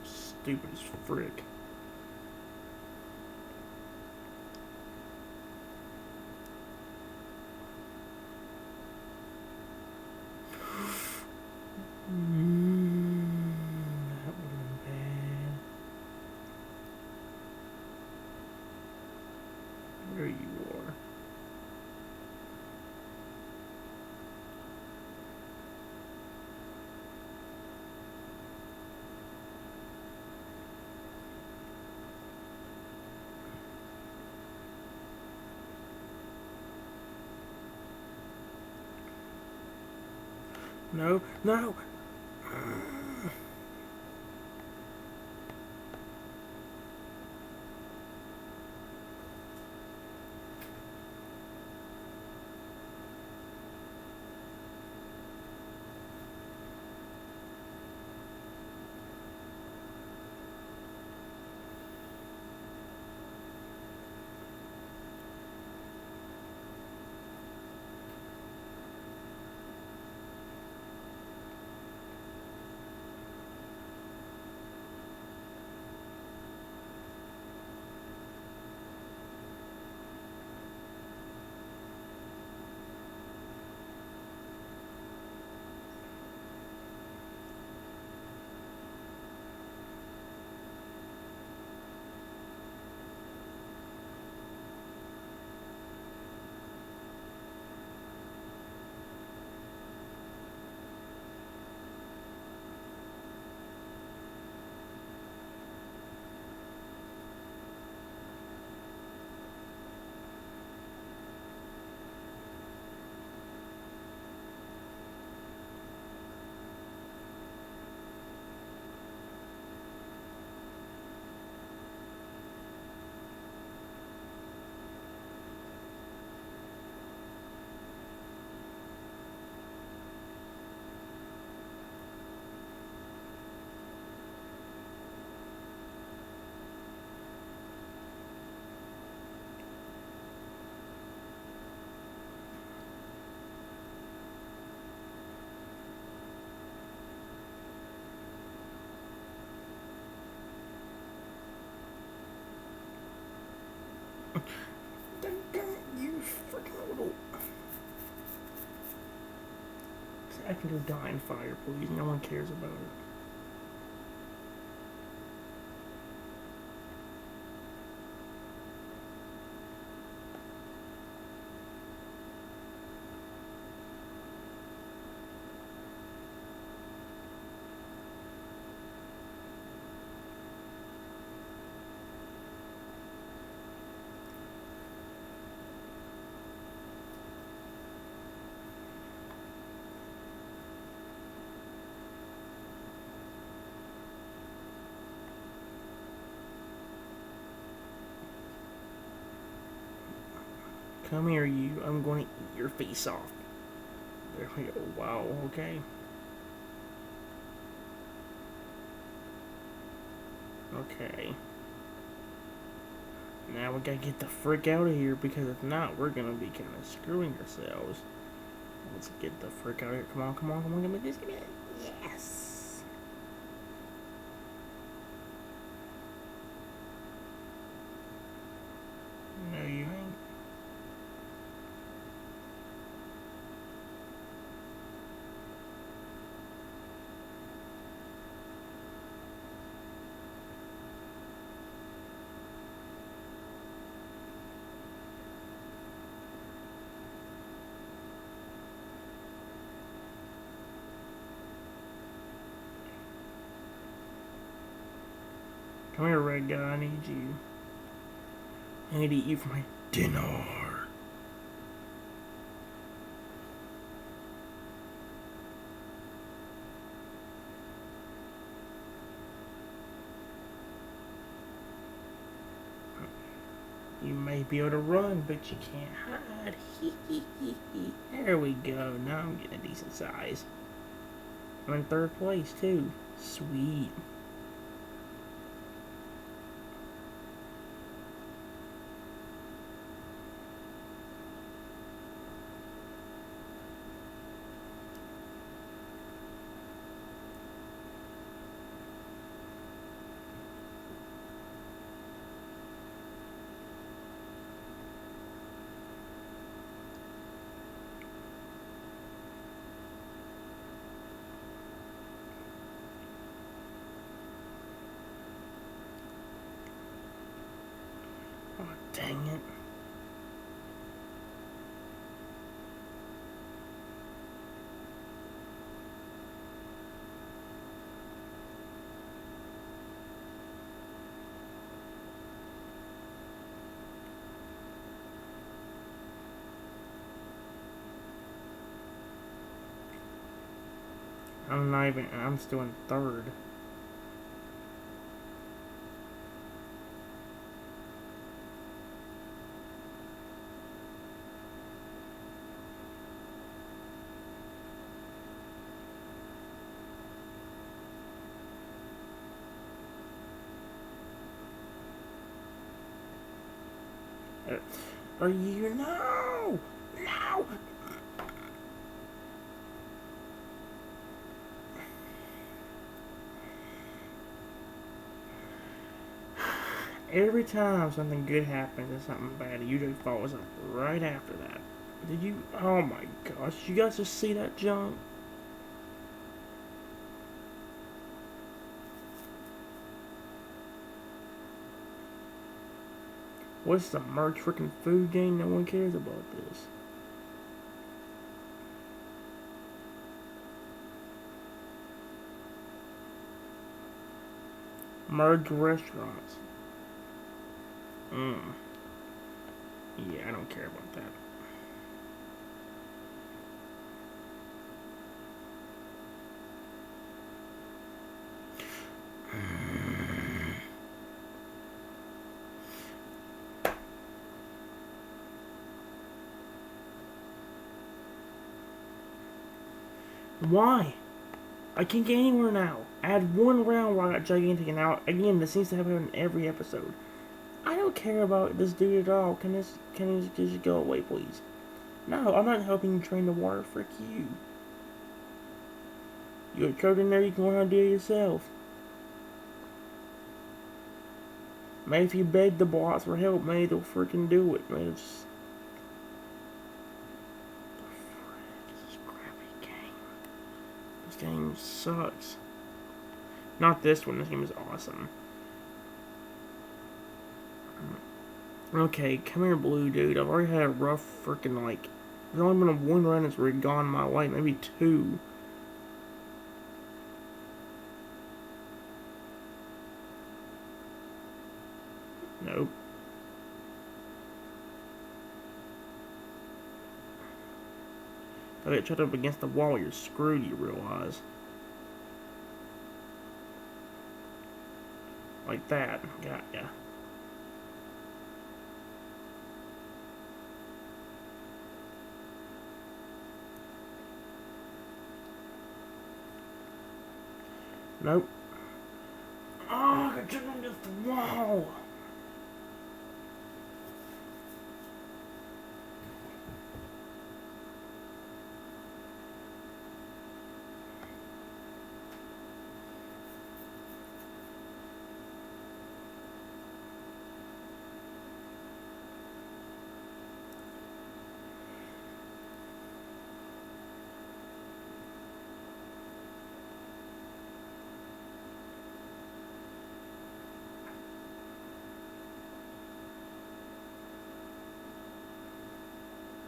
Stupid as frick. That would have been bad. There you are. No, no. You freaking little. I can go die in fire, please. No one cares about it. Come here, you. I'm going to eat your face off. There we go. Wow, okay. Okay. Now we gotta get the frick out of here, because if not, we're gonna be kind of screwing ourselves. Let's get the frick out of here. Come on, come on, come on. Give me this. Give me that. Yes. No, you ain't. Come here, red guy. I need you. I need to eat you for my dinner. You may be able to run, but you can't hide. There we go. Now I'm getting a decent size. I'm in third place, too. Sweet. Oh, dang it. I'm still in third. Are you? No! No! Every time something good happens and something bad, it usually follows up right after that. Did you? Oh my gosh, you guys just see that junk? What's the merch freaking food game? No one cares about this. Merge restaurants. Yeah, I don't care about that. Why? I can't get anywhere now. I had one round where I got gigantic, and now again this seems to happen in every episode. I don't care about this dude at all. Can he just go away, please? No, I'm not helping you train the water. Frick you. You got code in there. You can learn how to do it yourself. Maybe if you beg the bots for help, maybe they'll freaking do it. Man, it's this crappy game. This game sucks. Not this one. This game is awesome. Okay, come here, blue dude. I've already had a rough freaking like. There's only been one run that's already gone my way, maybe two. Nope. If I get shut up against the wall, you're screwed, you realize. Like that. Got ya. Nope. Oh, I got shut up against the wall.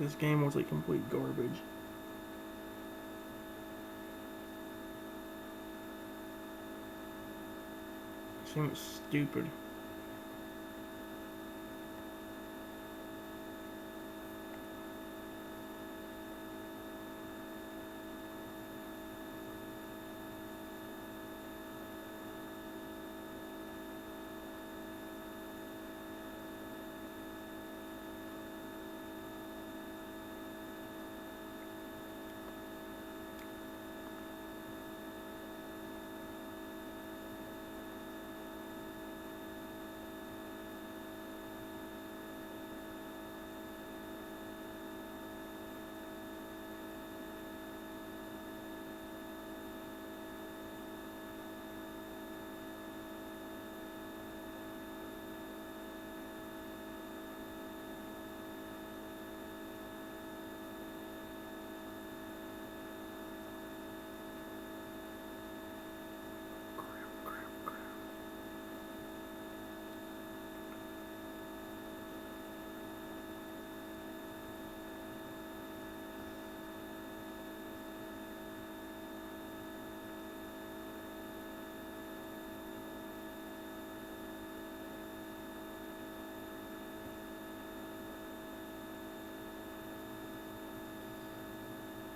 This game was like complete garbage. This game was stupid.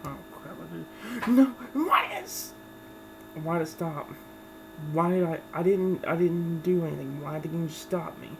Oh crap! No, why did it stop? Why did I didn't do anything. Why did the game stop me?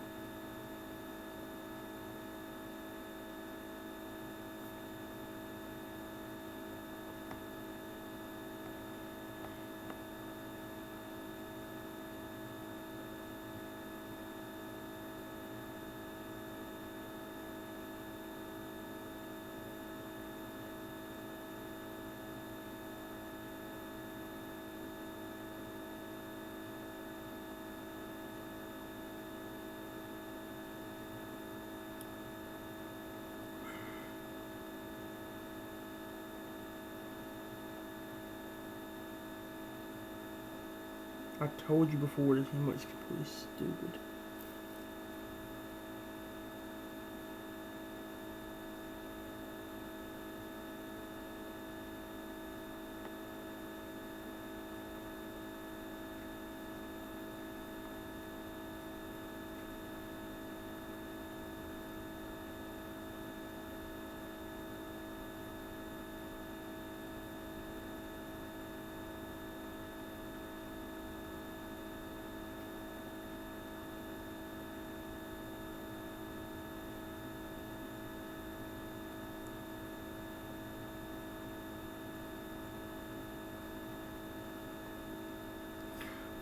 I told you before this game was completely stupid.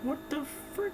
What the frick?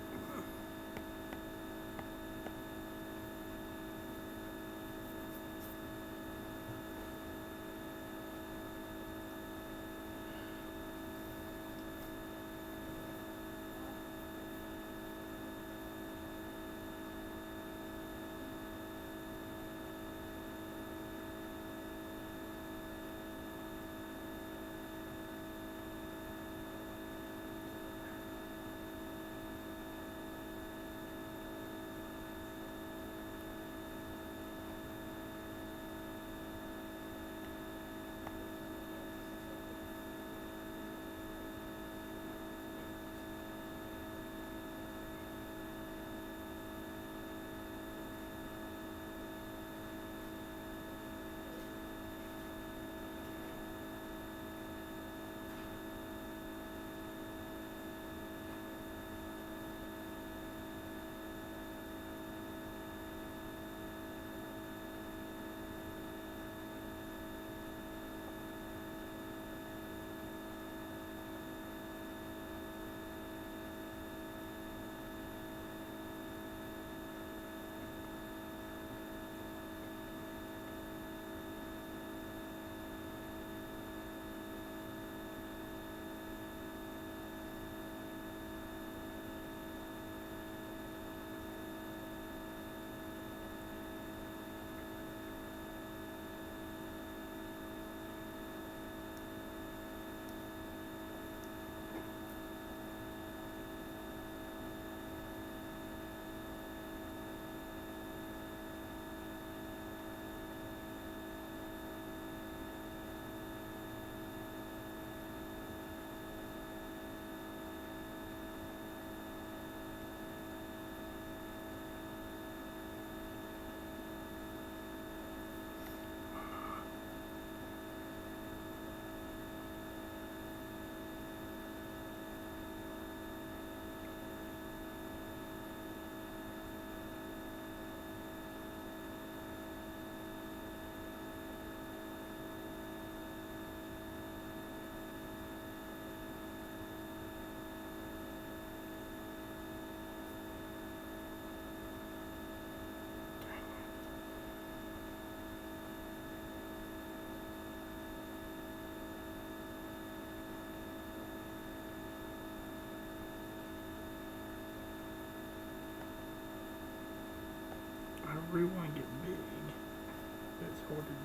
really want to get big, but it's hard to do.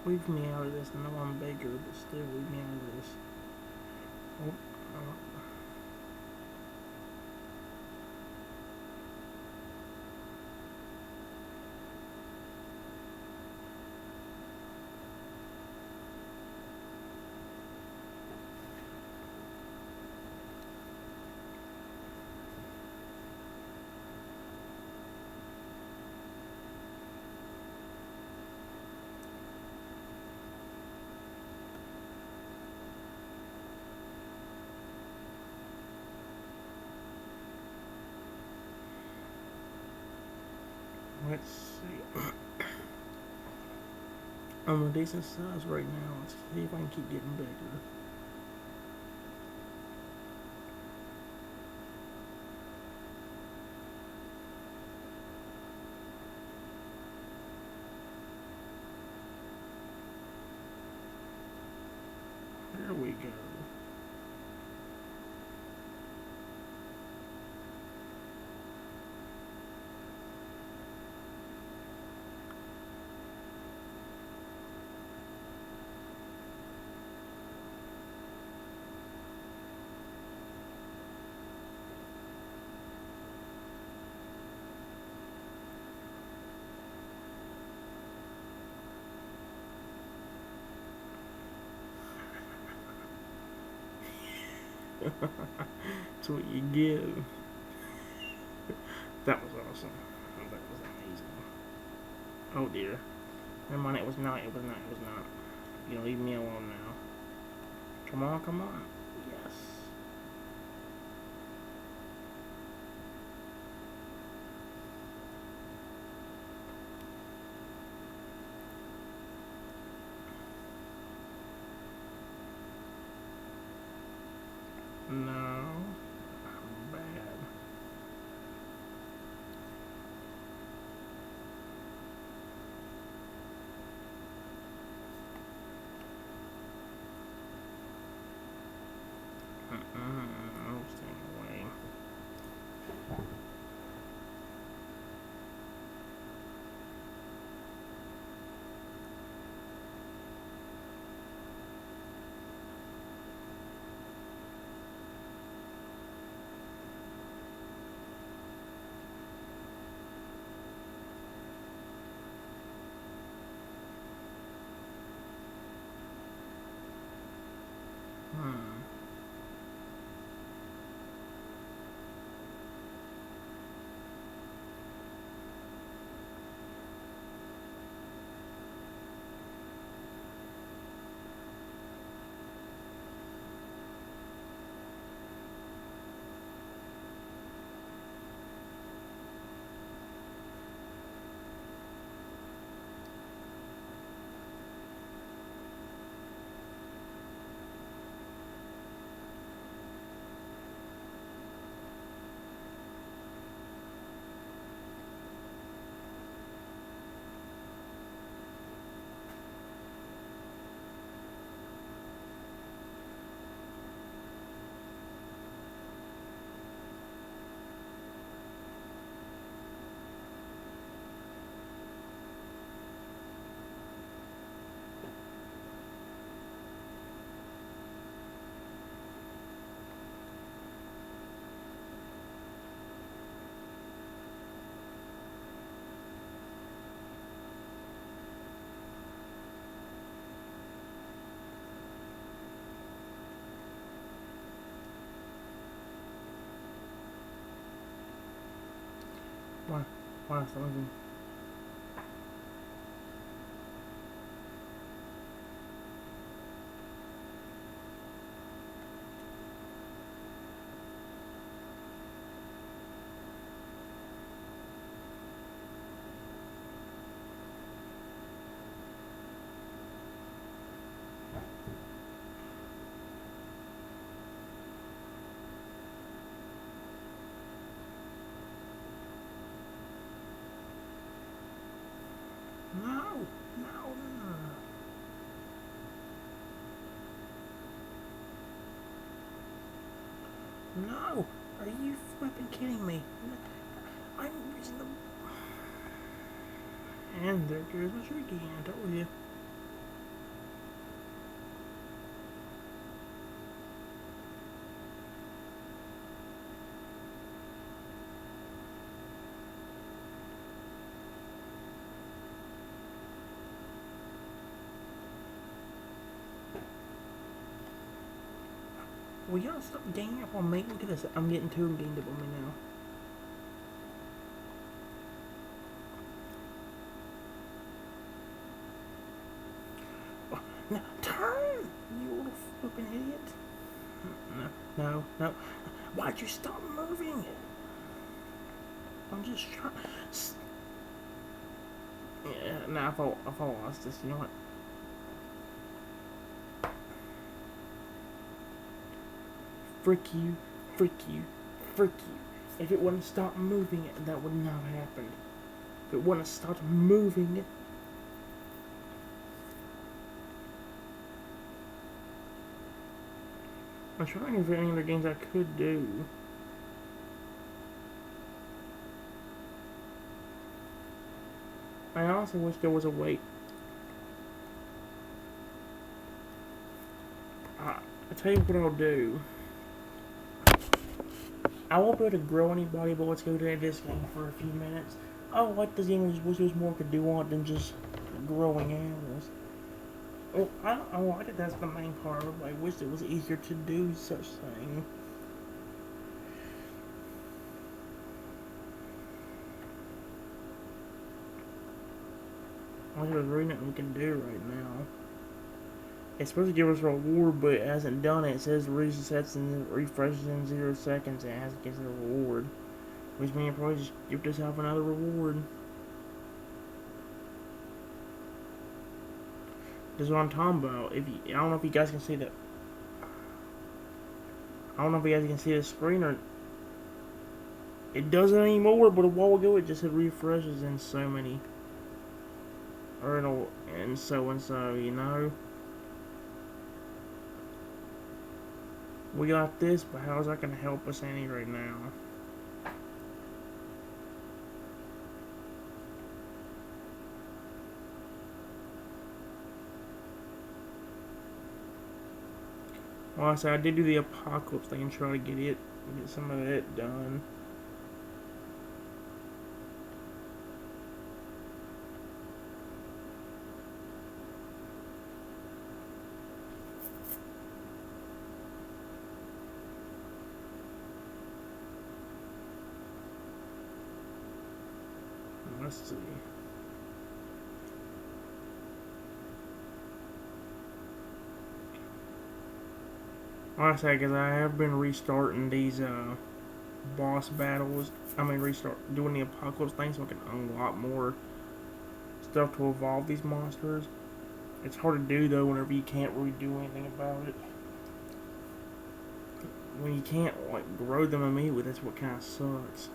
Leave me out of this. I know I'm bigger, but still leave me out of this. Oh, let's see. I'm a decent size right now. Let's see if I can keep getting bigger. There we go. That's what you give. That was awesome. That was amazing. Oh dear. Never mind, it was not. It was not. It was not. You know, leave me alone now. Come on, come on. Yes. No. I'm bad. Why is it moving? No! No! No! Are you flipping kidding me? I'm using the... And there goes my shrieky, I told you. Will y'all stop ganging up on me? Look at this. I'm getting two of them ganged up on me now. Oh, now turn! You little flipping idiot. No. Why'd you stop moving? I'm just trying. Yeah, nah, if I lost this, you know what? Frick you, frick you, frick you. If it wouldn't stop moving, that would not have happened. If it wouldn't have stopped moving... I'm trying to find any other games I could do. I also wish there was a way... I'll tell you what I'll do. I won't be able to grow anybody, but let's go to this game for a few minutes. I like this game, I just wish there was more could do on it than just growing animals. Well, I like it, that's the main part of it. I wish it was easier to do such thing. I think there's really nothing we can do right now. It's supposed to give us a reward, but it hasn't done it. It says resets and refreshes in 0 seconds, and it hasn't given us a reward. Which means probably just give yourself another reward. This is what I'm talking about. I don't know if you guys can see that. I don't know if you guys can see the screen or. It doesn't anymore, but a while ago it just said refreshes in so many. Or and so, you know. We got this, but how is that going to help us any right now? Well, I said I did do the apocalypse thing and try to get some of it done. Let's see. Like I say, because I have been restarting these boss battles. Doing the apocalypse thing so I can unlock more stuff to evolve these monsters. It's hard to do though whenever you can't really do anything about it. When you can't like grow them immediately, that's what kind of sucks.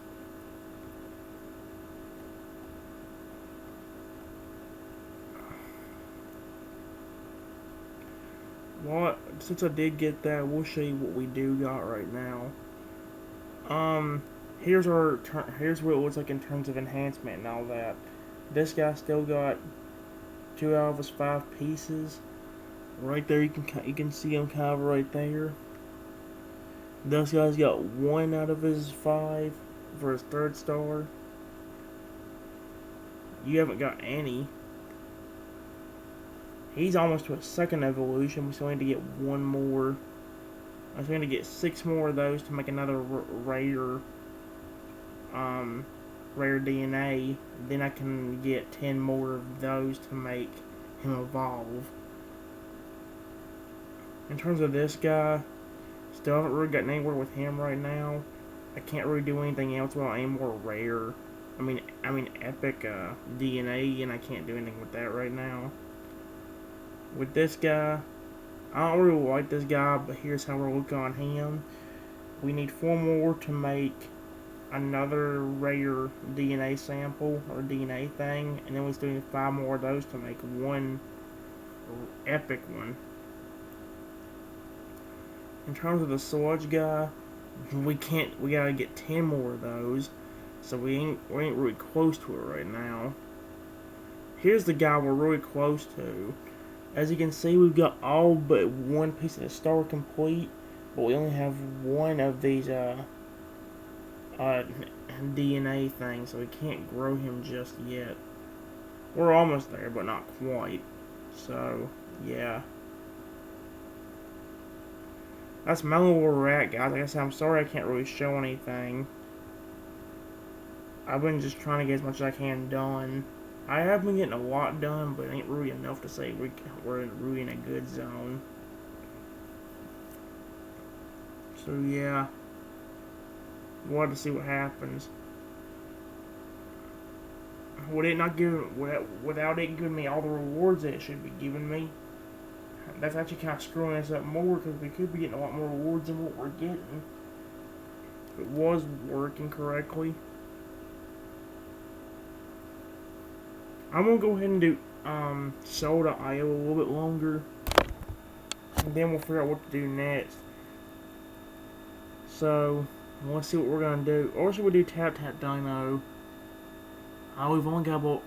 Well, since I did get that, we'll show you what we do got right now. Here's what it looks like in terms of enhancement and all that. This guy still got 2 out of his 5 pieces. Right there, you can see him kind of right there. This guy's got 1 out of his 5 for his 3rd star. You haven't got any. He's almost to a 2nd evolution. We still need to get 1 more. I still need to get 6 more of those to make another rare rare DNA, then I can get 10 more of those to make him evolve. In terms of this guy, still haven't really gotten anywhere with him right now. I can't really do anything else without any more rare. I mean epic DNA, and I can't do anything with that right now. With this guy, I don't really like this guy, but here's how we're looking on him. We need 4 more to make another rare DNA sample or DNA thing, and then we still need 5 more of those to make one epic one. In terms of the sludge guy, we gotta get 10 more of those, so we ain't really close to it right now. Here's the guy we're really close to. As you can see, we've got all but one piece of the star complete, but we only have one of these DNA things, so we can't grow him just yet. We're almost there, but not quite. So, yeah. That's mainly where we're at, guys. Like I said, I'm sorry I can't really show anything. I've been just trying to get as much as I can done. I have been getting a lot done, but it ain't really enough to say we're really in a good zone. So yeah, we'll have to see what happens. Would it not give without it giving me all the rewards that it should be giving me? That's actually kind of screwing us up more because we could be getting a lot more rewards than what we're getting. If it was working correctly. I'm gonna go ahead and do Soda.io a little bit longer, and then we'll figure out what to do next. So let's see what we're gonna do. Or should we do Tap Tap Dino? We've only got about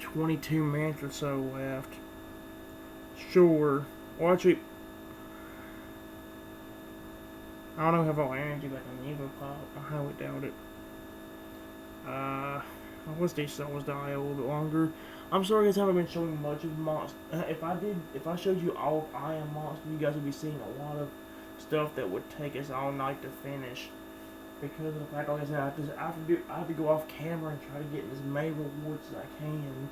22 minutes or so left. Sure. Well, actually, I don't have all the energy like an EvoPop. I highly doubt it. Let's do Souls.io a little bit longer. I'm sorry guys, I haven't been showing much of Monster. If I showed you all of I Am Monster, you guys would be seeing a lot of stuff that would take us all night to finish. Because of the fact, like I said, I have to go off camera and try to get as many rewards as I can.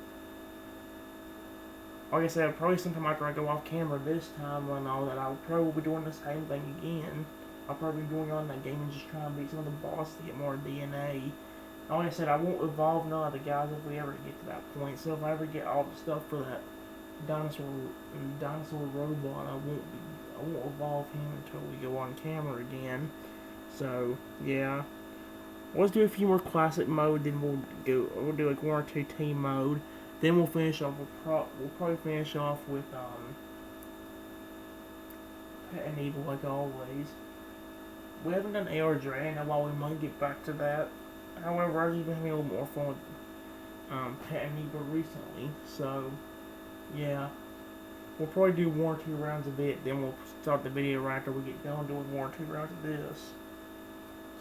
Like I said, probably sometime after I go off camera this time and all that, I'll probably be doing the same thing again. I'll probably be going on that game and just trying to beat some of the bosses to get more DNA. Like I said, I won't evolve none of the guys if we ever get to that point. So if I ever get all the stuff for that dinosaur robot, I won't evolve him until we go on camera again. So yeah, let's do a few more classic mode. Then we'll do like 1 or 2 team mode. Then we'll finish off. We'll probably finish off with Pet and Evil like always. We haven't done AR Dragon, and while we might get back to that. However, I've just been having a little more fun with Pet and Evil recently. So yeah, we'll probably do 1 or 2 rounds of it. Then we'll start the video right after we get done doing 1 or 2 rounds of this.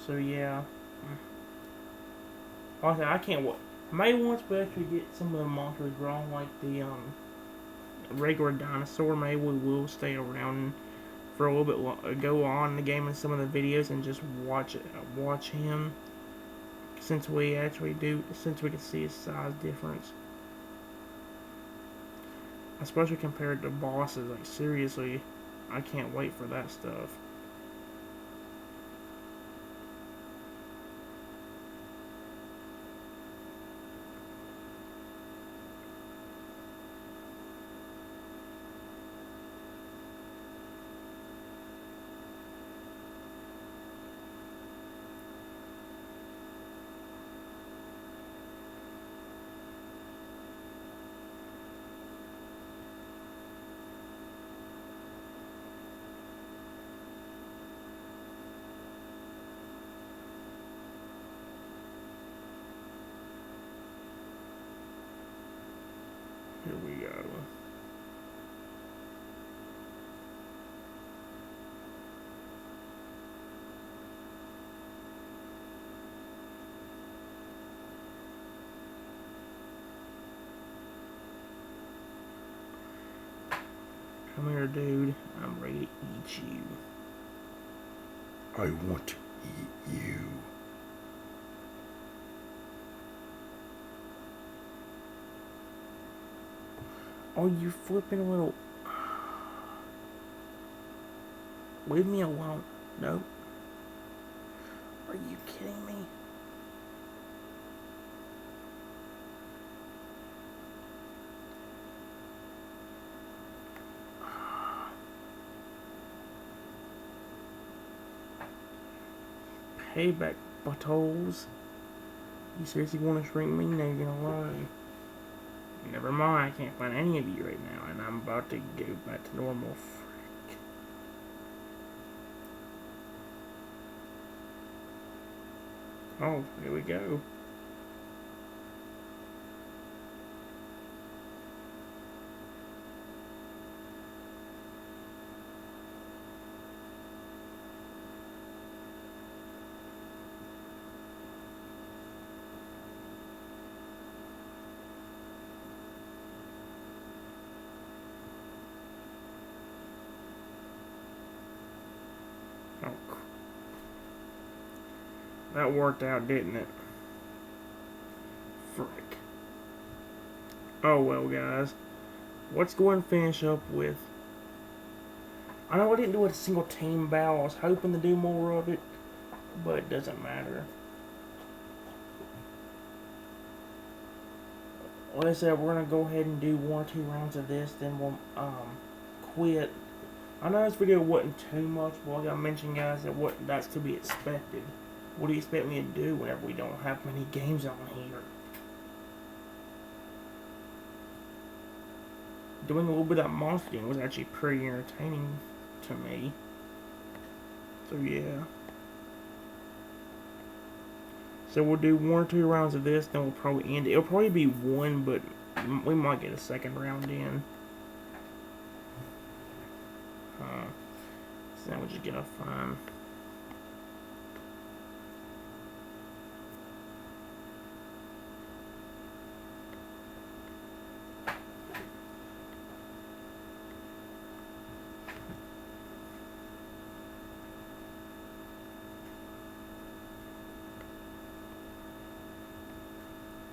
So yeah. Like I said, I can't wait. Maybe once we actually get some of the monsters wrong, like the regular dinosaur, maybe we will stay around for a little bit, go on in the game in some of the videos and just watch him. Since we can see his size difference, especially compared to bosses. Like seriously, I can't wait for that stuff. Here we go. Come here, dude. I'm ready to eat you. I want to eat you. Oh, you flipping little... Leave me alone. No. Are you kidding me? Payback, buttholes. You seriously want to shrink me? Now you're gonna lie. Never mind, I can't find any of you right now, and I'm about to go back to normal. Frick. Oh, here we go. Oh, that worked out, didn't it? Frick. Oh well, guys. Let's go and finish up with... I know I didn't do a single team battle. I was hoping to do more of it, but it doesn't matter. Like I said, we're going to go ahead and do 1 or 2 rounds of this, then we'll quit. I know this video wasn't too much, but like I mentioned, guys, that's to be expected. What do you expect me to do whenever we don't have many games on here? Doing a little bit of monster game was actually pretty entertaining to me. So yeah. So we'll do 1 or 2 rounds of this, then we'll probably end it. It'll probably be 1, but we might get a second round in. So then we'll just get a fun.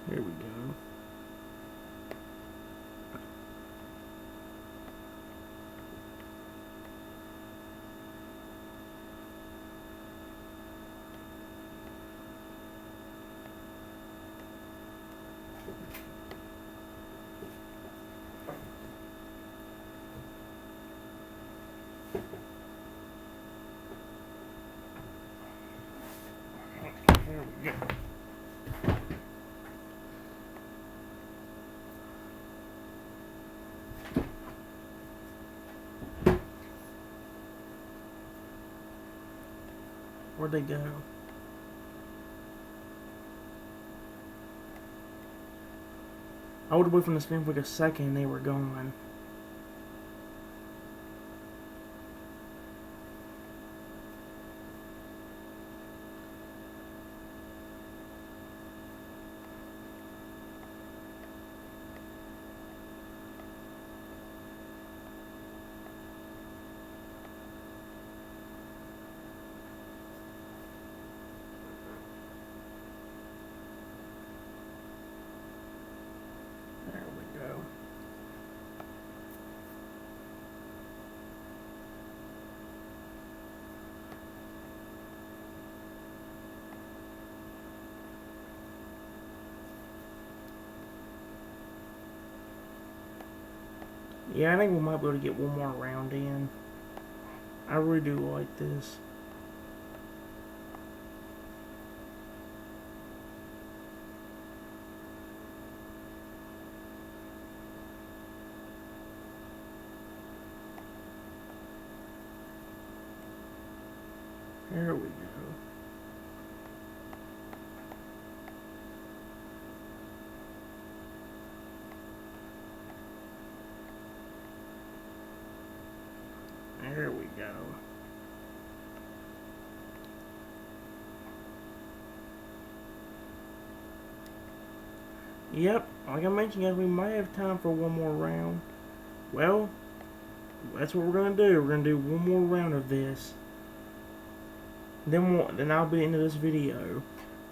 Here we go. Here we go. Where'd they go? I would have waited from the screen for like a second and they were gone. There we go. Yeah, I think we might be able to get 1 more round in. I really do like this. There we go. There we go. Yep, like I mentioned, guys, we might have time for 1 more round. Well, that's what we're gonna do. We're gonna do 1 more round of this. Then I'll be the end of this video.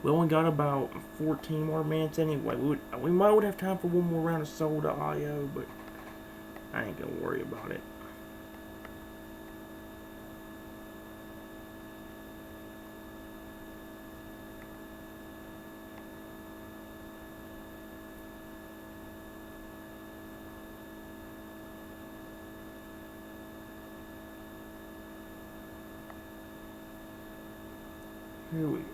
We only got about 14 more minutes anyway. We might would have time for 1 more round of Soul.io, but I ain't gonna worry about it. Here we go.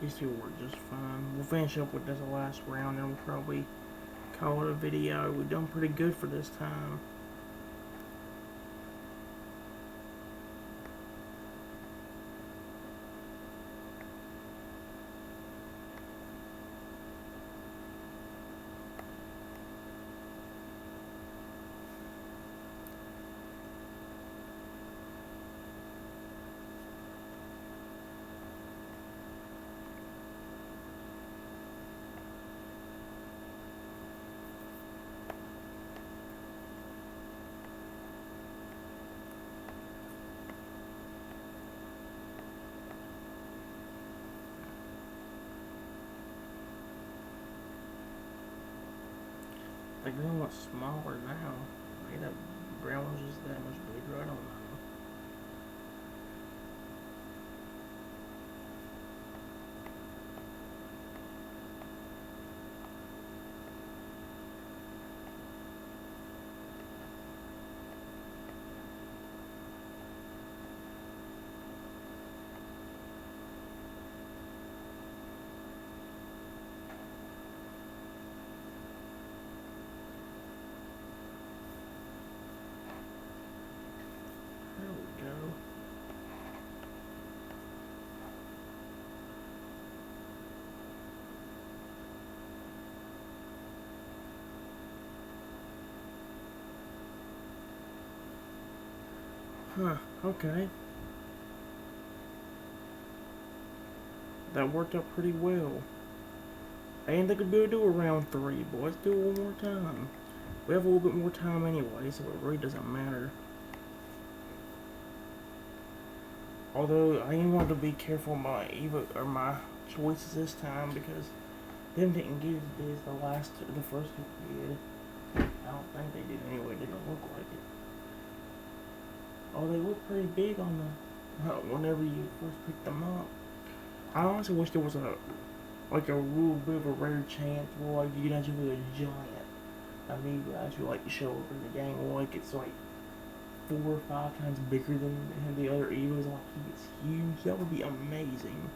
These two work just fine. We'll finish up with this last round and we'll probably call it a video. We've done pretty good for this time. The green one's smaller now. Maybe that brown one's just that much bigger. I don't know. There we go. Huh, okay. That worked out pretty well. I didn't think I'd be able to do a round 3, but let's do it one more time. We have a little bit more time anyway, so it really doesn't matter. Although I want to be careful my my choices this time because them didn't get as big as the first two did. I don't think they did anyway. They don't look like it. Oh, they look pretty big on the whenever you first pick them up. I honestly wish there was a real bit of a rare chance where like you could actually be a giant. I mean, you actually like show up in the game like it's like 4 or 5 times bigger than the other Evos. Like he gets huge. That would be amazing.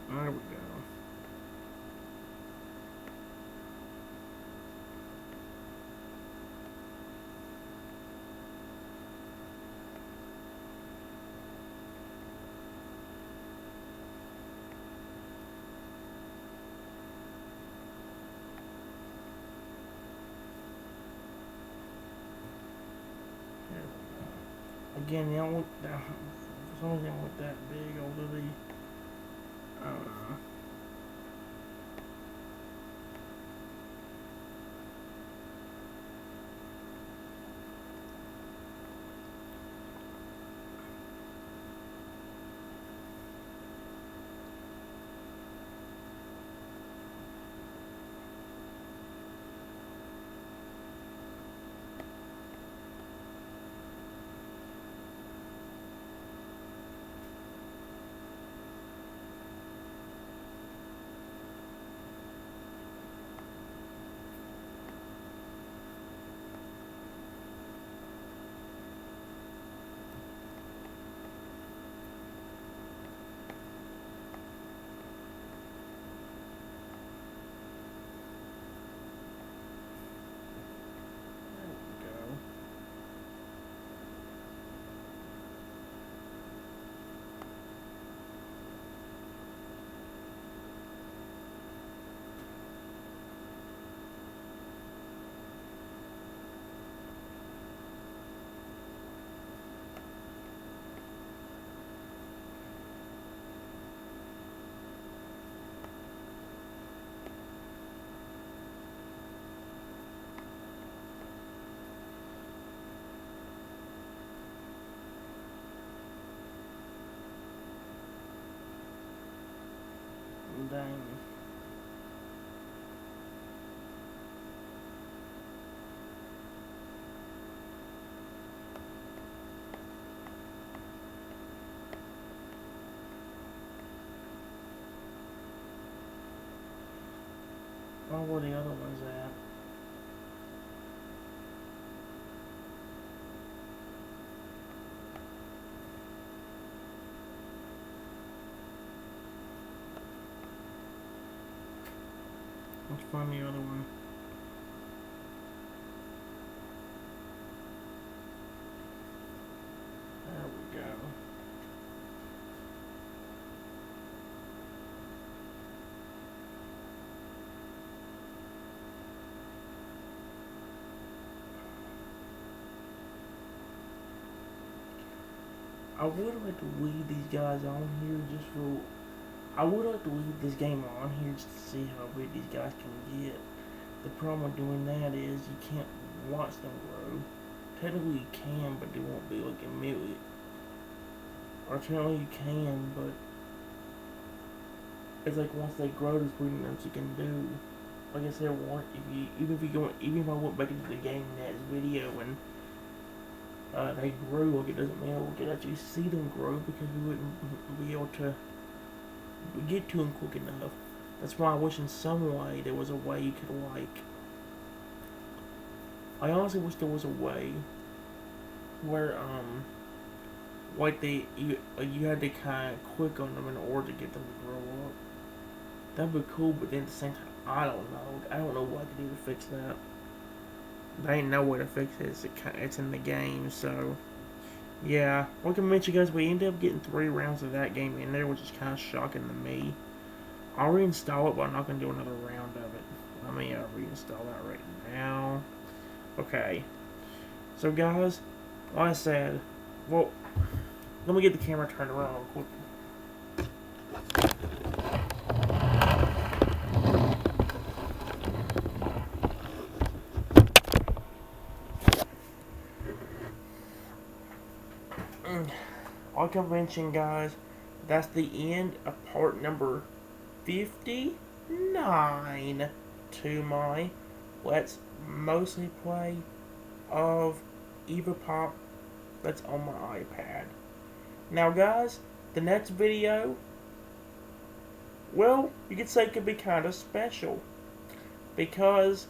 There we go. Again, they don't look that, for some reason they don't look that big, although they, I don't know. find the other one. There we go. I would like to leave these guys on here just for. I would like to leave this game on here just to see how big these guys can get. The problem with doing that is you can't watch them grow. Technically you can, but they won't be like immediate. Or technically you can, but it's like once they grow, there's breeding that you can do. Like I said, even if I went back into the game next video and they grew, like it doesn't mean we could actually see them grow because we wouldn't be able to get to them quick enough. That's why I wish in some way there was a way you could like. I honestly wish there was a way where like you had to kind of click on them in order to get them to grow up. That'd be cool, but then at the same time, I don't know. I don't know what I could do to fix that. There ain't no way to fix it. It's in the game, so yeah. Like I mentioned, guys, we ended up getting 3 rounds of that game in there, which is kind of shocking to me. I'll reinstall it, but I'm not going to do another round of it. Let me reinstall that right now. Okay. So, guys, like I said, well, let me get the camera turned around real quick. Like I mentioned, guys, that's the end of part number 59 to my Let's Mostly Play of EvoPop that's on my iPad. Now, guys, the next video, well, you could say it could be kind of special because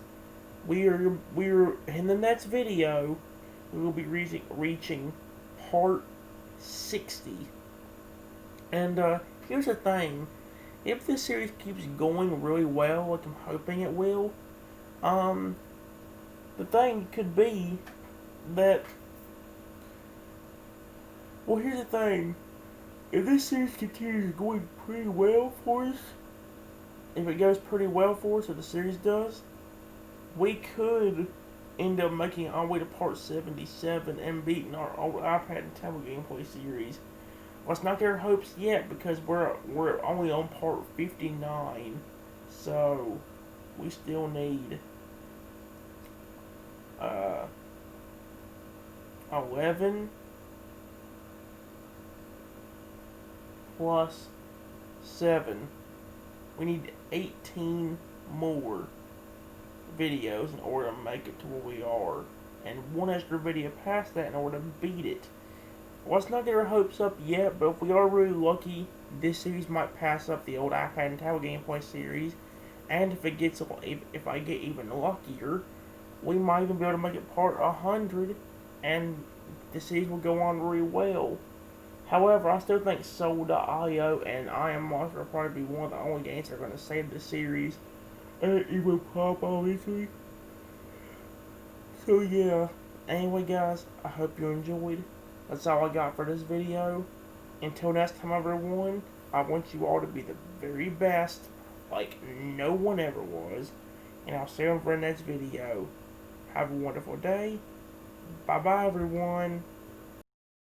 we're in the next video we will be reaching part 60. And here's the thing, if this series keeps going really well, like I'm hoping it will, the thing could be that, well, here's the thing, if this series continues going pretty well for us, if it goes pretty well for us, or the series does, we could end up making our way to part 77 and beating our old iPad and tablet gameplay series. Let's not get our hopes yet because we're only on part 59, so we still need 11 plus 7. We need 18 more videos in order to make it to where we are, and one extra video past that in order to beat it. Let's not get our hopes up yet, but if we are really lucky, this series might pass up the old iPad and tablet gameplay series, and if I get even luckier, we might even be able to make it part 100, and the series will go on really well. However, I still think Soul.io and I Am Monster will probably be one of the only games that are going to save the series. And EvoPop, obviously. So yeah. Anyway, guys, I hope you enjoyed. That's all I got for this video. Until next time, everyone, I want you all to be the very best, like no one ever was. And I'll see you for the next video. Have a wonderful day. Bye-bye, everyone.